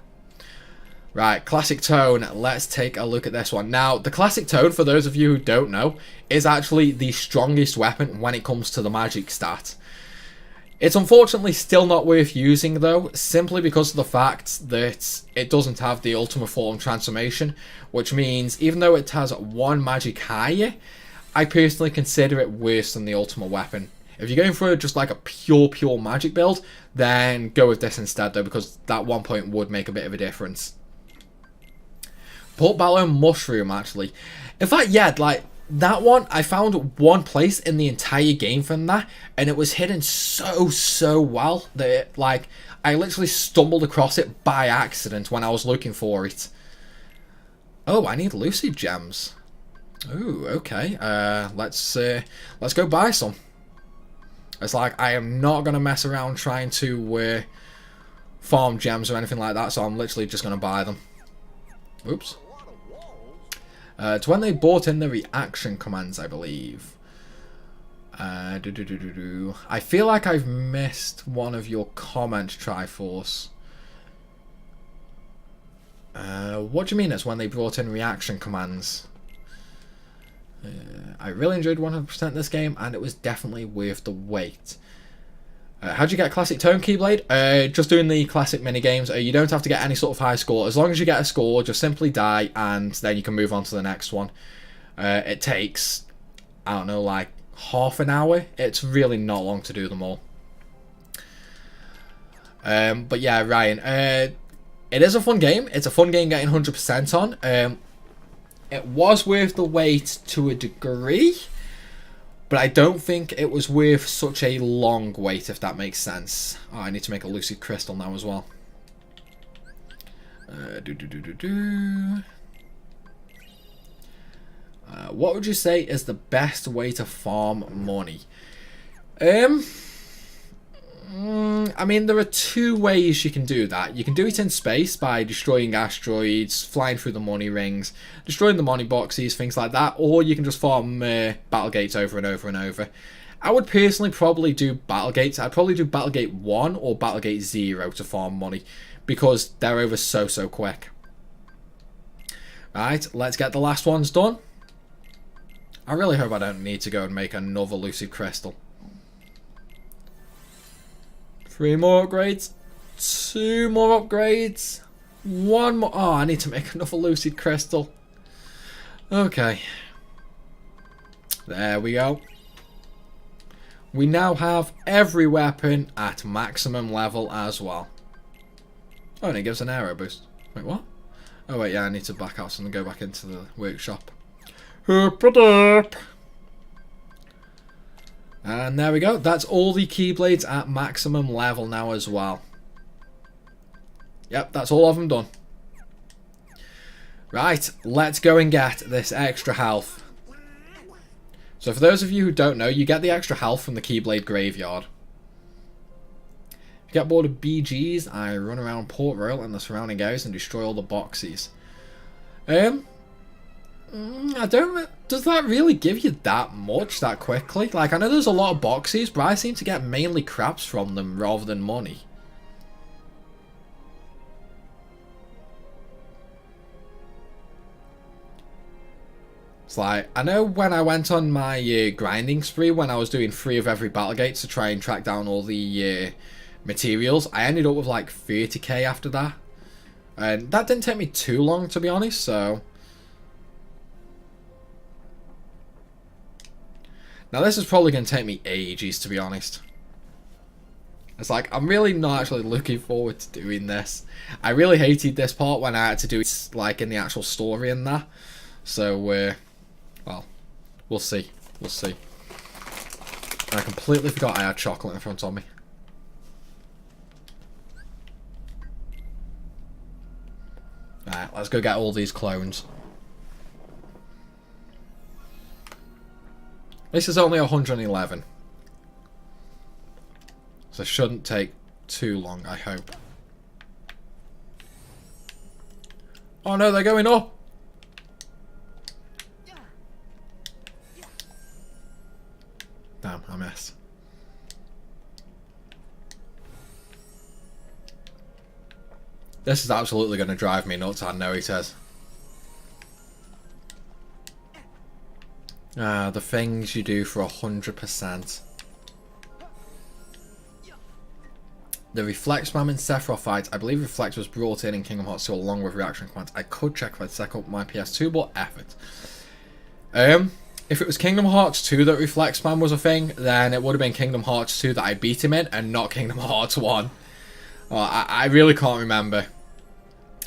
Right, Classic Tone, let's take a look at this one. Now, the Classic Tone, for those of you who don't know, is actually the strongest weapon when it comes to the magic stat. It's unfortunately still not worth using though, simply because of the fact that it doesn't have the Ultimate Form transformation, which means even though it has one magic higher, I personally consider it worse than the Ultimate Weapon. If you're going for just like a pure magic build, then go with this instead though, because that 1 point would make a bit of a difference. Pork Barrel Mushroom, actually. In fact, yeah, like, that one, I found one place in the entire game from that, and it was hidden so well that, like, I literally stumbled across it by accident when I was looking for it. Oh, I need Lucid Gems. Ooh, okay. Let's go buy some. It's like, I am not going to mess around trying to farm gems or anything like that, so I'm literally just going to buy them. Oops. It's when they brought in the reaction commands, I believe. I feel like I've missed one of your comments, Triforce. What do you mean it's when they brought in reaction commands? I really enjoyed 100% this game, and it was definitely worth the wait. How'd you get Classic Tone, Keyblade? Just doing the classic minigames. You don't have to get any sort of high score. As long as you get a score, just simply die, and then you can move on to the next one. It takes, I don't know, like half an hour. It's really not long to do them all. But yeah, Ryan, it is a fun game. It's a fun game getting 100% on. It was worth the wait to a degree, but I don't think it was worth such a long wait, if that makes sense. Oh, I need to make a Lucid Crystal now as well. What would you say is the best way to farm money? I mean, there are two ways you can do that. You can do it in space by destroying asteroids, flying through the money rings, destroying the money boxes, things like that, or you can just farm battle gates over and over and over. I would personally probably do battle gates. I'd probably do battle gate 1 or battle gate 0 to farm money, because they're over so quick. Right, let's get the last ones done. I really hope I don't need to go and make another Lucid Crystal. 3 more upgrades, 2 more upgrades, 1 more. Oh, I need to make another Lucid Crystal. Okay. There we go. We now have every weapon at maximum level as well. Oh, and it gives an arrow boost. Wait, what? Oh, wait, yeah, I need to back out and go back into the workshop. And there we go. That's all the Keyblades at maximum level now as well. Yep, that's all of them done. Right, let's go and get this extra health. So for those of you who don't know, you get the extra health from the Keyblade Graveyard. If you get bored of BGs, I run around Port Royal and the surrounding areas and destroy all the boxes. I don't... Does that really give you that much that quickly? Like, I know there's a lot of boxes, but I seem to get mainly craps from them rather than money. It's like, I know when I went on my grinding spree, when I was doing 3 of every battle gate to try and track down all the materials, I ended up with like 30k after that. And that didn't take me too long, to be honest, so... Now this is probably going to take me ages, to be honest. It's like, I'm really not actually looking forward to doing this. I really hated this part when I had to do it like in the actual story and that. So, well, we'll see. We'll see. I completely forgot I had chocolate in front of me. Alright, let's go get all these clones. This is only 111. So it shouldn't take too long, I hope. Oh no, they're going up! Damn, I missed. This is absolutely going to drive me nuts, I know it is. Ah, the things you do for 100%. The Reflect spam in Sephiroth fights. I believe Reflect was brought in Kingdom Hearts 2 along with reaction commands. I could check if I'd set up my PS2, but effort. If it was Kingdom Hearts 2 that Reflect spam was a thing, then it would have been Kingdom Hearts 2 that I beat him in, and not Kingdom Hearts 1. I really can't remember.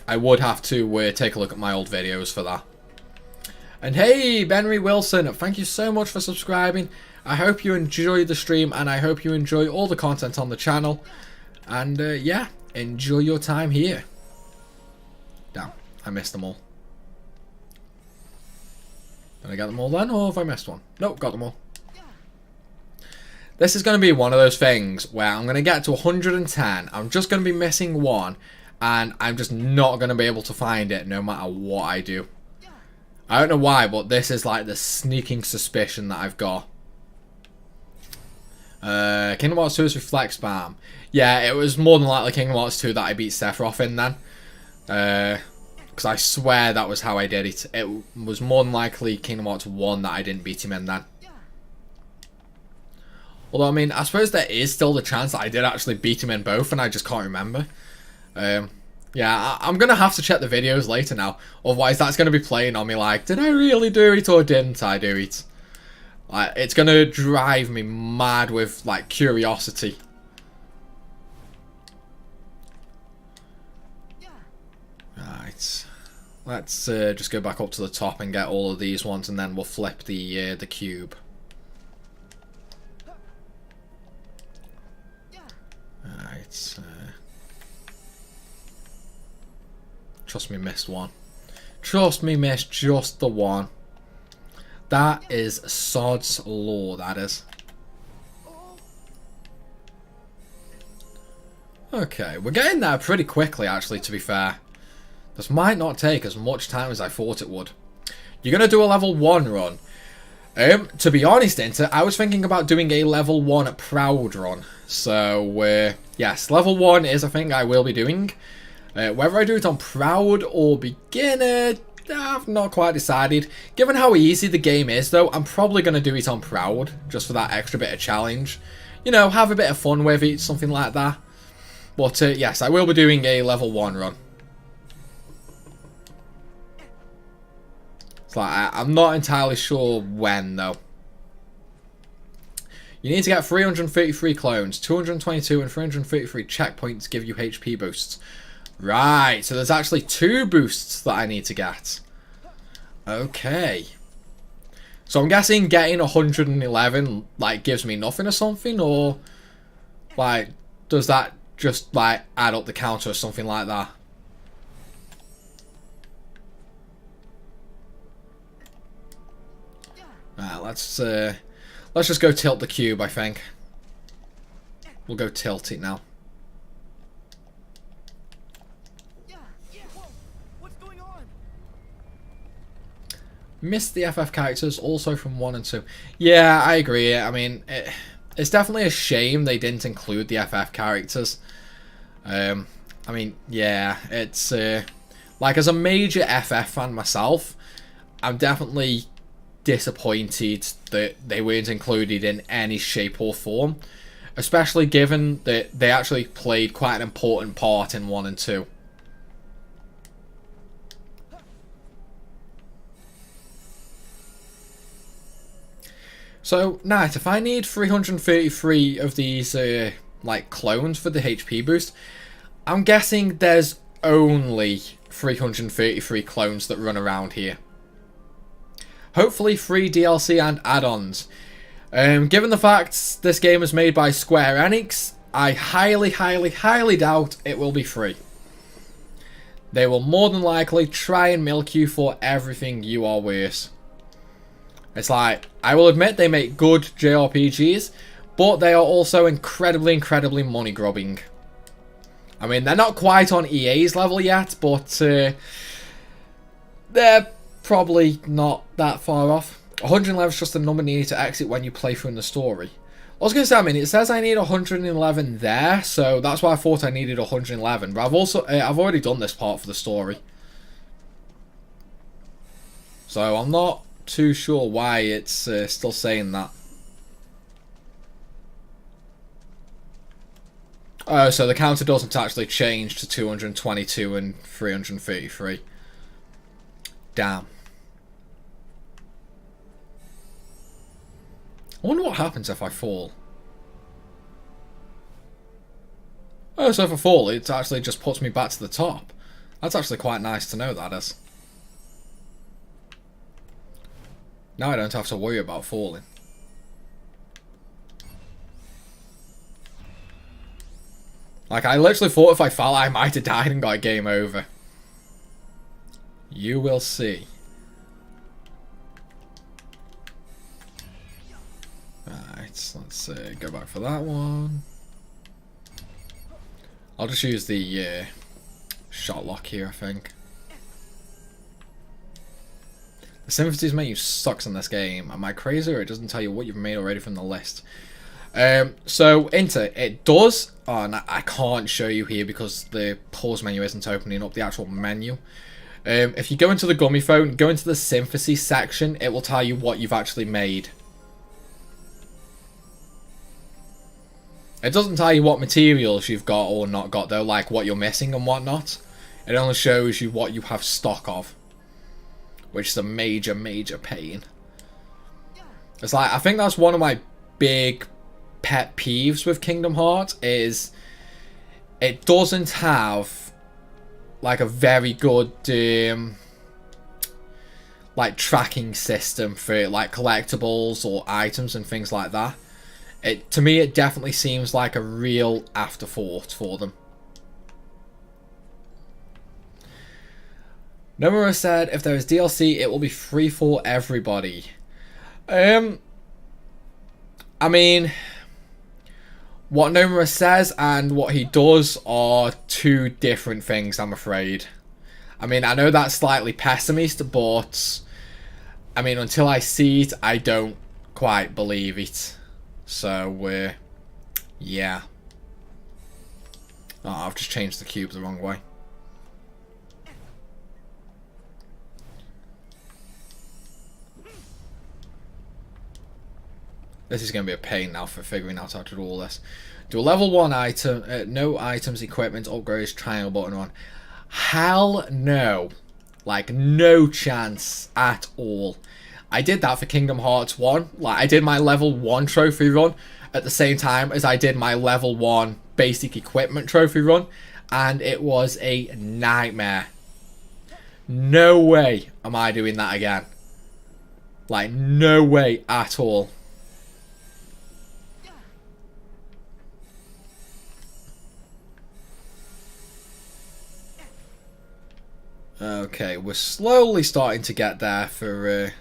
I would have to take a look at my old videos for that. And hey, Benry Wilson, thank you so much for subscribing. I hope you enjoy the stream, and I hope you enjoy all the content on the channel. And yeah, enjoy your time here. Damn, I missed them all. Did I get them all then, or have I missed one? Nope, got them all. This is going to be one of those things where I'm going to get to 110. I'm just going to be missing one, and I'm just not going to be able to find it no matter what I do. I don't know why, but this is like the sneaking suspicion that I've got. Kingdom Hearts 2 is Reflect spam. Yeah, it was more than likely Kingdom Hearts 2 that I beat Sephiroth in then. Because I swear that was how I did it. It was more than likely Kingdom Hearts 1 that I didn't beat him in then. Although, I mean, I suppose there is still the chance that I did actually beat him in both and I just can't remember. Yeah, I'm going to have to check the videos later now. Otherwise, that's going to be playing on me like, did I really do it or didn't I do it? Like, it's going to drive me mad with, like, curiosity. Right. Let's just go back up to the top and get all of these ones, and then we'll flip the cube. Right. Trust me, missed one. Trust me, missed just the one. That is sod's law, that is. Okay, we're getting there pretty quickly, actually, to be fair. This might not take as much time as I thought it would. You're going to do a level 1 run. To be honest, I was thinking about doing a level 1 Proud run. So, yes, level 1 is a thing I will be doing. Whether I do it on Proud or Beginner, I've not quite decided. Given how easy the game is, though, I'm probably going to do it on Proud, just for that extra bit of challenge. You know, have a bit of fun with it, something like that. But, yes, I will be doing a level 1 run. It's like, I'm not entirely sure when, though. You need to get 333 clones, 222 and 333 checkpoints give you HP boosts. Right, so there's actually 2 boosts that I need to get. Okay. So I'm guessing getting 111, like, gives me nothing or something, or, like, does that just like add up the counter or something like that. Alright, let's just go tilt the cube, I think. We'll go tilt it now. Missed the FF characters also from 1 and 2. Yeah, I agree. I mean, it's definitely a shame they didn't include the FF characters. I mean, yeah, it's like, as a major FF fan myself, I'm definitely disappointed that they weren't included in any shape or form, especially given that they actually played quite an important part in 1 and 2. So, Knight, if I need 333 of these like clones for the HP boost, I'm guessing there's only 333 clones that run around here. Hopefully free DLC and add-ons. Given the fact this game is made by Square Enix, I highly doubt it will be free. They will more than likely try and milk you for everything you are worth. It's like, I will admit they make good JRPGs, but they are also incredibly money grubbing. I mean, they're not quite on EA's level yet, but they're probably not that far off. 111 is just the number needed to exit when you play through in the story. I was going to say, I mean, it says I need 111 there, so that's why I thought I needed 111. But I've already done this part for the story, so I'm not too sure why it's still saying that. Oh, so the counter doesn't actually change to 222 and 333. Damn. I wonder what happens if I fall. Oh, so if I fall, it actually just puts me back to the top. That's actually quite nice to know, that is. Now I don't have to worry about falling. Like, I literally thought if I fell, I might have died and got a game over. You will see. Right, let's go back for that one. I'll just use the shot lock here, I think. The Sympathies menu sucks in this game. Am I crazy, or it doesn't tell you what you've made already from the list? So, enter. It does. Oh, and I can't show you here because the pause menu isn't opening up the actual menu. If you go into the Gummy Phone, go into the Sympathy section, it will tell you what you've actually made. It doesn't tell you what materials you've got or not got, though, like what you're missing and whatnot. It only shows you what you have stock of, which is a major pain. It's like, I think that's one of my big pet peeves with Kingdom Hearts, is it doesn't have like a very good like tracking system for like collectibles or items and things like that. To me, it definitely seems like a real afterthought for them. Nomura said, if there is DLC, it will be free for everybody. I mean, what Nomura says and what he does are two different things, I'm afraid. I mean, I know that's slightly pessimist, but I mean, until I see it, I don't quite believe it. So, yeah. Oh, I've just changed the cube the wrong way. This is going to be a pain now for figuring out how to do all this. Do a level 1 item, no items, equipment, upgrades, triangle button on. Hell no. Like, no chance at all. I did that for Kingdom Hearts 1. Like, I did my level 1 trophy run at the same time as I did my level 1 basic equipment trophy run, and it was a nightmare. No way am I doing that again. Like, no way at all. Okay, we're slowly starting to get there for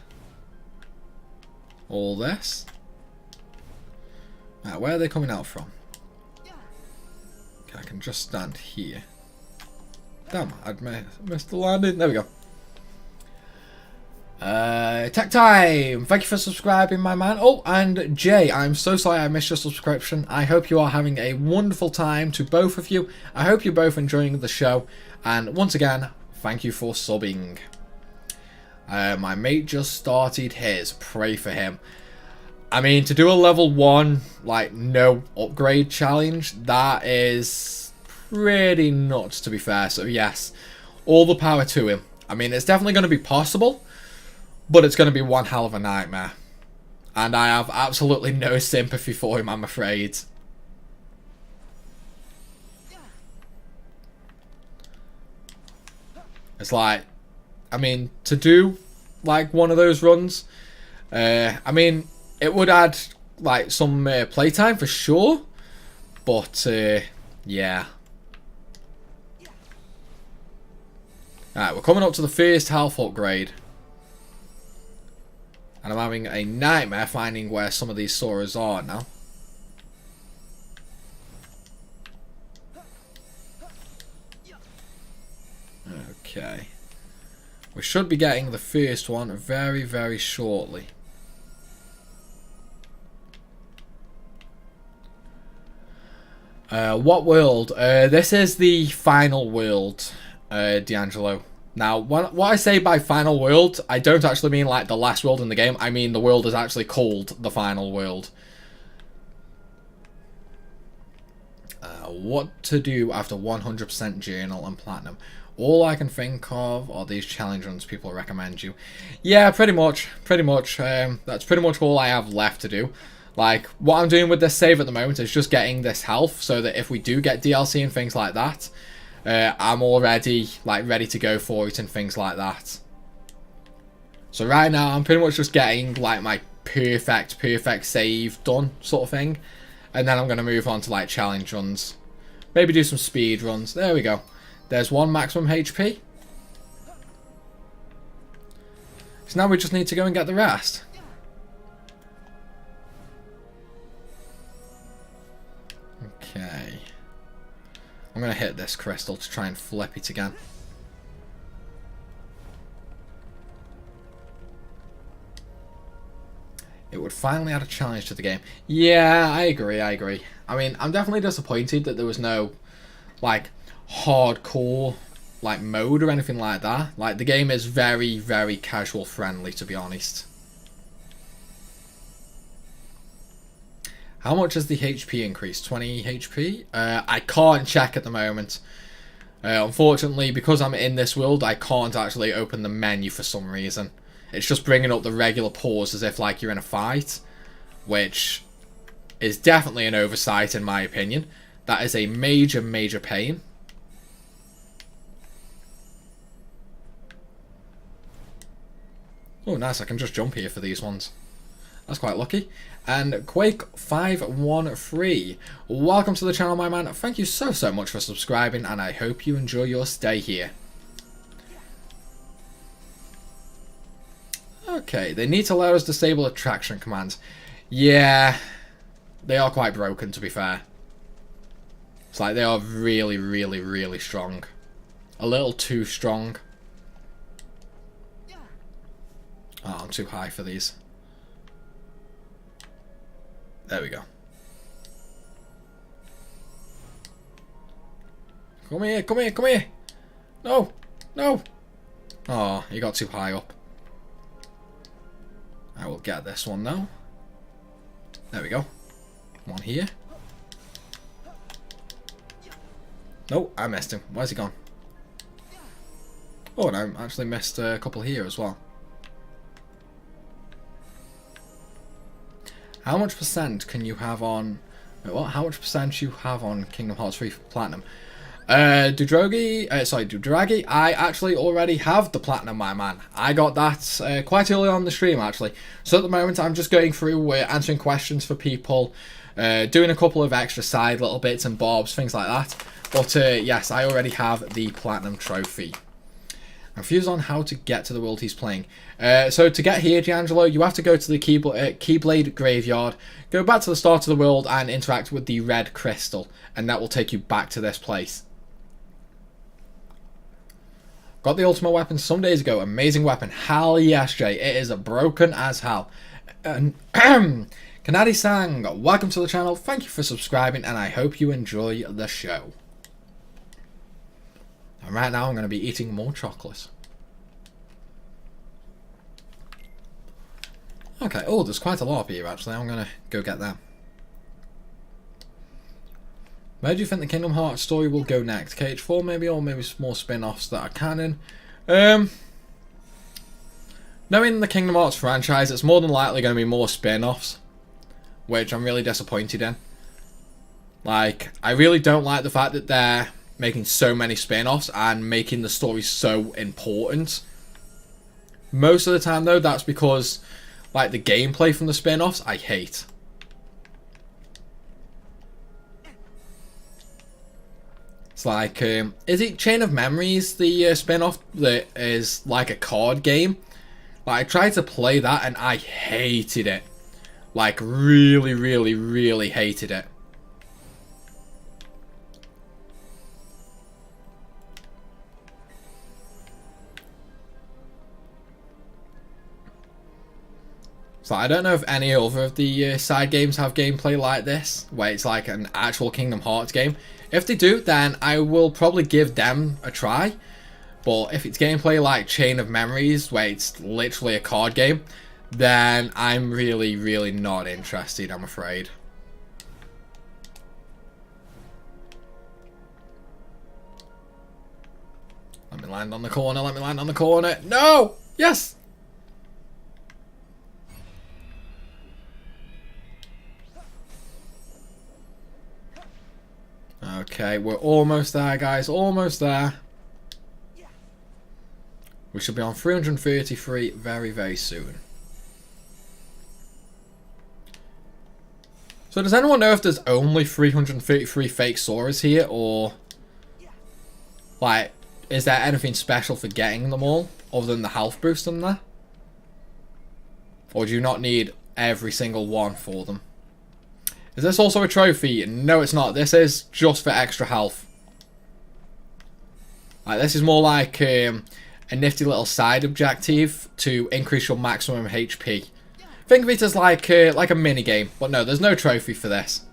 all this. Right, where are they coming out from? Okay, I can just stand here. Damn, I'd missed the landing. There we go. Tech time! Thank you for subscribing, my man. Oh, and Jay, I'm so sorry I missed your subscription. I hope you are having a wonderful time to both of you. I hope you're both enjoying the show. And once again, thank you for subbing. My mate just started his. Pray for him. I mean, to do a level 1, like, no upgrade challenge, that is pretty nuts, to be fair. So, yes, all the power to him. I mean, it's definitely going to be possible, but it's going to be one hell of a nightmare. And I have absolutely no sympathy for him, I'm afraid. It's like, I mean, to do, like, one of those runs, I mean, it would add, like, some playtime for sure. But, yeah. Alright, we're coming up to the first health upgrade. And I'm having a nightmare finding where some of these Soras are now. Okay. We should be getting the first one very, very shortly. What world? This is the final world, D'Angelo. Now, what I say by final world, I don't actually mean like the last world in the game. I mean the world is actually called the final world. What to do after 100% journal and platinum? All I can think of are these challenge runs people recommend you. Yeah, pretty much. That's pretty much all I have left to do. Like, what I'm doing with this save at the moment is just getting this health so that if we do get DLC and things like that, I'm already, like, ready to go for it and things like that. So right now, I'm pretty much just getting, like, my perfect save done, sort of thing. And then I'm going to move on to, like, challenge runs. Maybe do some speed runs. There we go. There's one maximum HP. So now we just need to go and get the rest. Okay. I'm going to hit this crystal to try and flip it again. It would finally add a challenge to the game. Yeah, I agree. I mean, I'm definitely disappointed that there was no, like, hardcore, like, mode or anything like that. Like, the game is very, very casual friendly, to be honest. How much has the HP increased? 20 HP? I can't check at the moment. Unfortunately, because I'm in this world, I can't actually open the menu for some reason. It's just bringing up the regular pause as if like you're in a fight, which is definitely an oversight in my opinion. That is a major pain. Oh, nice. I can just jump here for these ones. That's quite lucky. And Quake513, welcome to the channel, my man. Thank you so much for subscribing, and I hope you enjoy your stay here. Okay, they need to let us disable attraction commands. Yeah, they are quite broken, to be fair. It's like they are really strong. A little too strong. Oh, I'm too high for these. There we go. Come here. No. Oh, you got too high up. I will get this one now. There we go. One here. No, I missed him. Where's he gone? Oh, and I actually missed a couple here as well. How much percent can you have on... Wait, what? How much percent you have on Kingdom Hearts 3 Platinum? Dudragi, I actually already have the Platinum, my man. I got that quite early on the stream, actually. So at the moment, I'm just going through answering questions for people, doing a couple of extra side little bits and bobs, things like that. But yes, I already have the Platinum trophy. I'm confused on how to get to the world he's playing. So to get here, D'Angelo, you have to go to the Keyblade Graveyard, go back to the start of the world and interact with the red crystal, and that will take you back to this place. Got the ultimate weapon some days ago. Amazing weapon. Hell yes, Jay. It is broken as hell. Kanadi-sang, welcome to the channel. Thank you for subscribing, and I hope you enjoy the show. And right now I'm going to be eating more chocolate. Okay, oh, there's quite a lot here actually. I'm going to go get them. Where do you think the Kingdom Hearts story will go next? KH4 maybe, or maybe more spin-offs that are canon? Knowing the Kingdom Hearts franchise, it's more than likely going to be more spin-offs, which I'm really disappointed in. Like, I really don't like the fact that they're making so many spin-offs and making the story so important. Most of the time though, that's because like the gameplay from the spin-offs I hate. It's like, is it Chain of Memories, the spin-off that is like a card game? Like, I tried to play that and I hated it. Like, really, really, really hated it. So I don't know if any other of the side games have gameplay like this, where it's like an actual Kingdom Hearts game. If they do, then I will probably give them a try. But if it's gameplay like Chain of Memories, where it's literally a card game, then I'm really, really not interested, I'm afraid. Let me land on the corner, let me land on the corner. No! Yes! Okay, we're almost there, guys. Almost there. We should be on 333 very, very soon. So does anyone know if there's only 333 fake Soras here, or like, is there anything special for getting them all other than the health boost in there? Or do you not need every single one for them? Is this also a trophy? No, it's not. This is just for extra health. Like, this is more like a nifty little side objective to increase your maximum HP. Think of it as like a mini game, but no, there's no trophy for this.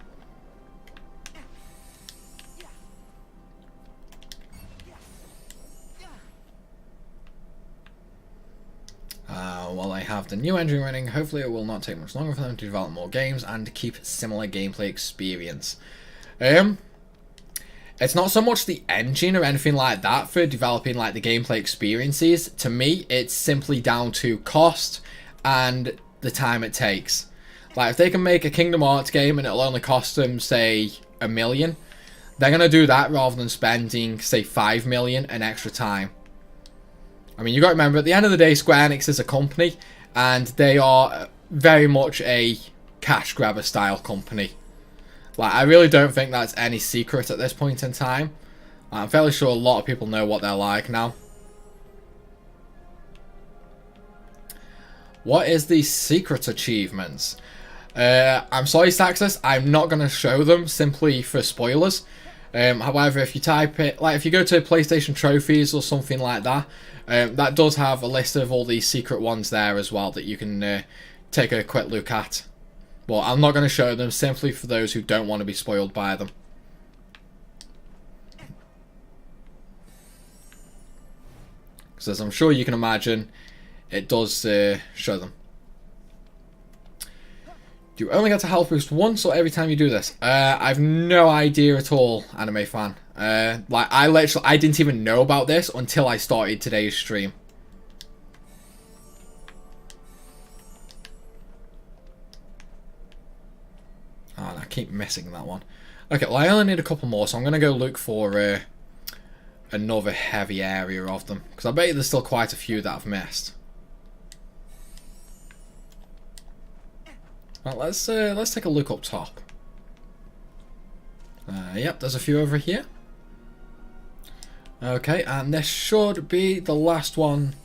While I have the new engine running, hopefully it will not take much longer for them to develop more games and keep similar gameplay experience. It's not so much the engine or anything like that for developing like the gameplay experiences. To me, it's simply down to cost and the time it takes. Like, if they can make a Kingdom Hearts game and it'll only cost them, say, $1 million, they're going to do that rather than spending, say, $5 million in extra time. I mean, you got to remember, at the end of the day, Square Enix is a company, and they are very much a cash grabber style company. Like, I really don't think that's any secret at this point in time. I'm fairly sure a lot of people know what they're like now. What is the secret achievements? I'm sorry, Saxus, I'm not going to show them simply for spoilers. However, if you type it, like if you go to PlayStation Trophies or something like that, that does have a list of all these secret ones there as well that you can take a quick look at. But I'm not going to show them simply for those who don't want to be spoiled by them. Because as I'm sure you can imagine, it does show them. Do you only get to health boost once or every time you do this? I've no idea at all, anime fan. Like, I didn't even know about this until I started today's stream. Oh, and I keep missing that one. Okay, well, I only need a couple more, so I'm going to go look for another heavy area of them. Because I bet you there's still quite a few that I've missed. Well, let's take a look up top. Yep, there's a few over here. Okay, and this should be the last one,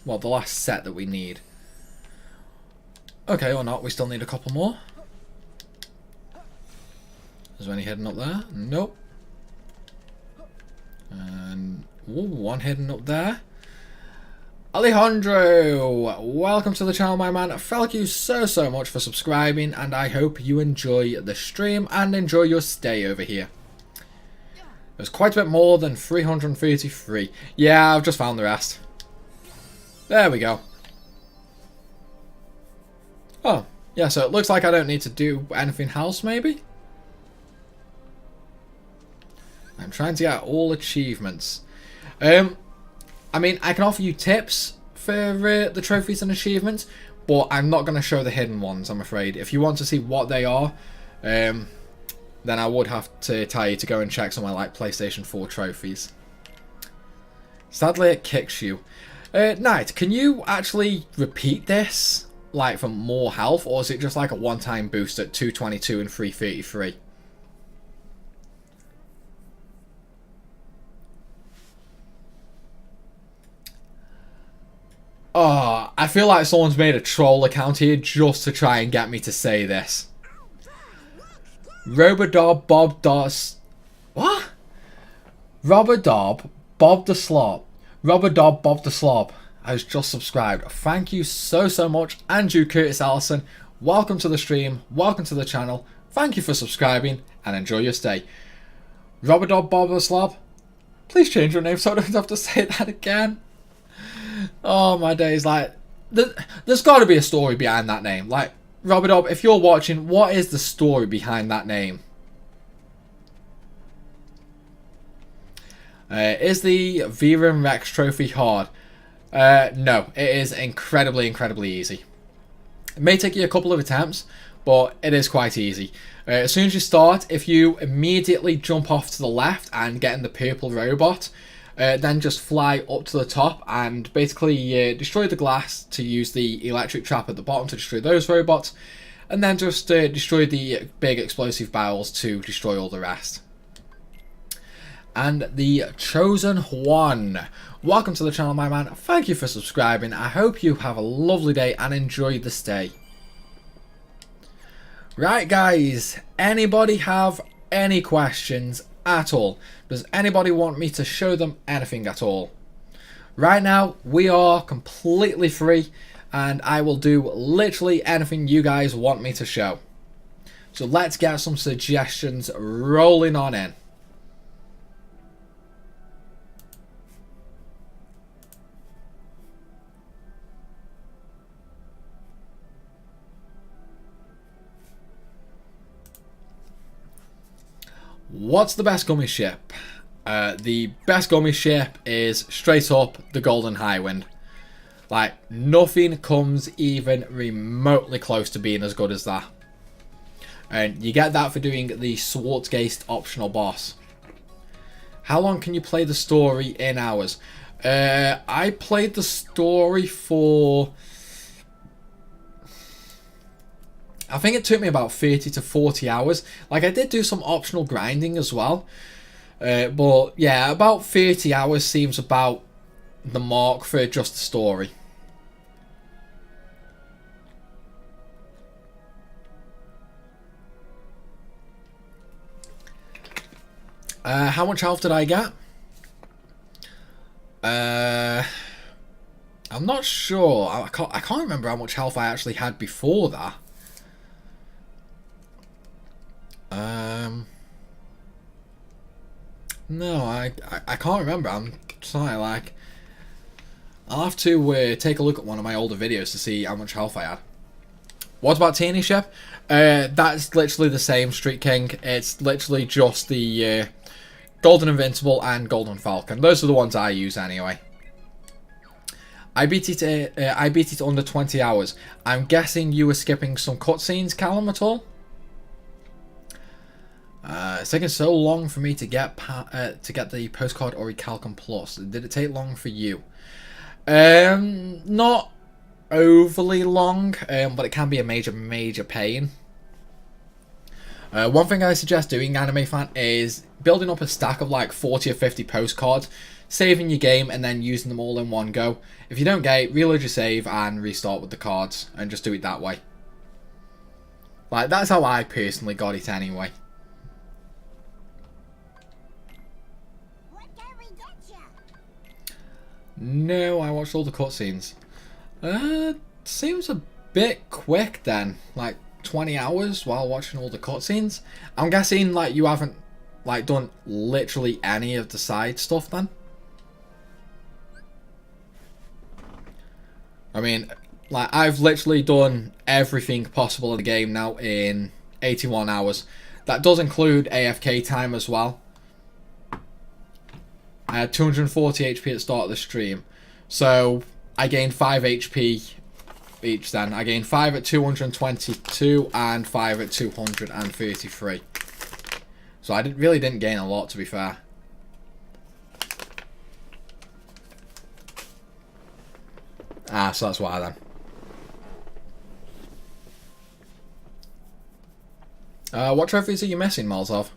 well, the last set that we need. Okay, or not, we still need a couple more. Is there any hidden up there? Nope. And ooh, one hidden up there. Alejandro, welcome to the channel, my man. Thank you so much for subscribing, and I hope you enjoy the stream and enjoy your stay over here. There's quite a bit more than 333. Yeah, I've just found the rest. There we go. Oh, yeah, so it looks like I don't need to do anything else, maybe? I'm trying to get all achievements. I mean, I can offer you tips for the trophies and achievements, but I'm not going to show the hidden ones, I'm afraid. If you want to see what they are, then I would have to tell you to go and check somewhere like PlayStation 4 trophies. Sadly, it kicks you. Knight, can you actually repeat this, like for more health, or is it just like a one-time boost at 222 and 333? Oh, I feel like someone's made a troll account here just to try and get me to say this. Robodob Bob Doss. What? Robodob Bob the Slob. Robodob Bob the Slob has just subscribed. Thank you so much. Andrew Curtis Allison, welcome to the stream. Welcome to the channel. Thank you for subscribing and enjoy your stay. Robodob Bob the Slob, please change your name so I don't have to say that again. Oh my days, like, there's got to be a story behind that name. Like, Robodob, if you're watching, what is the story behind that name? Is the Vera and Rex trophy hard? No, it is incredibly easy. It may take you a couple of attempts, but it is quite easy. As soon as you start, if you immediately jump off to the left and get in the purple robot, then just fly up to the top and basically destroy the glass to use the electric trap at the bottom to destroy those robots, and then just destroy the big explosive barrels to destroy all the rest. And the Chosen One, welcome to the channel, my man. Thank you for subscribing. I hope you have a lovely day and enjoy the stay. Right guys, anybody have any questions at all? Does anybody want me to show them anything at all? Right now, we are completely free, and I will do literally anything you guys want me to show. So let's get some suggestions rolling on in. What's the best gummy ship? The best gummy ship is straight up the Golden Highwind. Like, nothing comes even remotely close to being as good as that. And you get that for doing the Schwarzgeist optional boss. How long can you play the story in hours? I played the story for... I think it took me about 30 to 40 hours. Like, I did do some optional grinding as well. But, yeah, about 30 hours seems about the mark for just the story. How much health did I get? I'm not sure. I can't remember how much health I actually had before that. No, I can't remember. I'm sorry, like, I'll have to take a look at one of my older videos to see how much health I had. What about Teeny Ship? That's literally the same, Street King. It's literally just the Golden Invincible and Golden Falcon. Those are the ones I use anyway. I beat it under 20 hours. I'm guessing you were skipping some cutscenes, Callum, at all? It's taken so long for me to get the postcard Orichalcum Plus. Did it take long for you? Not overly long, but it can be a major pain. One thing I suggest doing, anime fan, is building up a stack of like 40 or 50 postcards saving your game and then using them all in one go. If you don't get it, reload your save and restart with the cards and just do it that way. Like, that's how I personally got it anyway. What can we get ya? No, I watched all the cutscenes. Seems a bit quick then. Like 20 hours while watching all the cutscenes. I'm guessing like you haven't like done literally any of the side stuff then. I mean, like I've literally done everything possible in the game now in 81 hours. That does include AFK time as well. I had 240 HP at the start of the stream. So I gained 5 HP each then. I gained 5 at 222 and 5 at 233. So I really didn't gain a lot, to be fair. Ah, so that's why then. What trophies are you missing, Molzov?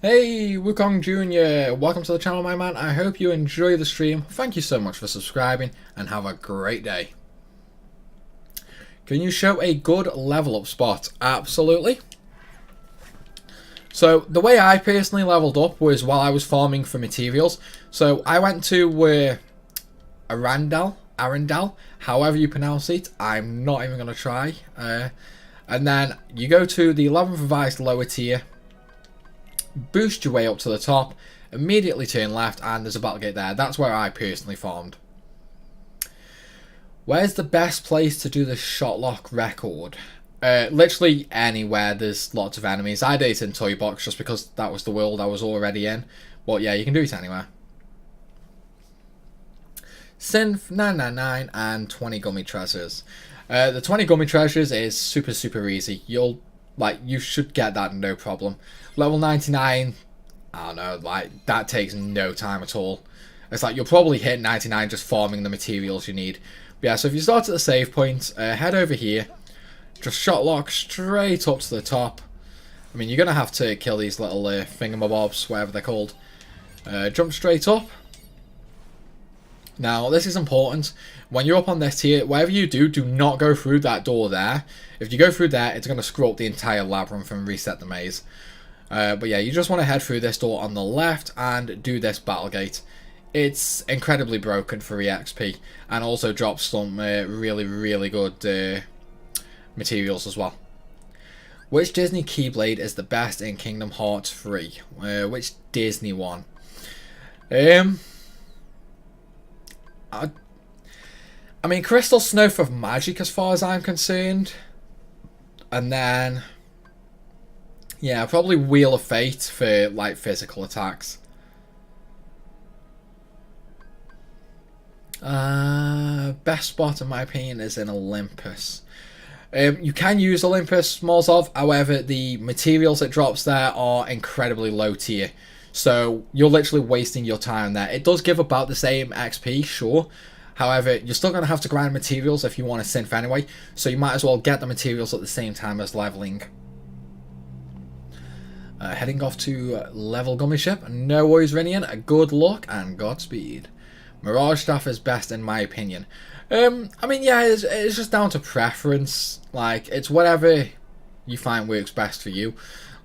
Hey, Wukong Jr., welcome to the channel, my man. I hope you enjoy the stream. Thank you so much for subscribing and have a great day. Can you show a good level up spot? Absolutely. So the way I personally leveled up was while I was farming for materials. So I went to Arendelle, however you pronounce it. I'm not even going to try. And then you go to the 11th revised lower tier, boost your way up to the top, immediately turn left, and there's a battle gate there. That's where I personally farmed. Where's the best place to do the shotlock record? Literally anywhere there's lots of enemies. I did it in Toy Box just because that was the world I was already in. But yeah, you can do it anywhere. Synth 999 and 20 gummy treasures. The 20 gummy treasures is super easy. You should get that no problem. Level 99, I don't know, like that takes no time at all. It's like you'll probably hit 99 just farming the materials you need. But yeah, so if you start at the save point, head over here, just shotlock straight up to the top. I mean, you're going to have to kill these little thingamabobs, whatever they're called. Jump straight up. Now, this is important. When you're up on this tier, whatever you do, do not go through that door there. If you go through there, it's going to screw up the entire labyrinth and reset the maze. But yeah, you just want to head through this door on the left and do this battle gate. It's incredibly broken for EXP and also drops some really good materials as well. Which Disney Keyblade is the best in Kingdom Hearts 3? Which Disney one? I mean, Crystal Snow for magic as far as I'm concerned. And then, yeah, probably Wheel of Fate for like physical attacks. Best spot in my opinion is in Olympus. You can use Olympus, Molzov, however the materials it drops there are incredibly low tier. So you're literally wasting your time there. It does give about the same XP, sure. However, you're still going to have to grind materials if you want a synth anyway. So you might as well get the materials at the same time as leveling. Heading off to level gummy ship. No worries, Rinian. Good luck and Godspeed. Mirage Staff is best in my opinion. I mean, yeah, it's just down to preference. Like, it's whatever you find works best for you.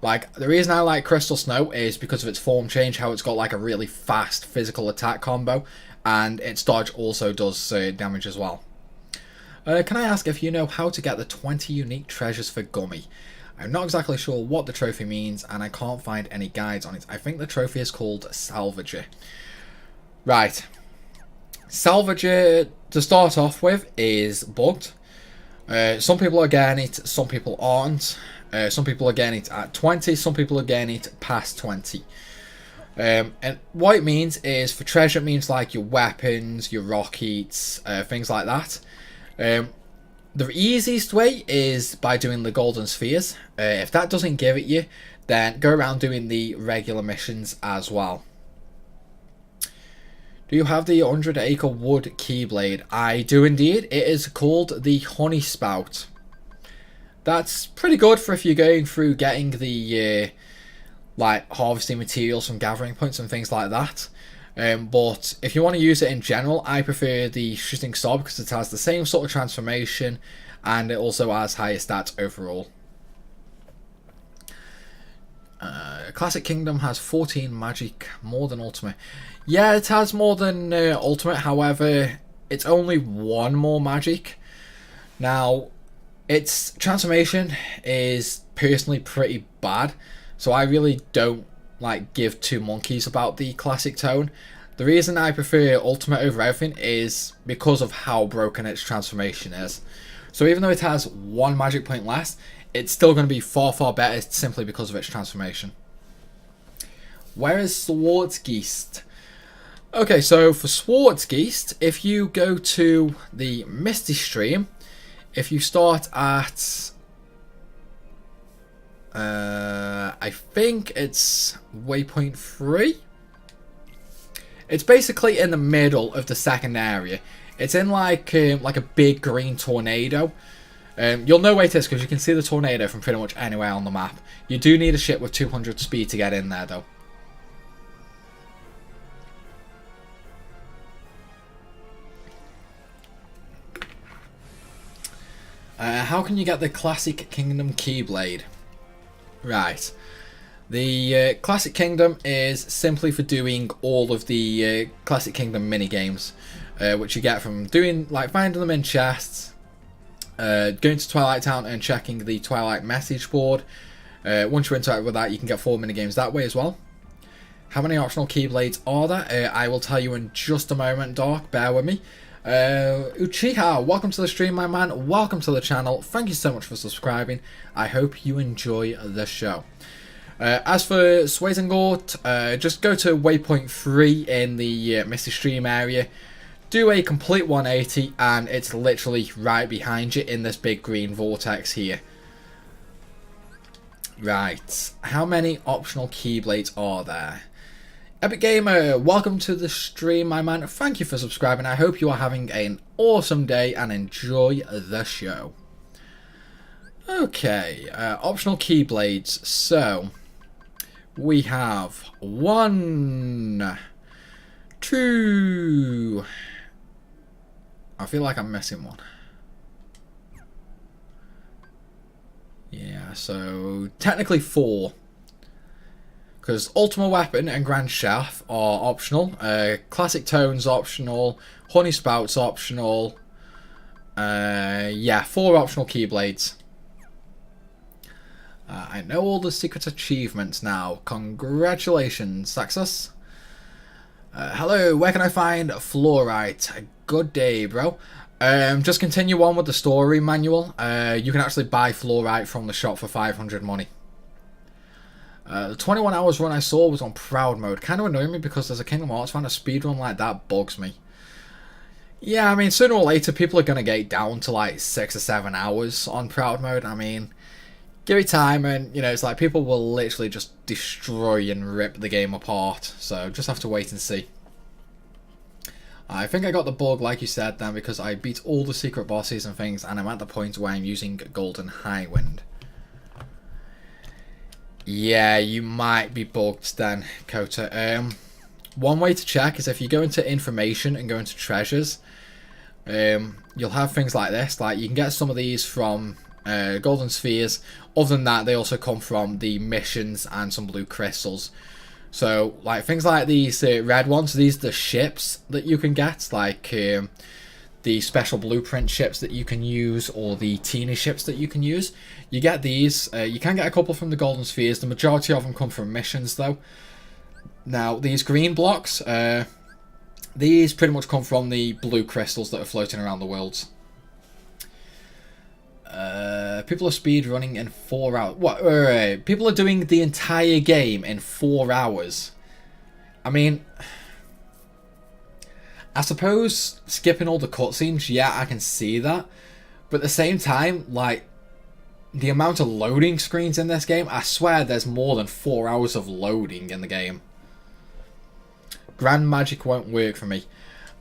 Like, the reason I like Crystal Snow is because of its form change, how it's got like a really fast physical attack combo, and its dodge also does damage as well. Can I ask if you know how to get the 20 unique treasures for Gummy? I'm not exactly sure what the trophy means, and I can't find any guides on it. I think the trophy is called Salvager. Right. Salvager, to start off with, is bugged. Some people are getting it, some people aren't. Some people are getting it at 20, some people are getting it past 20. And what it means is, for treasure, it means like your weapons, your rockets, things like that. The easiest way is by doing the golden spheres. If that doesn't give it you, then go around doing the regular missions as well. Do you have the 100 Acre Wood Keyblade? I do indeed. It is called the Honey Spout. That's pretty good for if you're going through getting the like harvesting materials from gathering points and things like that. But if you want to use it in general, I prefer the shooting star because it has the same sort of transformation and it also has higher stats overall. Classic Kingdom has 14 magic, more than Ultimate. Yeah, it has more than Ultimate, however, it's only one more magic. Now, its transformation is personally pretty bad, so I really don't like give two monkeys about the classic tone. The reason I prefer Ultimate over everything is because of how broken its transformation is. So even though it has one magic point less, it's still going to be far better simply because of its transformation. Where is Swartzgeist? Okay, so for Swartzgeist, if you go to the Misty Stream, if you start at I think it's waypoint 3. It's basically in the middle of the second area. It's in like a big green tornado. You'll know where it is because you can see the tornado from pretty much anywhere on the map. You do need a ship with 200 speed to get in there though. How can you get the Classic Kingdom Keyblade? Right. The Classic Kingdom is simply for doing all of the Classic Kingdom mini games, which you get from doing like finding them in chests, going to Twilight Town and checking the Twilight message board. Once you interact with that, you can get 4 mini games that way as well. How many optional Keyblades are there? I will tell you in just a moment, Dark. Bear with me. Uchiha, welcome to the stream, my man. Welcome to the channel. Thank you so much for subscribing. I hope you enjoy the show. As for Swazengort, just go to waypoint 3 in the Misty Stream area. Do a complete 180 and it's literally right behind you in this big green vortex here. Right, how many optional Keyblades are there? Epic Gamer, welcome to the stream, my man. Thank you for subscribing. I hope you are having an awesome day and enjoy the show. Okay, optional Keyblades. So, we have 1, 2. I feel like I'm missing one. Yeah, so technically 4. Because Ultimate Weapon and Grand Shaft are optional. Classic Tone's optional. Honey Spout's optional. Yeah, 4 optional Keyblades. I know all the secret achievements now. Congratulations, success. Hello, where can I find Fluorite? Good day, bro. Just continue on with the story manual. You can actually buy Fluorite from the shop for 500 money. The 21 hours run I saw was on Proud Mode. Kind of annoying me because there's a Kingdom Hearts fan, a speedrun like that bugs me. Yeah, I mean, sooner or later people are going to get down to like 6 or 7 hours on Proud Mode. I mean, give it time and, you know, it's like people will literally just destroy and rip the game apart. So, just have to wait and see. I think I got the bug, like you said, then, because I beat all the secret bosses and things, and I'm at the point where I'm using Golden Highwind. Yeah, you might be bugged then, Kota. One way to check is if you go into information and go into treasures, you'll have things like this. Like, you can get some of these from golden spheres. Other than that, they also come from the missions and some blue crystals. So, like, things like these red ones, these are the ships that you can get. Like, the special blueprint ships that you can use, or the teeny ships that you can use. You get these. You can get a couple from the golden spheres. The majority of them come from missions, though. Now, these green blocks, these pretty much come from the blue crystals that are floating around the worlds. People are speed running in 4 hours. What? People are doing the entire game in 4 hours. I mean, I suppose skipping all the cutscenes, yeah, I can see that. But at the same time, like, the amount of loading screens in this game, I swear there's more than 4 hours of loading in the game. Grand Magic won't work for me.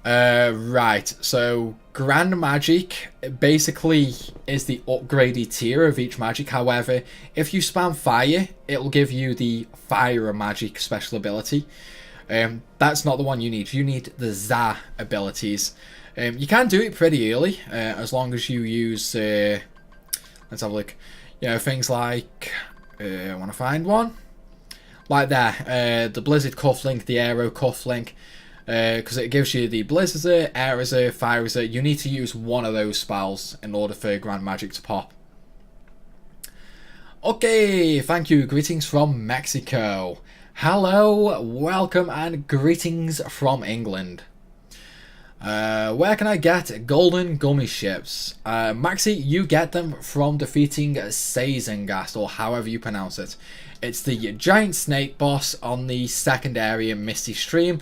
Right, so Grand Magic basically is the upgraded tier of each magic. However, if you spam fire, it'll give you the fire magic special ability. That's not the one you need. You need the ZA abilities. You can do it pretty early, as long as you use, let's have a look, you know, things like, I want to find one, like there, the Blizzard Cufflink, the Aero Cufflink, because it gives you the Blizzard, Air, Fire. You need to use one of those spells in order for Grand Magic to pop. Okay, thank you. Greetings from Mexico. Hello, welcome, and greetings from England. Where can I get golden gummy ships? Maxi, you get them from defeating Sazengast, or however you pronounce it. It's the giant snake boss on the second area, Misty Stream.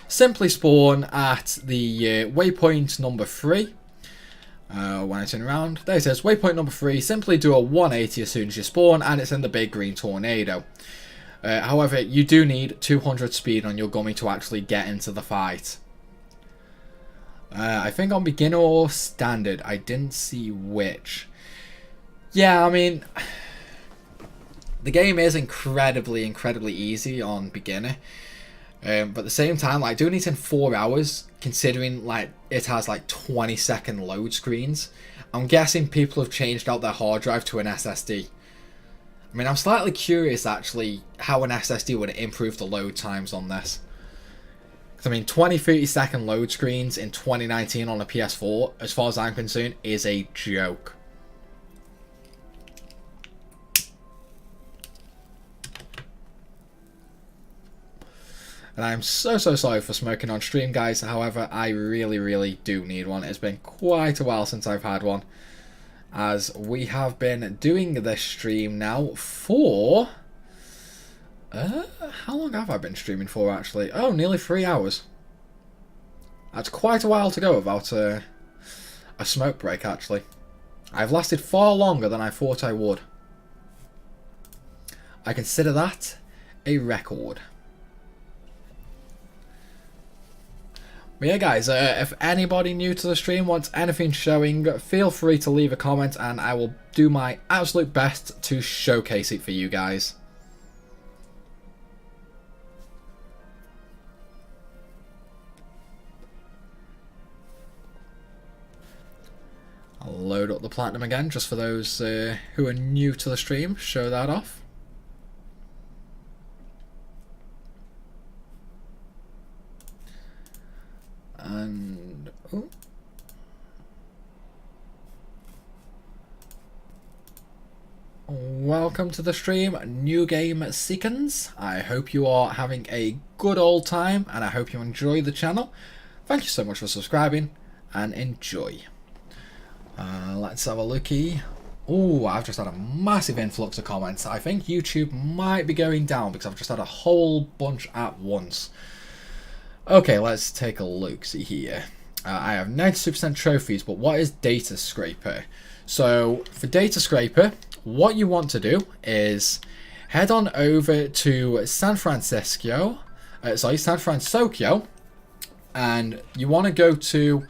Simply spawn at the waypoint number 3. When I turn around, there it says waypoint number 3. Simply do a 180 as soon as you spawn, and it's in the big green tornado. However, you do need 200 speed on your gummy to actually get into the fight. I think on beginner or standard. I didn't see which. Yeah, I mean, the game is incredibly easy on beginner. But at the same time, like, doing it in 4 hours, considering like it has like 20-second load screens, I'm guessing people have changed out their hard drive to an SSD. I mean, I'm slightly curious actually how an SSD would improve the load times on this. I mean, 20-30 second load screens in 2019 on a PS4, as far as I'm concerned, is a joke. And I'm so sorry for smoking on stream, guys. However, I really do need one. It's been quite a while since I've had one, as we have been doing this stream now for... how long have I been streaming for, actually? Oh, nearly 3 hours. That's quite a while to go without a smoke break, actually. I've lasted far longer than I thought I would. I consider that a record. But yeah, guys, if anybody new to the stream wants anything showing, feel free to leave a comment and I will do my absolute best to showcase it for you guys. I'll load up the platinum again, just for those who are new to the stream, show that off. And ooh. Welcome to the stream, New Game Seekins. I hope you are having a good old time and I hope you enjoy the channel. Thank you so much for subscribing and enjoy. Let's have a looky. Oh, I've just had a massive influx of comments. I think YouTube might be going down because I've just had a whole bunch at once. Okay, let's take a look. See here. I have 92% trophies, but what is Data Scraper? So, for Data Scraper, what you want to do is head on over to San Francisco, and you want to go to,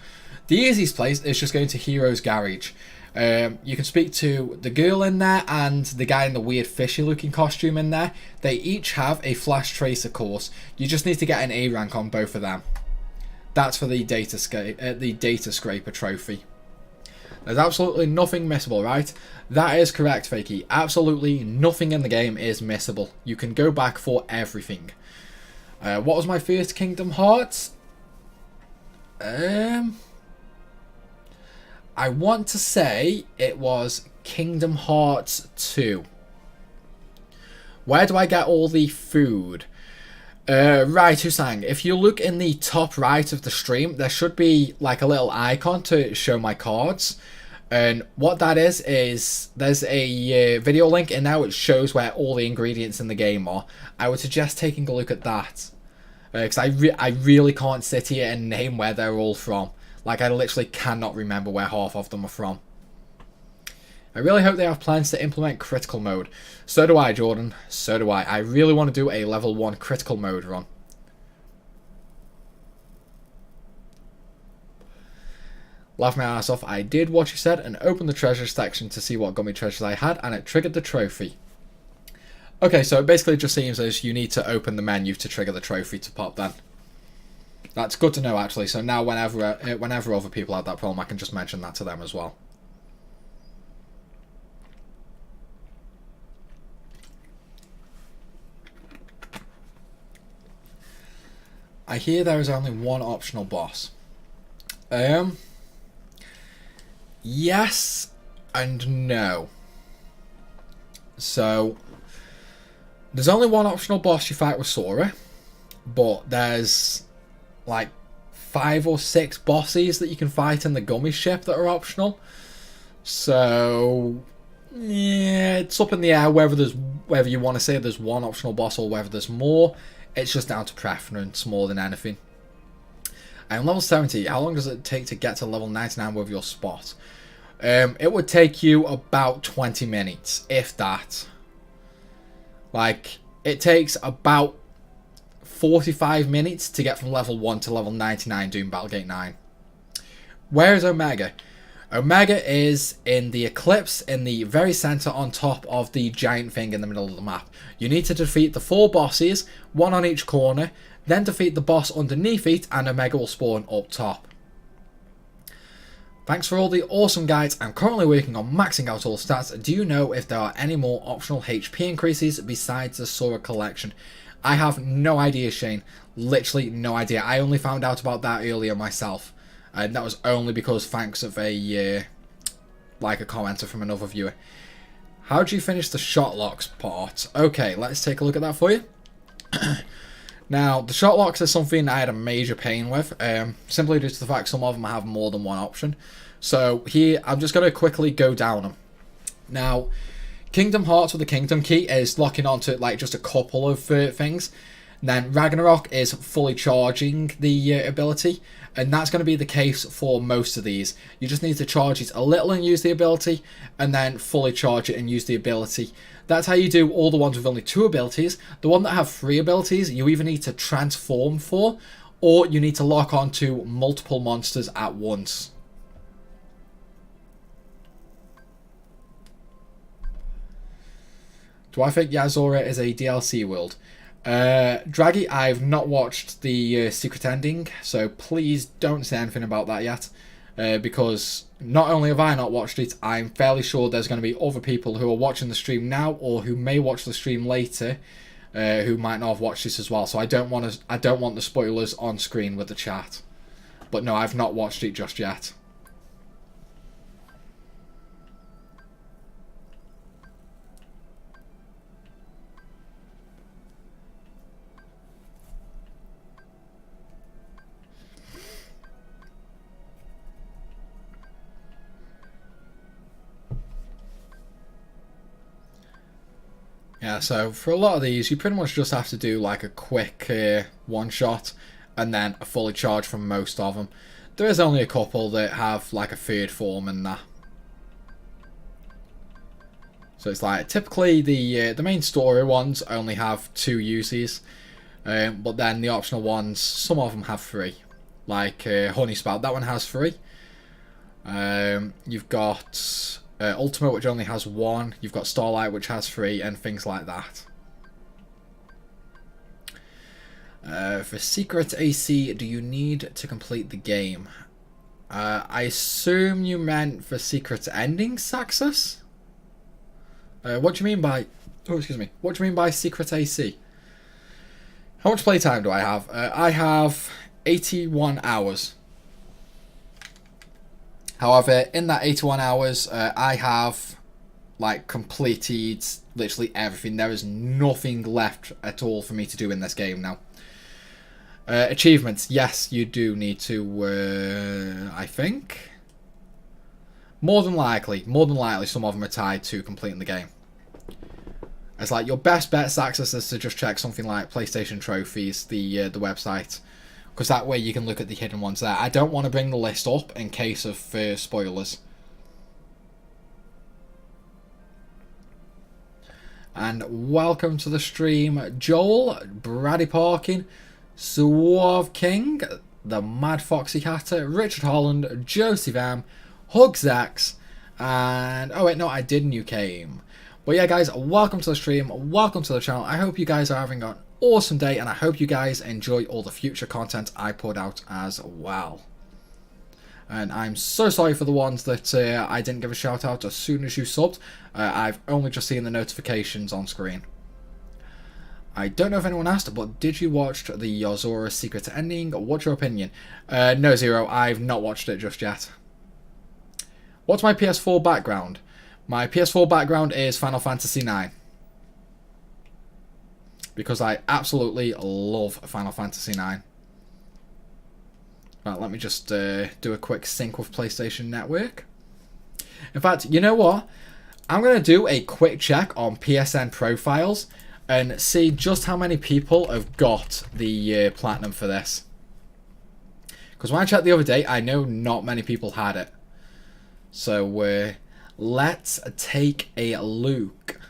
the easiest place is just going to Hero's Garage. You can speak to the girl in there and the guy in the weird fishy looking costume in there. They each have a Flash Tracer course. You just need to get an A rank on both of them. That's for the Data Scraper trophy. There's absolutely nothing missable, right? That is correct, Fakey. Absolutely nothing in the game is missable. You can go back for everything. What was my first Kingdom Hearts? I want to say it was Kingdom Hearts 2. Where do I get all the food? Right, Husang, if you look in the top right of the stream, there should be like a little icon to show my cards. And what that is there's a video link in there which shows where all the ingredients in the game are. I would suggest taking a look at that. Because I really can't sit here and name where they're all from. Like, I literally cannot remember where half of them are from. I really hope they have plans to implement critical mode. So do I, Jordan. So do I. I really want to do a level 1 critical mode run. Laughed my ass off. I did what you said and opened the treasure section to see what gummy treasures I had, and it triggered the trophy. Okay, so it basically just seems as you need to open the menu to trigger the trophy to pop then. That's good to know, actually. So now whenever other people have that problem, I can just mention that to them as well. I hear there is only one optional boss. Yes and no. So, there's only one optional boss you fight with Sora, but there's like 5 or 6 bosses that you can fight in the gummy ship that are optional. So, yeah, it's up in the air whether you want to say there's one optional boss or whether there's more. It's just down to preference more than anything. I'm level 70. How long does it take to get to level 99 with your spot? It would take you about 20 minutes, if that. Like, it takes about 45 minutes to get from level 1 to level 99 doing Battlegate 9. Where is Omega? Omega is in the Eclipse in the very centre on top of the giant thing in the middle of the map. You need to defeat the 4 bosses, 1 on each corner, then defeat the boss underneath it, and Omega will spawn up top. Thanks for all the awesome guides. I'm currently working on maxing out all stats. Do you know if there are any more optional HP increases besides the Sora collection? I have no idea, Shane. Literally no idea. I only found out about that earlier myself. And that was only because thanks of a commenter from another viewer. How do you finish the shot locks part? Okay, let's take a look at that for you. Now, the shot locks is something I had a major pain with, simply due to the fact some of them have more than one option. So here, I'm just going to quickly go down them. Now, Kingdom Hearts with the Kingdom Key is locking onto like just a couple of things. And then Ragnarok is fully charging the ability, and that's going to be the case for most of these. You just need to charge it a little and use the ability, and then fully charge it and use the ability. That's how you do all the ones with only 2 abilities. The one that have 3 abilities, you either need to transform for, or you need to lock onto multiple monsters at once. Do I think Yazora is a DLC world? Draggy, I've not watched the secret ending, so please don't say anything about that yet. Because not only have I not watched it, I'm fairly sure there's going to be other people who are watching the stream now or who may watch the stream later who might not have watched this as well. So I don't want the spoilers on screen with the chat. But no, I've not watched it just yet. Yeah, so for a lot of these, you pretty much just have to do like a quick one-shot and then a fully charge from most of them. There is only a couple that have like a 3rd form and that. So it's like typically the main story ones only have 2 uses, but then the optional ones, some of them have 3. Like Honey Spout, that one has 3. You've got Ultimate, which only has 1. You've got Starlight, which has 3, and things like that. For Secret AC, do you need to complete the game? I assume you meant for Secret Endings access? What do you mean by... Oh, excuse me. What do you mean by Secret AC? How much playtime do I have? I have 81 hours. However, in that 81 hours, I have like completed literally everything. There is nothing left at all for me to do in this game now. Achievements, yes, you do need to, I think. More than likely, some of them are tied to completing the game. It's like your best bet access is to just check something like PlayStation Trophies, the website. Because that way you can look at the hidden ones there. I don't want to bring the list up in case of spoilers. And welcome to the stream, Joel, Brady Parkin, Suave King, the Mad Foxy Hatter, Richard Holland, Josie Vam, Hugzax, and oh wait, no, I did new game. But yeah, guys, welcome to the stream, welcome to the channel. I hope you guys are having an awesome day, and I hope you guys enjoy all the future content I put out as well. And I'm so sorry for the ones that I didn't give a shout out as soon as you subbed. I've only just seen the notifications on screen. I don't know if anyone asked, but did you watch the Yozora Secret Ending? What's your opinion? No, Zero, I've not watched it just yet. What's my PS4 background? My PS4 background is Final Fantasy IX. Because I absolutely love Final Fantasy IX. Right, let me just do a quick sync with PlayStation Network. In fact, you know what? I'm going to do a quick check on PSN profiles and see just how many people have got the Platinum for this. Because when I checked the other day, I know not many people had it. So let's take a look.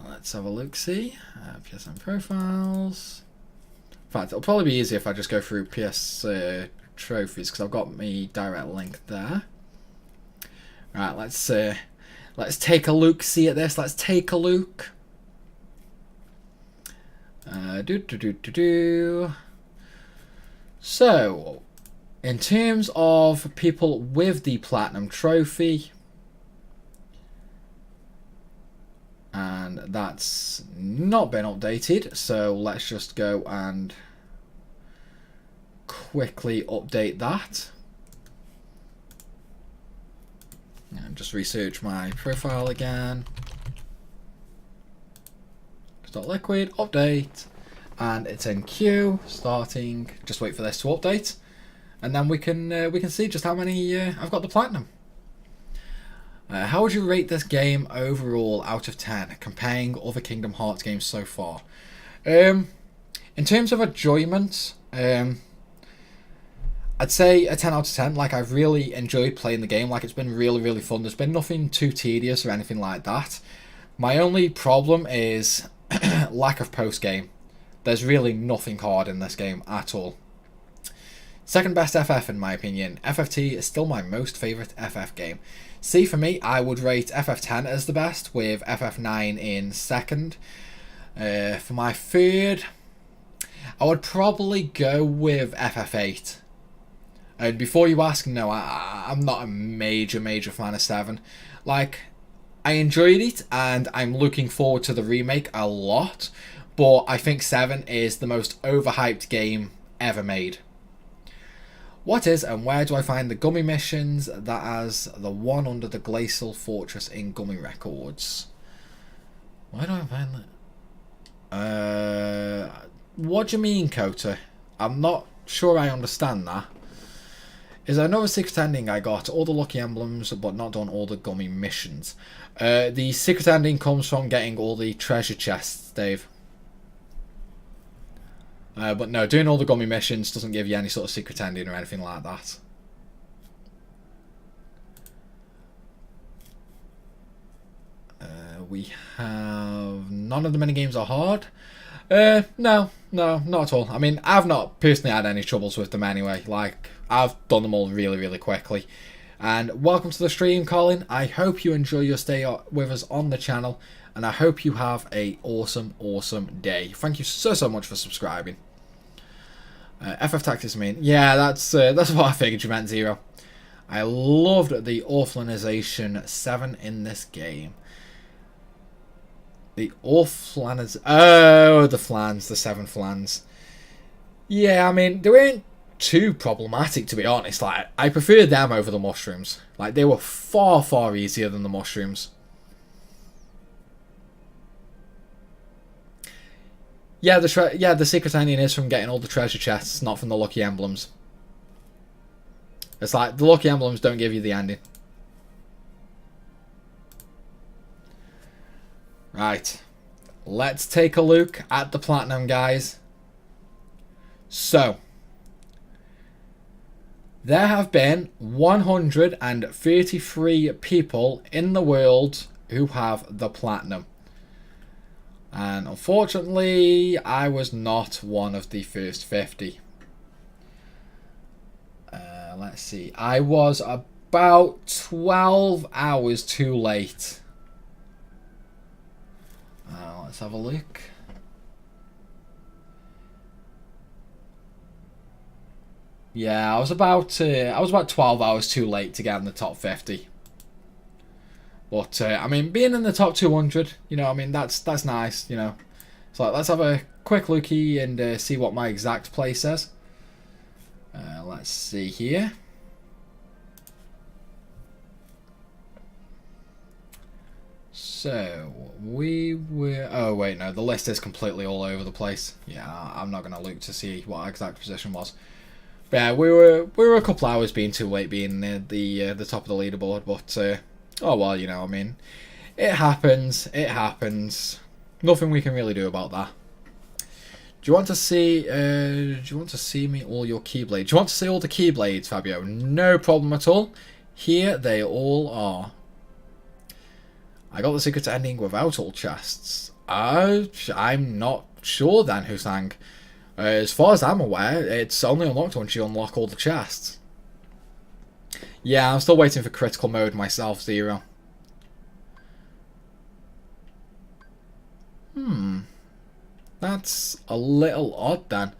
Let's have a look-see. PSN profiles. In fact, it'll probably be easier if I just go through PS trophies, because I've got my direct link there. Right, let's take a look-see at this. Let's take a look. So, in terms of people with the Platinum Trophy, and that's not been updated, so let's just go and quickly update that. And just research my profile again. .liquid, update, and it's in queue, starting. Just wait for this to update, and then we can see just how many I've got the Platinum. How would you rate this game overall out of 10, comparing other Kingdom Hearts games so far? In terms of enjoyment, I'd say a 10 out of 10. Like, I've really enjoyed playing the game. Like, it's been really, really fun. There's been nothing too tedious or anything like that. My only problem is lack of post-game. There's really nothing hard in this game at all. Second best FF in my opinion. FFT is still my most favourite FF game. See, for me, I would rate FF10 as the best, with FF9 in second. For my third, I would probably go with FF8. And before you ask, no, I'm not a major fan of 7. Like, I enjoyed it, and I'm looking forward to the remake a lot, but I think 7 is the most overhyped game ever made. What is and where do I find the Gummy missions that has the one under the Glacial Fortress in Gummy Records? Where do I find that? What do you mean, Kota? I'm not sure I understand that. Is there another secret ending? I got all the lucky emblems, but not done all the Gummy missions. The secret ending comes from getting all the treasure chests, Dave. But no, doing all the Gummy missions doesn't give you any sort of secret ending or anything like that. We have... None of the minigames are hard. No, not at all. I mean, I've not personally had any troubles with them anyway. Like, I've done them all really, really quickly. And welcome to the stream, Colin. I hope you enjoy your stay with us on the channel. And I hope you have a awesome day. Thank you so much for subscribing. FF Tactics mean, yeah, that's what I figured you meant, Zero. I loved the Orphanization 7 in this game. The Orphanization, oh, the flans, the 7 flans. Yeah, I mean, they weren't too problematic, to be honest. Like, I prefer them over the mushrooms. Like, they were far easier than the mushrooms. Yeah, the secret ending is from getting all the treasure chests, not from the lucky emblems. It's like, the lucky emblems don't give you the ending. Right. Let's take a look at the Platinum, guys. So, there have been 133 people in the world who have the Platinum. And unfortunately, I was not one of the first 50. Let's see. I was about 12 hours too late. Let's have a look. Yeah, I was about 12 hours too late to get in the top 50. But I mean, being in the top 200, you know, I mean that's nice, you know. So let's have a quick looky and see what my exact play says. Let's see here. So we were. Oh wait, no, the list is completely all over the place. Yeah, I'm not gonna look to see what our exact position was. But yeah, we were a couple hours being too late being the top of the leaderboard, but oh well, you know, I mean, it happens. It happens. Nothing we can really do about that. Do you want to see? Do you want to see me all your keyblades? Do you want to see all the keyblades, Fabio? No problem at all. Here they all are. I got the secret ending without all chests. I'm not sure then, Husang. As far as I'm aware, it's only unlocked once you unlock all the chests. Yeah, I'm still waiting for critical mode myself, Zero. That's a little odd then.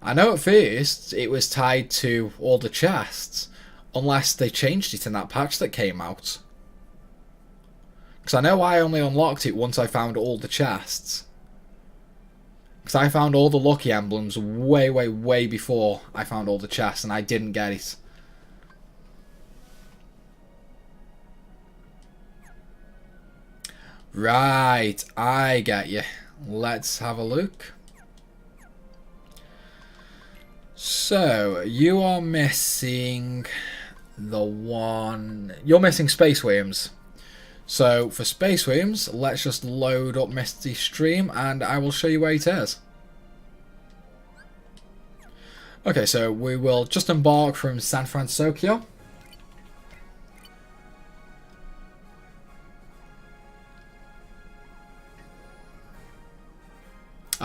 I know at first it was tied to all the chests, unless they changed it in that patch that came out. Because I know I only unlocked it once I found all the chests. Because I found all the lucky emblems way, way, way before I found all the chests, and I didn't get it. Right, I get you. Let's have a look. So, you are missing the one... You're missing Space Worms. So, for Space Worms, let's just load up Misty Stream and I will show you where it is. Okay, so we will just embark from San Francisco.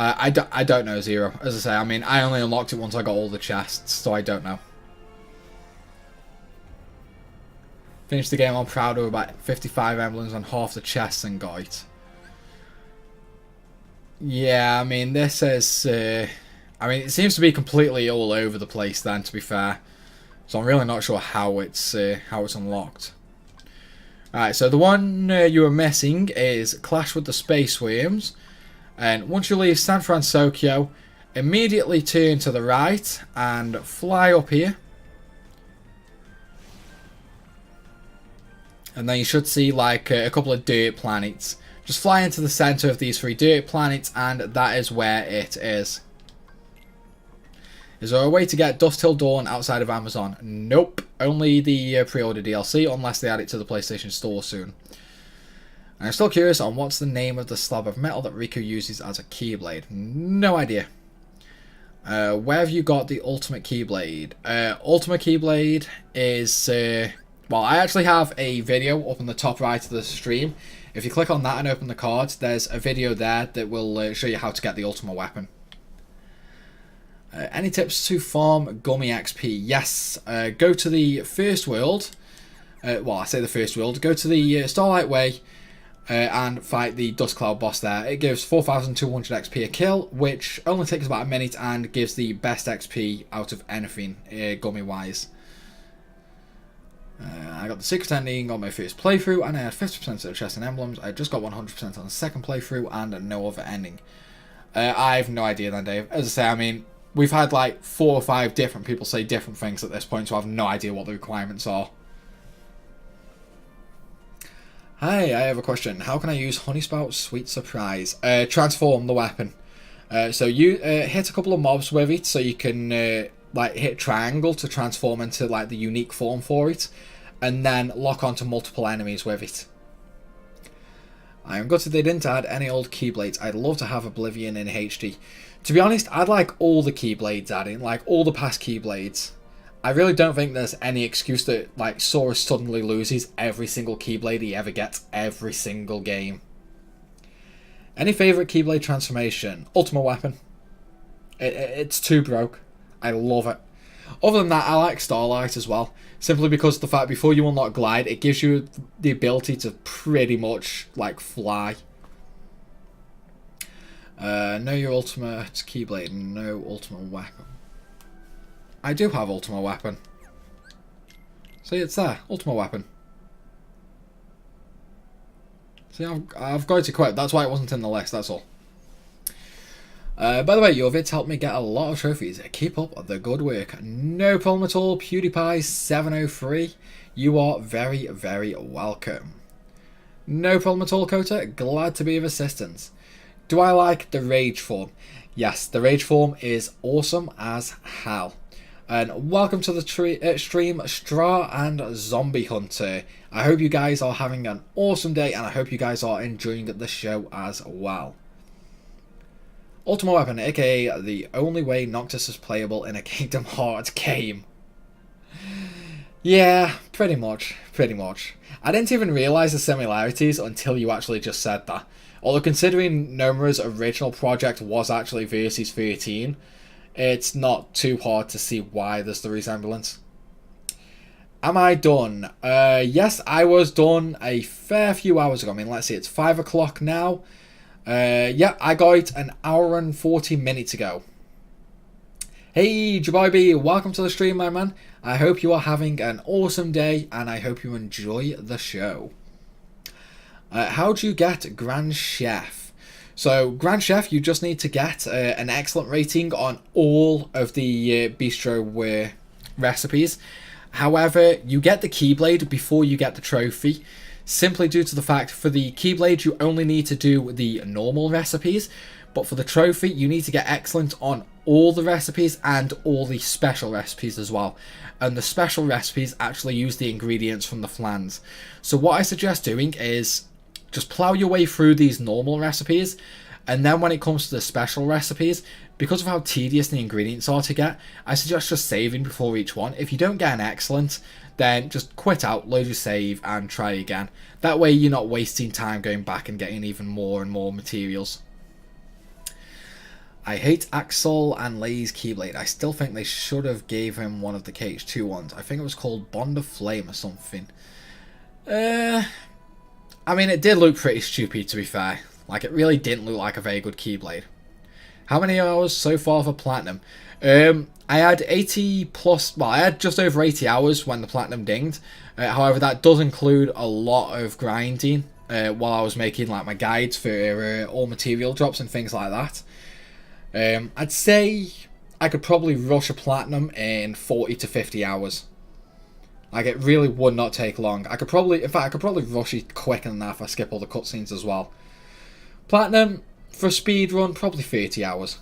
I don't know, Zero. As I say, I mean, I only unlocked it once I got all the chests, so I don't know. Finished the game on proud of about 55 emblems and half the chests and got it. Yeah, I mean, this is... I mean, it seems to be completely all over the place then, to be fair. So I'm really not sure how it's unlocked. Alright, so the one you were missing is Clash with the Space Worms. And once you leave San Francisco, immediately turn to the right and fly up here. And then you should see like a couple of dirt planets. Just fly into the center of these 3 dirt planets and that is where it is. Is there a way to get Dust Till Dawn outside of Amazon? Nope. Only the pre-order DLC unless they add it to the PlayStation Store soon. And I'm still curious on what's the name of the slab of metal that Riku uses as a Keyblade. No idea. Where have you got the Ultimate Keyblade? Ultimate Keyblade is... well, I actually have a video up on the top right of the stream. If you click on that and open the cards, there's a video there that will show you how to get the Ultimate Weapon. Any tips to farm Gummy XP? Yes. Go to the first world. Well, I say the first world. Go to the Starlight Way. And fight the Dust Cloud boss there. It gives 4,200 XP a kill, which only takes about a minute and gives the best XP out of anything, gummy-wise. I got the secret ending on my first playthrough, and I had 50% of the chests and emblems. I just got 100% on the second playthrough, and no other ending. I have no idea then, Dave. As I say, I mean, we've had like 4 or 5 different people say different things at this point, so I have no idea what the requirements are. Hi, I have a question. How can I use Honeyspout's Sweet Surprise? Transform the weapon. So you hit a couple of mobs with it, so you can like hit triangle to transform into like the unique form for it, and then lock onto multiple enemies with it. I am gutted they didn't add any old Keyblades. I'd love to have Oblivion in HD. To be honest, I'd like all the Keyblades added, like all the past Keyblades. I really don't think there's any excuse that like Sora suddenly loses every single Keyblade he ever gets every single game. Any favourite Keyblade transformation? Ultimate Weapon. It's too broke. I love it. Other than that, I like Starlight as well. Simply because of the fact before you unlock Glide, it gives you the ability to pretty much like fly. No your ultimate Keyblade, no ultimate weapon. I do have ultimate weapon. See, it's there, ultimate weapon. See, I've got to quit. That's why it wasn't in the list. That's all. By the way, your vids helped me get a lot of trophies. Keep up the good work. No problem at all. PewDiePie703. You are very, very welcome. No problem at all, Kota. Glad to be of assistance. Do I like the Rage form? Yes, the Rage form is awesome as hell. And welcome to the stream, Stra and Zombie Hunter. I hope you guys are having an awesome day, and I hope you guys are enjoying the show as well. Ultimate Weapon, aka the only way Noctis is playable in a Kingdom Hearts game. Yeah, pretty much. I didn't even realise the similarities until you actually just said that. Although considering Nomura's original project was actually Versus 13, it's not too hard to see why there's the resemblance. Am I done? Yes, I was done a fair few hours ago. I mean, let's see, it's 5 o'clock now. Yeah, I got it an hour and 40 minutes ago. Hey, Jabaibi, welcome to the stream, my man. I hope you are having an awesome day, and I hope you enjoy the show. How do you get Grand Chef? So, Grand Chef, you just need to get an excellent rating on all of the bistro recipes. However, you get the Keyblade before you get the trophy, simply due to the fact for the Keyblade you only need to do the normal recipes, but for the trophy you need to get excellent on all the recipes and all the special recipes as well. And the special recipes actually use the ingredients from the flans. So what I suggest doing is just plow your way through these normal recipes, and then when it comes to the special recipes, because of how tedious the ingredients are to get, I suggest just saving before each one. If you don't get an excellent, then just quit out, load your save, and try again. That way you're not wasting time going back and getting even more and more materials. I hate Axel and Lay's Keyblade. I still think they should have gave him one of the KH2 ones. I think it was called Bond of Flame or something. I mean, it did look pretty stupid, to be fair. Like, it really didn't look like a very good Keyblade. How many hours so far for Platinum? I had 80 plus, well, I had just over 80 hours when the Platinum dinged. However, that does include a lot of grinding while I was making like my guides for all material drops and things like that. I'd say I could probably rush a Platinum in 40 to 50 hours. Like, it really would not take long. I could probably, in fact, I could probably rush it quicker than that if I skip all the cutscenes as well. Platinum, for a speed run, probably 30 hours.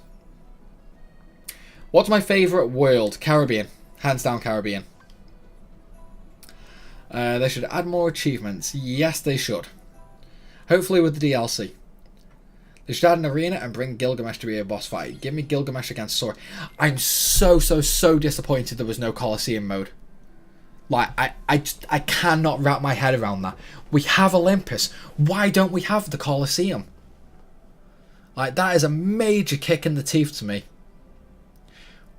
What's my favourite world? Caribbean. Hands down Caribbean. They should add more achievements. Yes, they should. Hopefully with the DLC. They should add an arena and bring Gilgamesh to be a boss fight. Give me Gilgamesh against Sora. I'm so disappointed there was no Colosseum mode. Like, I cannot wrap my head around that. We have Olympus. Why don't we have the Colosseum? Like, that is a major kick in the teeth to me.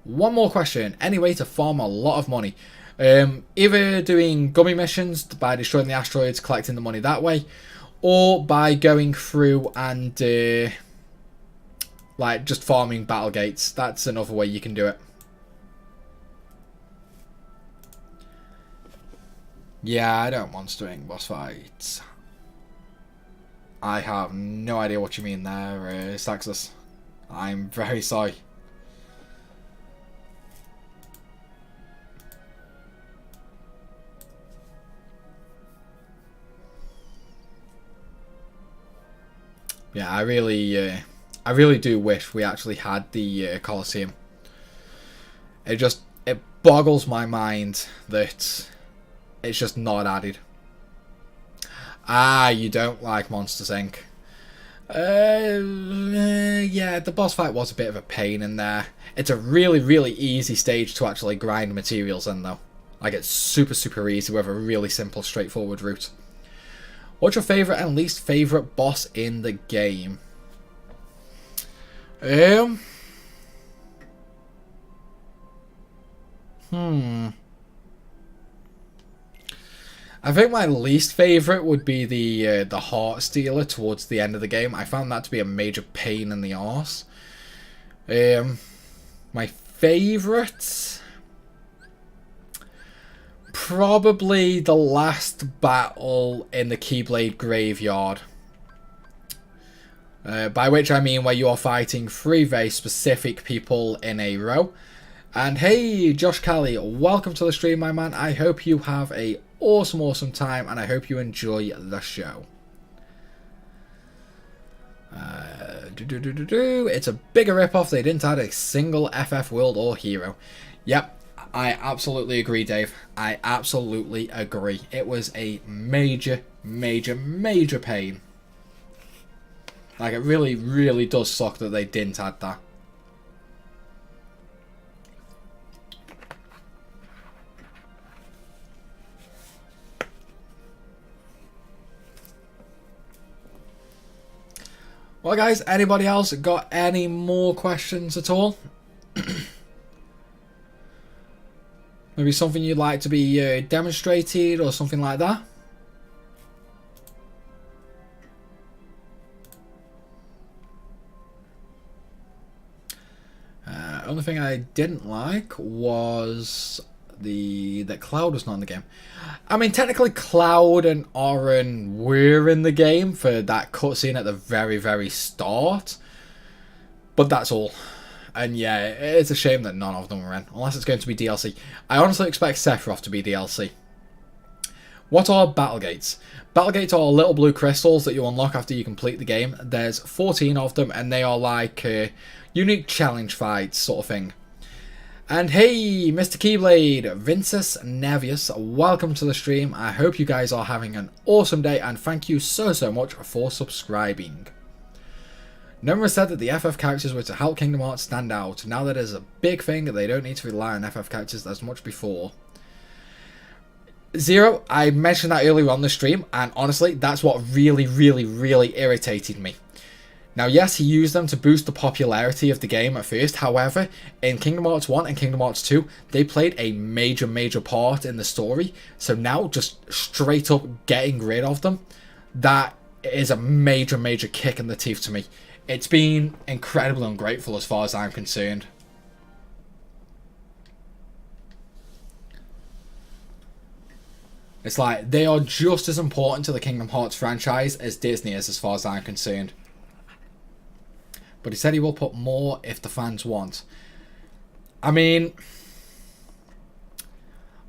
One more question. Any way to farm a lot of money? Either doing gummy missions by destroying the asteroids, collecting the money that way, or by going through and like just farming battle gates. That's another way you can do it. Yeah, I don't monstering boss fights. I have no idea what you mean there, Saxus. I'm very sorry. Yeah, I really do wish we actually had the Colosseum. It boggles my mind that it's just not added. Ah, you don't like Monsters Inc. Yeah, the boss fight was a bit of a pain in there. It's a really easy stage to actually grind materials in, though. Like, it's super easy with a really simple, straightforward route. What's your favourite and least favourite boss in the game? Um. I think my least favourite would be the heart stealer towards the end of the game. I found that to be a major pain in the arse. My favourite, probably the last battle in the Keyblade Graveyard. By which I mean where you are fighting 3 very specific people in a row. And hey, Josh Callie, welcome to the stream, my man. I hope you have a awesome time, and I hope you enjoy the show. It's a bigger ripoff. They didn't add a single FF world or hero. Yep, I absolutely agree, Dave. I absolutely agree. It was a major pain. Like, it really does suck that they didn't add that. Well, guys, anybody else got any more questions at all? Maybe something you'd like to be demonstrated or something like that? Only thing I didn't like was that Cloud was not in the game. I mean, technically Cloud and Oren were in the game for that cutscene at the very start, but that's all. And yeah, it's a shame that none of them were in, unless it's going to be DLC. I honestly expect Sephiroth to be DLC. What are Battle Gates? Battle Gates are little blue crystals that you unlock after you complete the game. There's 14 of them, and they are like unique challenge fights sort of thing. And hey, Mr. Keyblade, Vinces Nevius, welcome to the stream. I hope you guys are having an awesome day, and thank you so much for subscribing. Nomura said that the FF characters were to help Kingdom Hearts stand out. Now that is a big thing, they don't need to rely on FF characters as much before. Zero, I mentioned that earlier on the stream, and honestly, that's what really irritated me. Now, yes, he used them to boost the popularity of the game at first. However, in Kingdom Hearts 1 and Kingdom Hearts 2, they played a major part in the story. So now, just straight up getting rid of them, that is a major kick in the teeth to me. It's been incredibly ungrateful as far as I'm concerned. It's like, they are just as important to the Kingdom Hearts franchise as Disney is as far as I'm concerned. But he said he will put more if the fans want. I mean,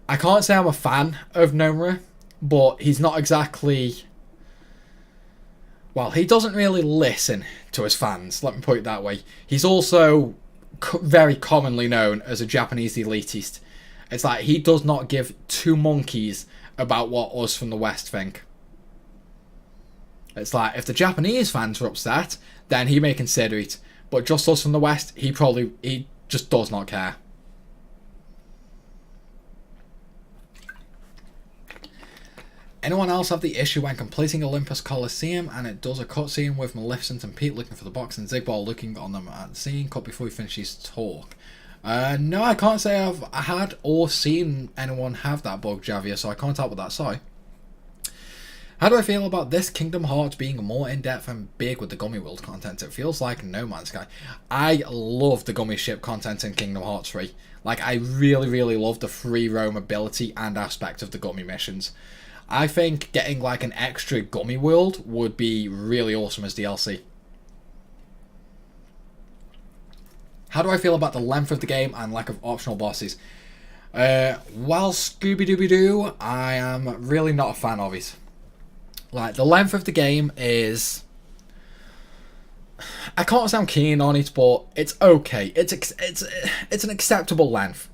I can't say I'm a fan of Nomura, but he's not exactly... Well, he doesn't really listen to his fans, let me put it that way. He's also very commonly known as a Japanese elitist. It's like, he does not give two monkeys about what us from the West think. It's like, if the Japanese fans are upset, then he may consider it. But just us from the West, he just does not care. Anyone else have the issue when completing Olympus Coliseum and it does a cutscene with Maleficent and Pete looking for the box and Zigball looking on them at the scene cut before he finishes talk? No, I can't say I've had or seen anyone have that bug, Javier, so I can't help with that, sorry. How do I feel about this Kingdom Hearts being more in-depth and big with the Gummy World content? It feels like No Man's Sky. I love the Gummy Ship content in Kingdom Hearts 3. Like, I really love the free roam ability and aspect of the Gummy missions. I think getting like an extra Gummy World would be really awesome as DLC. How do I feel about the length of the game and lack of optional bosses? Well, Scooby-Dooby-Doo, I am really not a fan of it. Like, the length of the game is... I can't say I'm keen on it, but it's okay. It's an acceptable length.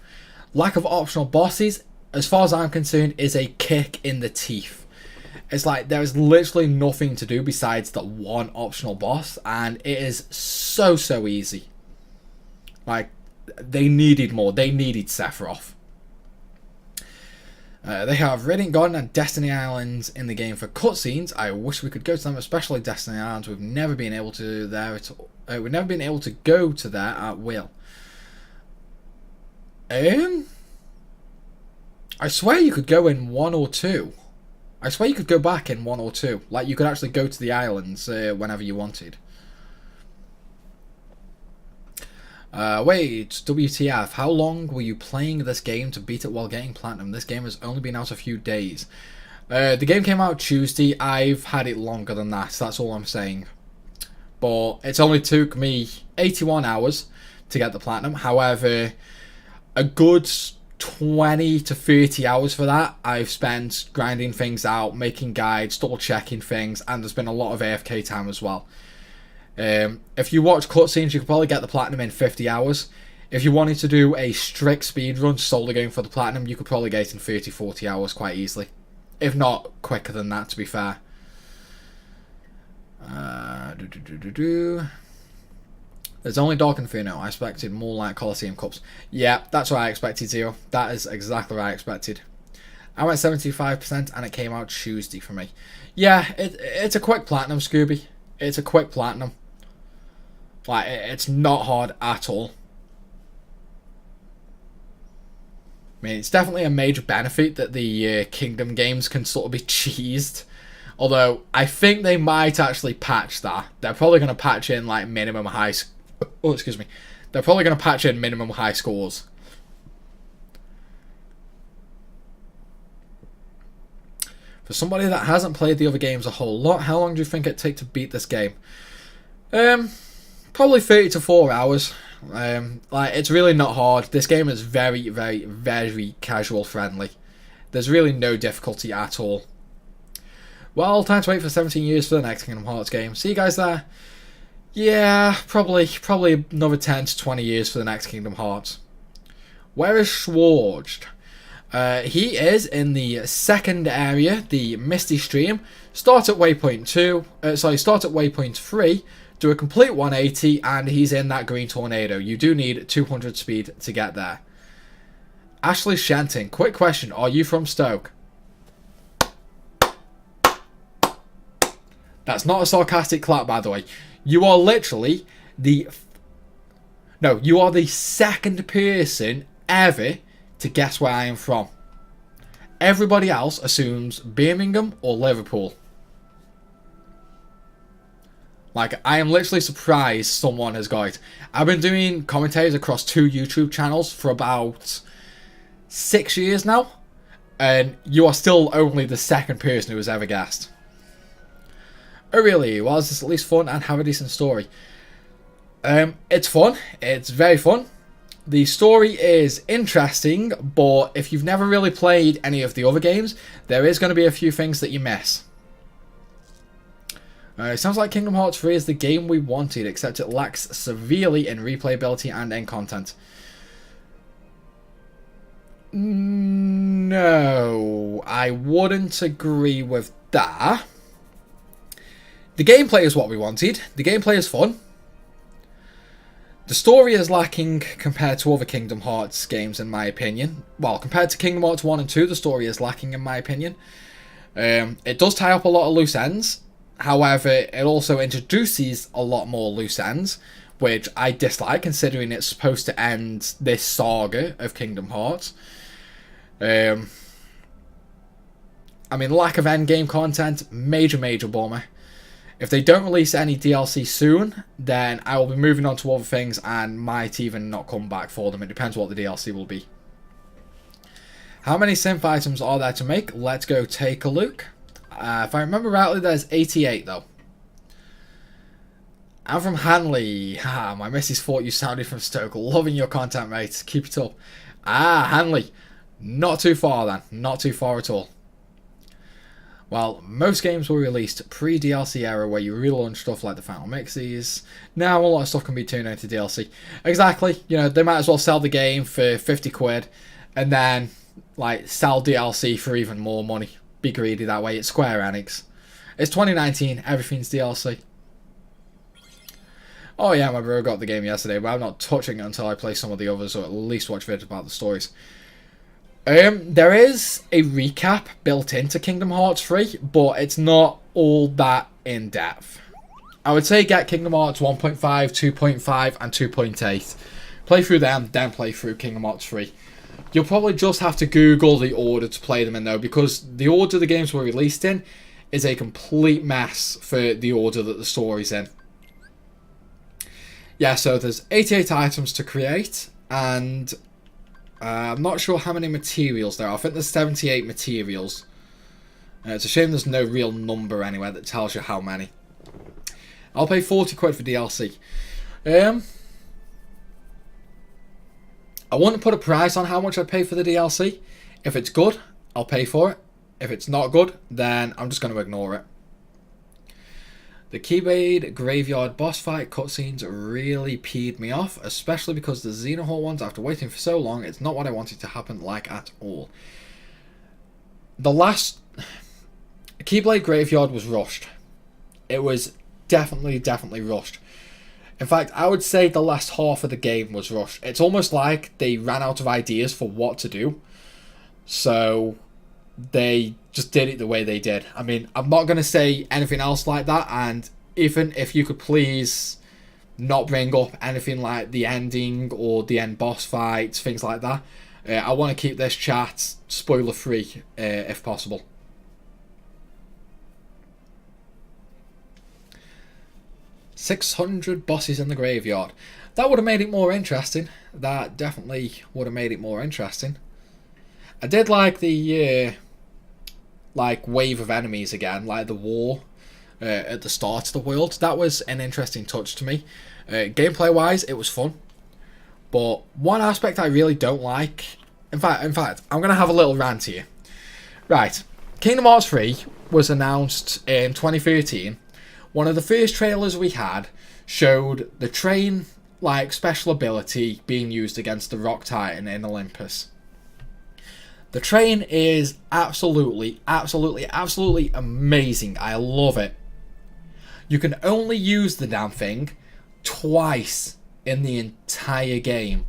Lack of optional bosses, as far as I'm concerned, is a kick in the teeth. It's like, there is literally nothing to do besides the one optional boss, and it is so easy. Like, they needed more. They needed Sephiroth. They have Radiant Garden and Destiny Islands in the game for cutscenes. I wish we could go to them, especially Destiny Islands. We've never been able to there. We've never been able to go to there at will. I swear you could go in 1 or 2. I swear you could go back in 1 or 2. Like, you could actually go to the islands whenever you wanted. Wait, WTF, how long were you playing this game to beat it while getting platinum? This game has only been out a few days. The game came out Tuesday. I've had it longer than that, that's all I'm saying. But it's only took me 81 hours to get the platinum. However, a good 20 to 30 hours for that I've spent grinding things out, making guides, double checking things, and there's been a lot of AFK time as well. If you watch cutscenes, you could probably get the platinum in 50 hours. If you wanted to do a strict speedrun solely going for the platinum, you could probably get it in 30-40 hours quite easily. If not quicker than that, to be fair. There's only Dark Inferno. I expected more like Colosseum Cups. Yeah, that's what I expected, Zero. That is exactly what I expected. I went 75% and it came out Tuesday for me. Yeah, it's a quick platinum, Scooby. It's a quick platinum. Like, it's not hard at all. I mean, it's definitely a major benefit that the Kingdom games can sort of be cheesed. Although, I think they might actually patch that. They're probably going to patch in, like, minimum high... Oh, excuse me. They're probably going to patch in minimum high scores. For somebody that hasn't played the other games a whole lot, how long do you think it'd take to beat this game? Probably 30 to 4 hours. Like, it's really not hard. This game is very, very, very casual friendly. There's really no difficulty at all. Well, time to wait for 17 years for the next Kingdom Hearts game. See you guys there. Yeah, probably another 10 to 20 years for the next Kingdom Hearts. Where is Schwartz? He is in the second area, the Misty Stream. Start at waypoint 3, do a complete 180, and he's in that green tornado. You do need 200 speed to get there. Ashley Shenton, quick question, are you from Stoke? That's not a sarcastic clap, by the way. You are literally the... No, you are the second person ever to guess where I am from. Everybody else assumes Birmingham or Liverpool. Like, I am literally surprised someone has got it. I've been doing commentaries across 2 YouTube channels for about 6 years now, and you are still only the second person who has ever guessed. Oh really? Well, is this at least fun and have a decent story? It's fun. It's very fun. The story is interesting, but if you've never really played any of the other games, there is going to be a few things that you miss. It sounds like Kingdom Hearts 3 is the game we wanted, except it lacks severely in replayability and in content. No, I wouldn't agree with that. The gameplay is what we wanted. The gameplay is fun. The story is lacking compared to other Kingdom Hearts games, in my opinion. Well, compared to Kingdom Hearts 1 and 2, the story is lacking, in my opinion. It does tie up a lot of loose ends. However, it also introduces a lot more loose ends, which I dislike, considering it's supposed to end this saga of Kingdom Hearts. I mean, lack of endgame content, major bummer. If they don't release any DLC soon, then I will be moving on to other things and might even not come back for them. It depends what the DLC will be. How many synth items are there to make? Let's go take a look. If I remember rightly, there's 88 though. I'm from Hanley. Haha, my missus thought you sounded from Stoke. Loving your content, mate. Keep it up. Ah, Hanley. Not too far then. Not too far at all. Well, most games were released pre-DLC era where you relaunch stuff like the Final Mixies. Now a lot of stuff can be turned into DLC. Exactly. You know, they might as well sell the game for 50 quid and then like sell DLC for even more money. Be greedy that way. It's Square Enix. It's 2019. Everything's DLC. Oh yeah, my bro got the game yesterday, but I'm not touching it until I play some of the others or at least watch videos about the stories. There is a recap built into Kingdom Hearts 3, but it's not all that in depth. I would say get Kingdom Hearts 1.5, 2.5, and 2.8. Play through them, then play through Kingdom Hearts 3. You'll probably just have to Google the order to play them in though, because the order the games were released in is a complete mess for the order that the story's in. Yeah, so there's 88 items to create, and I'm not sure how many materials there are. I think there's 78 materials. It's a shame there's no real number anywhere that tells you how many. I'll pay 40 quid for DLC. I wouldn't put a price on how much I pay for the DLC. If it's good, I'll pay for it. If it's not good, then I'm just going to ignore it. The Keyblade Graveyard boss fight cutscenes really peed me off, especially because the Xenohort ones, after waiting for so long, it's not what I wanted to happen like at all. The last Keyblade Graveyard was rushed. It was definitely rushed. In fact, I would say the last half of the game was rushed. It's almost like they ran out of ideas for what to do, so they just did it the way they did. I mean, I'm not going to say anything else like that, and even if you could please not bring up anything like the ending or the end boss fights, things like that. I want to keep this chat spoiler free if possible. $600 bosses in the graveyard. That would have made it more interesting. That definitely would have made it more interesting. I did like the wave of enemies again, like the war at the start of the world. That was an interesting touch to me. Gameplay wise, it was fun. But one aspect I really don't like, in fact, I'm gonna have a little rant here. Right, Kingdom Hearts 3 was announced in 2013. One of the first trailers we had showed the train special ability being used against the Rock Titan in Olympus. The train is absolutely amazing. I love it. You can only use the damn thing twice in the entire game,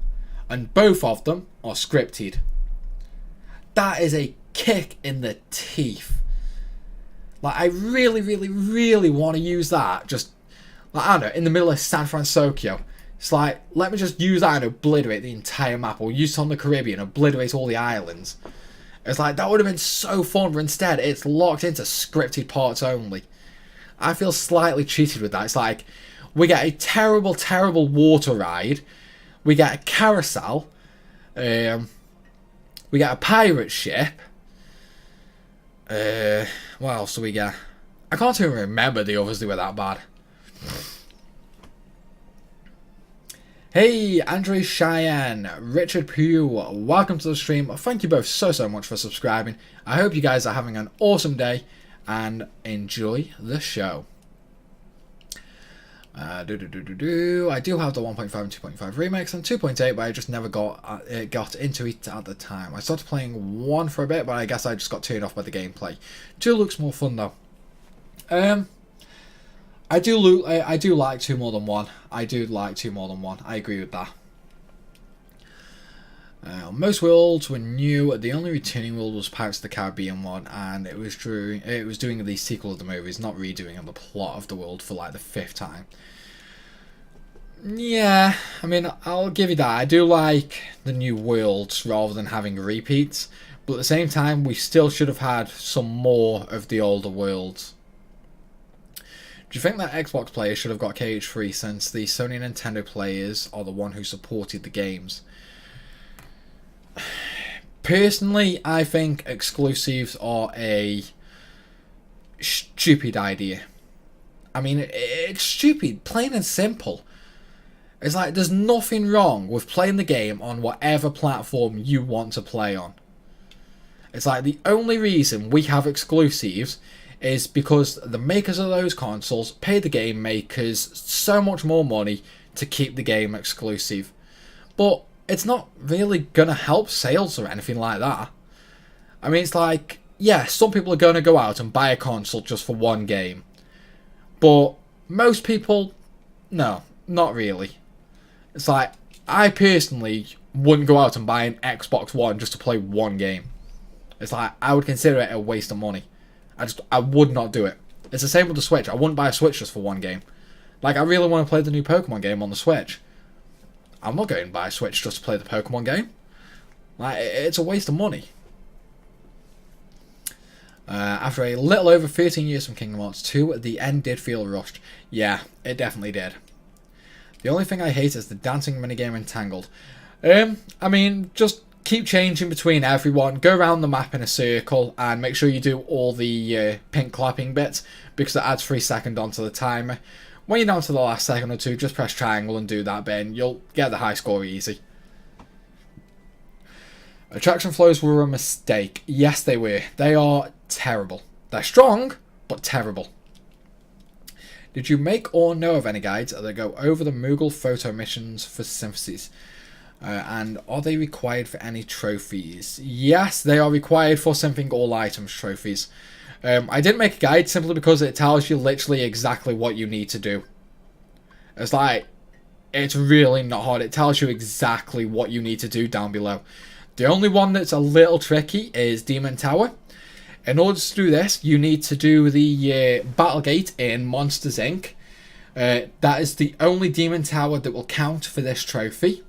and both of them are scripted. That is a kick in the teeth. I really want to use that. Just I don't know, in the middle of San Francisco. It's let me just use that and obliterate the entire map, or use it on the Caribbean, obliterate all the islands. It's that would have been so fun, but instead it's locked into scripted parts only. I feel slightly cheated with that. It's we get a terrible water ride, we get a carousel, we get a pirate ship. What else do we get? I can't even remember the others that were that bad. Hey, Andre Cheyenne, Richard Pugh, welcome to the stream. Thank you both so much for subscribing. I hope you guys are having an awesome day and enjoy the show. I do have the 1.5 and 2.5 remakes and 2.8, but I just never got into it at the time. I started playing 1 for a bit, but I guess I just got turned off by the gameplay. 2 looks more fun though. I do like 2 more than 1. I do like 2 more than 1. I agree with that. Most worlds were new. The only returning world was Pirates of the Caribbean one, and it was doing the sequel of the movies, not redoing the plot of the world for the 5th time. Yeah, I mean, I'll give you that. I do like the new worlds rather than having repeats, but at the same time, we still should have had some more of the older worlds. Do you think that Xbox players should have got KH3 since the Sony and Nintendo players are the one who supported the games? Personally, I think exclusives are a stupid idea. I mean, it's stupid, plain and simple. It's there's nothing wrong with playing the game on whatever platform you want to play on. It's the only reason we have exclusives is because the makers of those consoles pay the game makers so much more money to keep the game exclusive. But it's not really going to help sales or anything like that. I mean, it's yeah, some people are going to go out and buy a console just for one game. But most people, no, not really. It's I personally wouldn't go out and buy an Xbox One just to play one game. It's like, I would consider it a waste of money. I would not do it. It's the same with the Switch. I wouldn't buy a Switch just for one game. Like, I really want to play the new Pokemon game on the Switch. I'm not going to buy a Switch just to play the Pokemon game. Like, it's a waste of money. After a little over 13 years from Kingdom Hearts 2, the end did feel rushed. Yeah, it definitely did. The only thing I hate is the dancing minigame in Tangled. I mean, just keep changing between everyone, go around the map in a circle, and make sure you do all the pink clapping bits, because it adds 3 seconds onto the timer. When you're down to the last second or two, just press triangle and do that bit, and you'll get the high score easy. Attraction flows were a mistake. Yes, they were. They are terrible. They're strong, but terrible. Did you make or know of any guides that go over the Moogle photo missions for syntheses? And are they required for any trophies? Yes, they are required for Synthing All Items trophies. I didn't make a guide simply because it tells you literally exactly what you need to do. It's like, it's really not hard. It tells you exactly what you need to do down below. The only one that's a little tricky is Demon Tower. In order to do this, you need to do the Battle Gate in Monsters Inc. That is the only Demon Tower that will count for this trophy.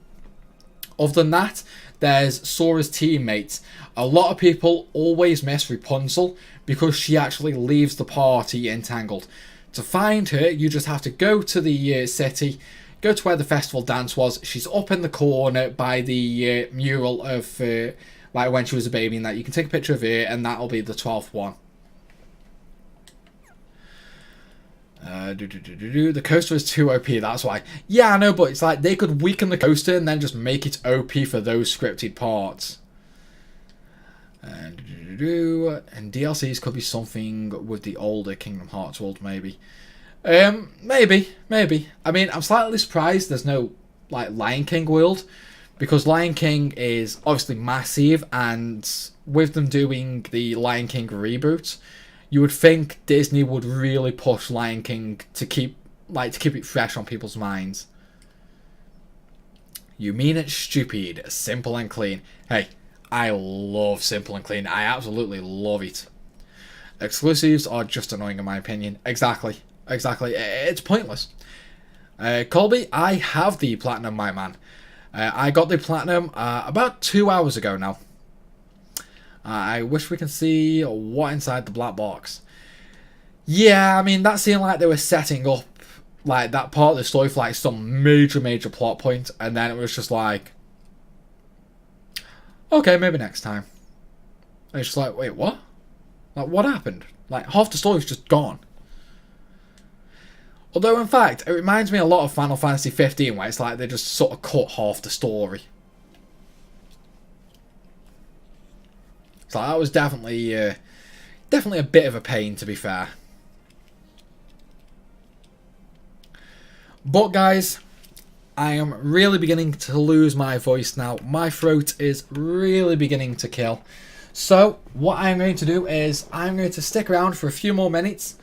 Other than that, there's Sora's teammates. A lot of people always miss Rapunzel because she actually leaves the party in Tangled. To find her, you just have to go to the city, go to where the festival dance was. She's up in the corner by the mural of like when she was a baby and that. You can take a picture of her and that'll be the 12th one. The coaster is too OP, that's why. Yeah, I know, but it's like they could weaken the coaster and then just make it OP for those scripted parts. And DLCs could be something with the older Kingdom Hearts world, maybe. Maybe. I mean, I'm slightly surprised there's no like Lion King world, because Lion King is obviously massive, and with them doing the Lion King reboot, you would think Disney would really push Lion King to keep it fresh on people's minds. You mean it's stupid, simple and clean. Hey, I love simple and clean. I absolutely love it. Exclusives are just annoying in my opinion. Exactly. It's pointless. Colby, I have the Platinum, my man. I got the Platinum about 2 hours ago now. I wish we can see what inside the black box. Yeah, I mean, that seemed like they were setting up like that part of the story for like some major plot point, and then it was just like, okay, maybe next time. And it's just like, wait, what? Like, what happened? Like, half the story's just gone. Although, in fact, it reminds me a lot of Final Fantasy 15, where it's like they just sort of cut half the story. So that was definitely a bit of a pain, to be fair. But guys, I am really beginning to lose my voice now. My throat is really beginning to kill. So what I'm going to do is I'm going to stick around for a few more minutes.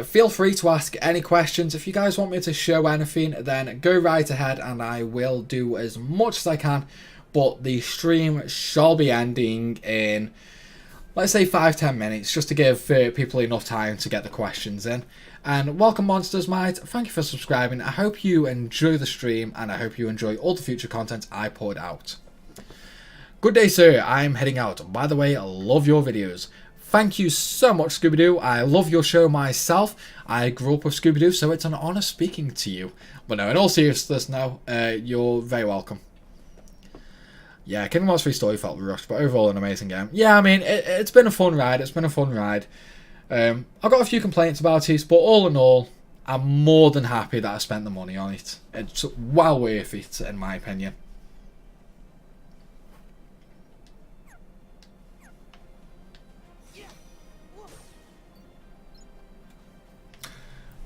Feel free to ask any questions. If you guys want me to show anything, then go right ahead and I will do as much as I can. But the stream shall be ending in, let's say, 5-10 minutes, just to give people enough time to get the questions in. And welcome, Monsters Might. Thank you for subscribing. I hope you enjoy the stream, and I hope you enjoy all the future content I put out. Good day, sir. I'm heading out. By the way, I love your videos. Thank you so much, Scooby-Doo. I love your show myself. I grew up with Scooby-Doo, so it's an honour speaking to you. But no, in all seriousness now, you're very welcome. Yeah, Kingdom Hearts 3 story felt rushed, but overall an amazing game. Yeah, I mean, it's been a fun ride. I've got a few complaints about it, but all in all, I'm more than happy that I spent the money on it. It's well worth it, in my opinion.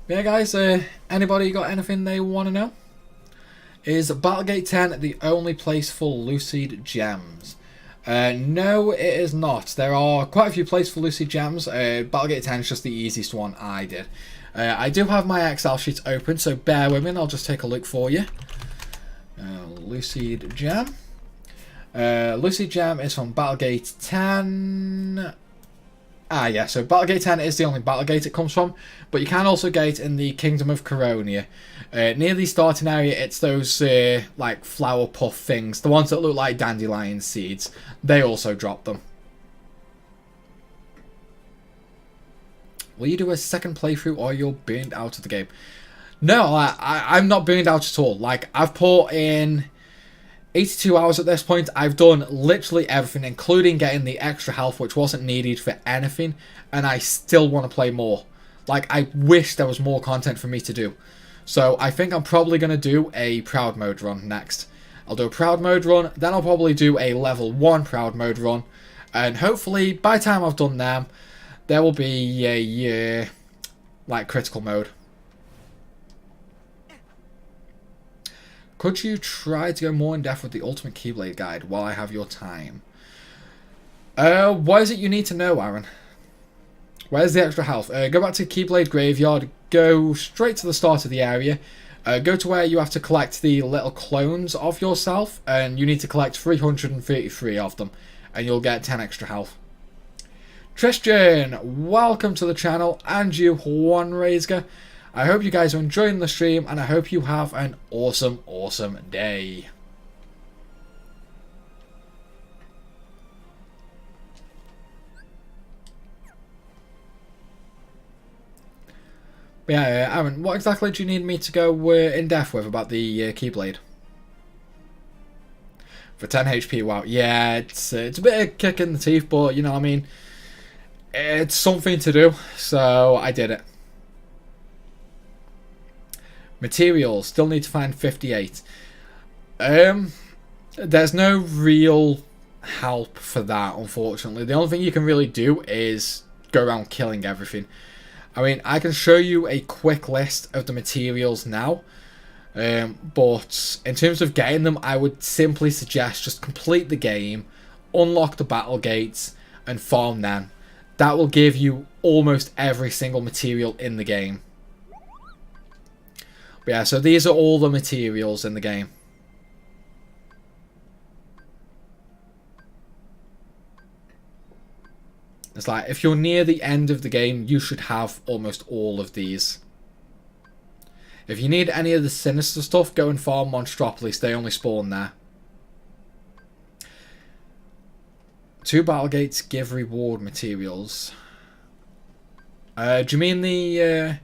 Yeah, guys, anybody got anything they want to know? Is Battlegate 10 the only place for Lucid Gems? No, it is not. There are quite a few places for Lucid Gems. Battlegate 10 is just the easiest one I did. I do have my Excel sheet open, so bear with me and I'll just take a look for you. Lucid Gem. Lucy Gem is from Battlegate 10. Ah, yeah, so Battlegate 10 is the only Battlegate it comes from, but you can also get it in the Kingdom of Coronia. Near the starting area, it's those, like, flower puff things, the ones that look like dandelion seeds. They also drop them. Will you do a second playthrough or you're burned out of the game? No, I'm not burned out at all. Like, I've put in 82 hours at this point. I've done literally everything, including getting the extra health, which wasn't needed for anything, and I still want to play more. Like, I wish there was more content for me to do. So I think I'm probably going to do a Proud Mode run next. I'll do a Proud Mode run, then I'll probably do a level 1 Proud Mode run, and hopefully by the time I've done them, there will be a, like, critical mode. Could you try to go more in depth with the Ultimate Keyblade Guide while I have your time? What is it you need to know, Aaron? Where's the extra health? Go back to Keyblade Graveyard, go straight to the start of the area, go to where you have to collect the little clones of yourself, and you need to collect 333 of them, and you'll get 10 extra health. Tristan, welcome to the channel, and you, Juan Reisger. I hope you guys are enjoying the stream, and I hope you have an awesome, awesome day. But yeah, Aaron, what exactly do you need me to go in depth with about the Keyblade? For 10 HP, wow. Yeah, it's a bit of kick in the teeth, but, you know what I mean? It's something to do, so I did it. Materials, still need to find 58. There's no real help for that, unfortunately. The only thing you can really do is go around killing everything. I mean, I can show you a quick list of the materials now, but in terms of getting them, I would simply suggest just complete the game, unlock the battle gates, and farm them. That will give you almost every single material in the game. But yeah, so these are all the materials in the game. It's like, if you're near the end of the game, you should have almost all of these. If you need any of the sinister stuff, go and farm Monstropolis. They only spawn there. 2 battle gates give reward materials. Do you mean the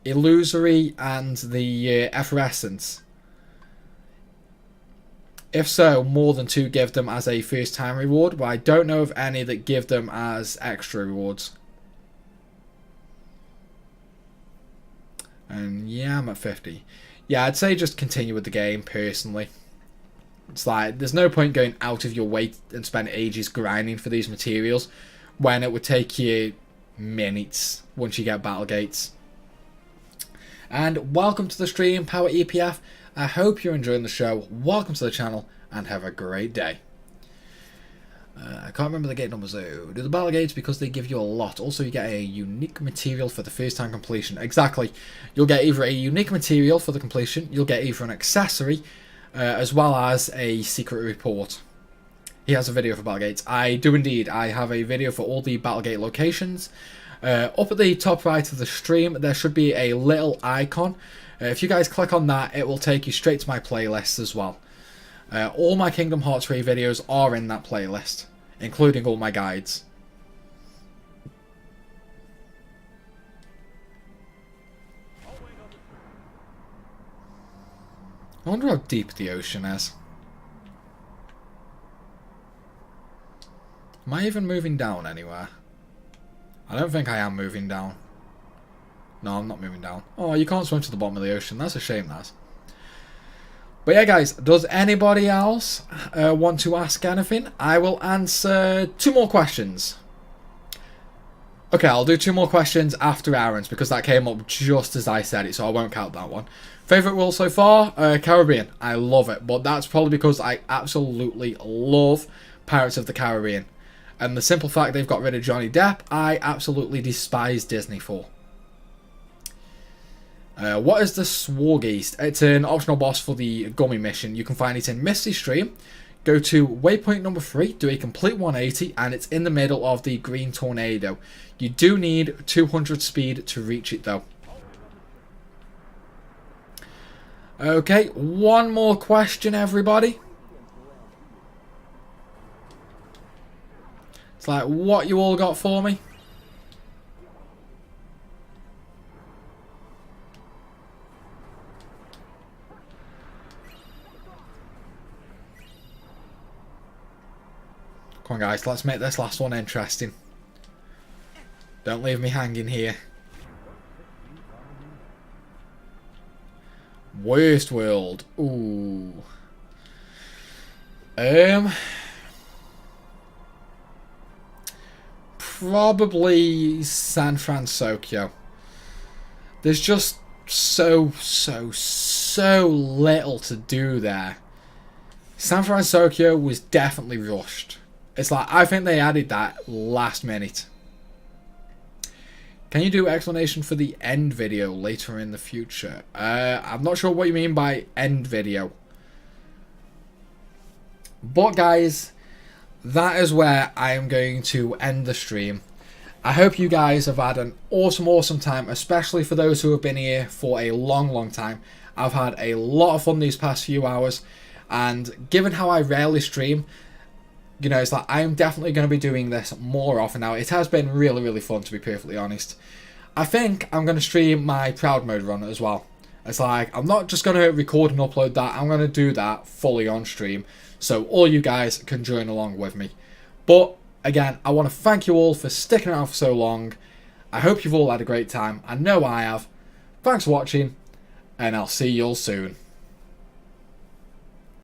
illusory and the effervescence? If so, more than 2 give them as a first time reward, but I don't know of any that give them as extra rewards. And yeah, I'm at 50. Yeah, I'd say just continue with the game, personally. It's like, there's no point going out of your way and spend ages grinding for these materials when it would take you minutes once you get battle gates. And welcome to the stream, Power EPF. I hope you're enjoying the show. Welcome to the channel and have a great day. I can't remember the gate numbers though. Do the battle gates because they give you a lot. Also, you get a unique material for the first time completion. Exactly. You'll get either a unique material for the completion, you'll get either an accessory, as well as a secret report. He has a video for battle gates. I do indeed. I have a video for all the battle gate locations. Up at the top right of the stream, there should be a little icon. If you guys click on that, it will take you straight to my playlist as well. All my Kingdom Hearts 3 videos are in that playlist, including all my guides. I wonder how deep the ocean is. Am I even moving down anywhere? I don't think I am moving down. No, I'm not moving down. Oh, you can't swim to the bottom of the ocean. That's a shame, that. But yeah, guys, does anybody else want to ask anything? I will answer 2 more questions. Okay, I'll do 2 more questions after Aaron's because that came up just as I said it, so I won't count that one. Favourite world so far? Caribbean. I love it, but that's probably because I absolutely love Pirates of the Caribbean. And the simple fact they've got rid of Johnny Depp, I absolutely despise Disney for. What is the Swargeist? It's an optional boss for the Gummy mission. You can find it in Misty Stream. Go to waypoint number 3, do a complete 180, and it's in the middle of the green tornado. You do need 200 speed to reach it though. Okay, one more question, everybody. It's like, what you all got for me? Come on, guys, let's make this last one interesting. Don't leave me hanging here. Worst world. Ooh. Probably San Francisco. There's just so little to do there. San Francisco was definitely rushed. It's like, I think they added that last minute. Can you do explanation for the end video later in the future? I'm not sure what you mean by end video. But guys, that is where I am going to end the stream. I hope you guys have had an awesome time, especially for those who have been here for a long time. I've had a lot of fun these past few hours, and given how I rarely stream, you know, it's like I'm definitely going to be doing this more often now. It has been really fun, to be perfectly honest. I think I'm going to stream my Proud Mode run as well. It's like, I'm not just going to record and upload that. I'm going to do that fully on stream, so all you guys can join along with me. But again, I want to thank you all for sticking around for so long. I hope you've all had a great time. I know I have. Thanks for watching, and I'll see you all soon.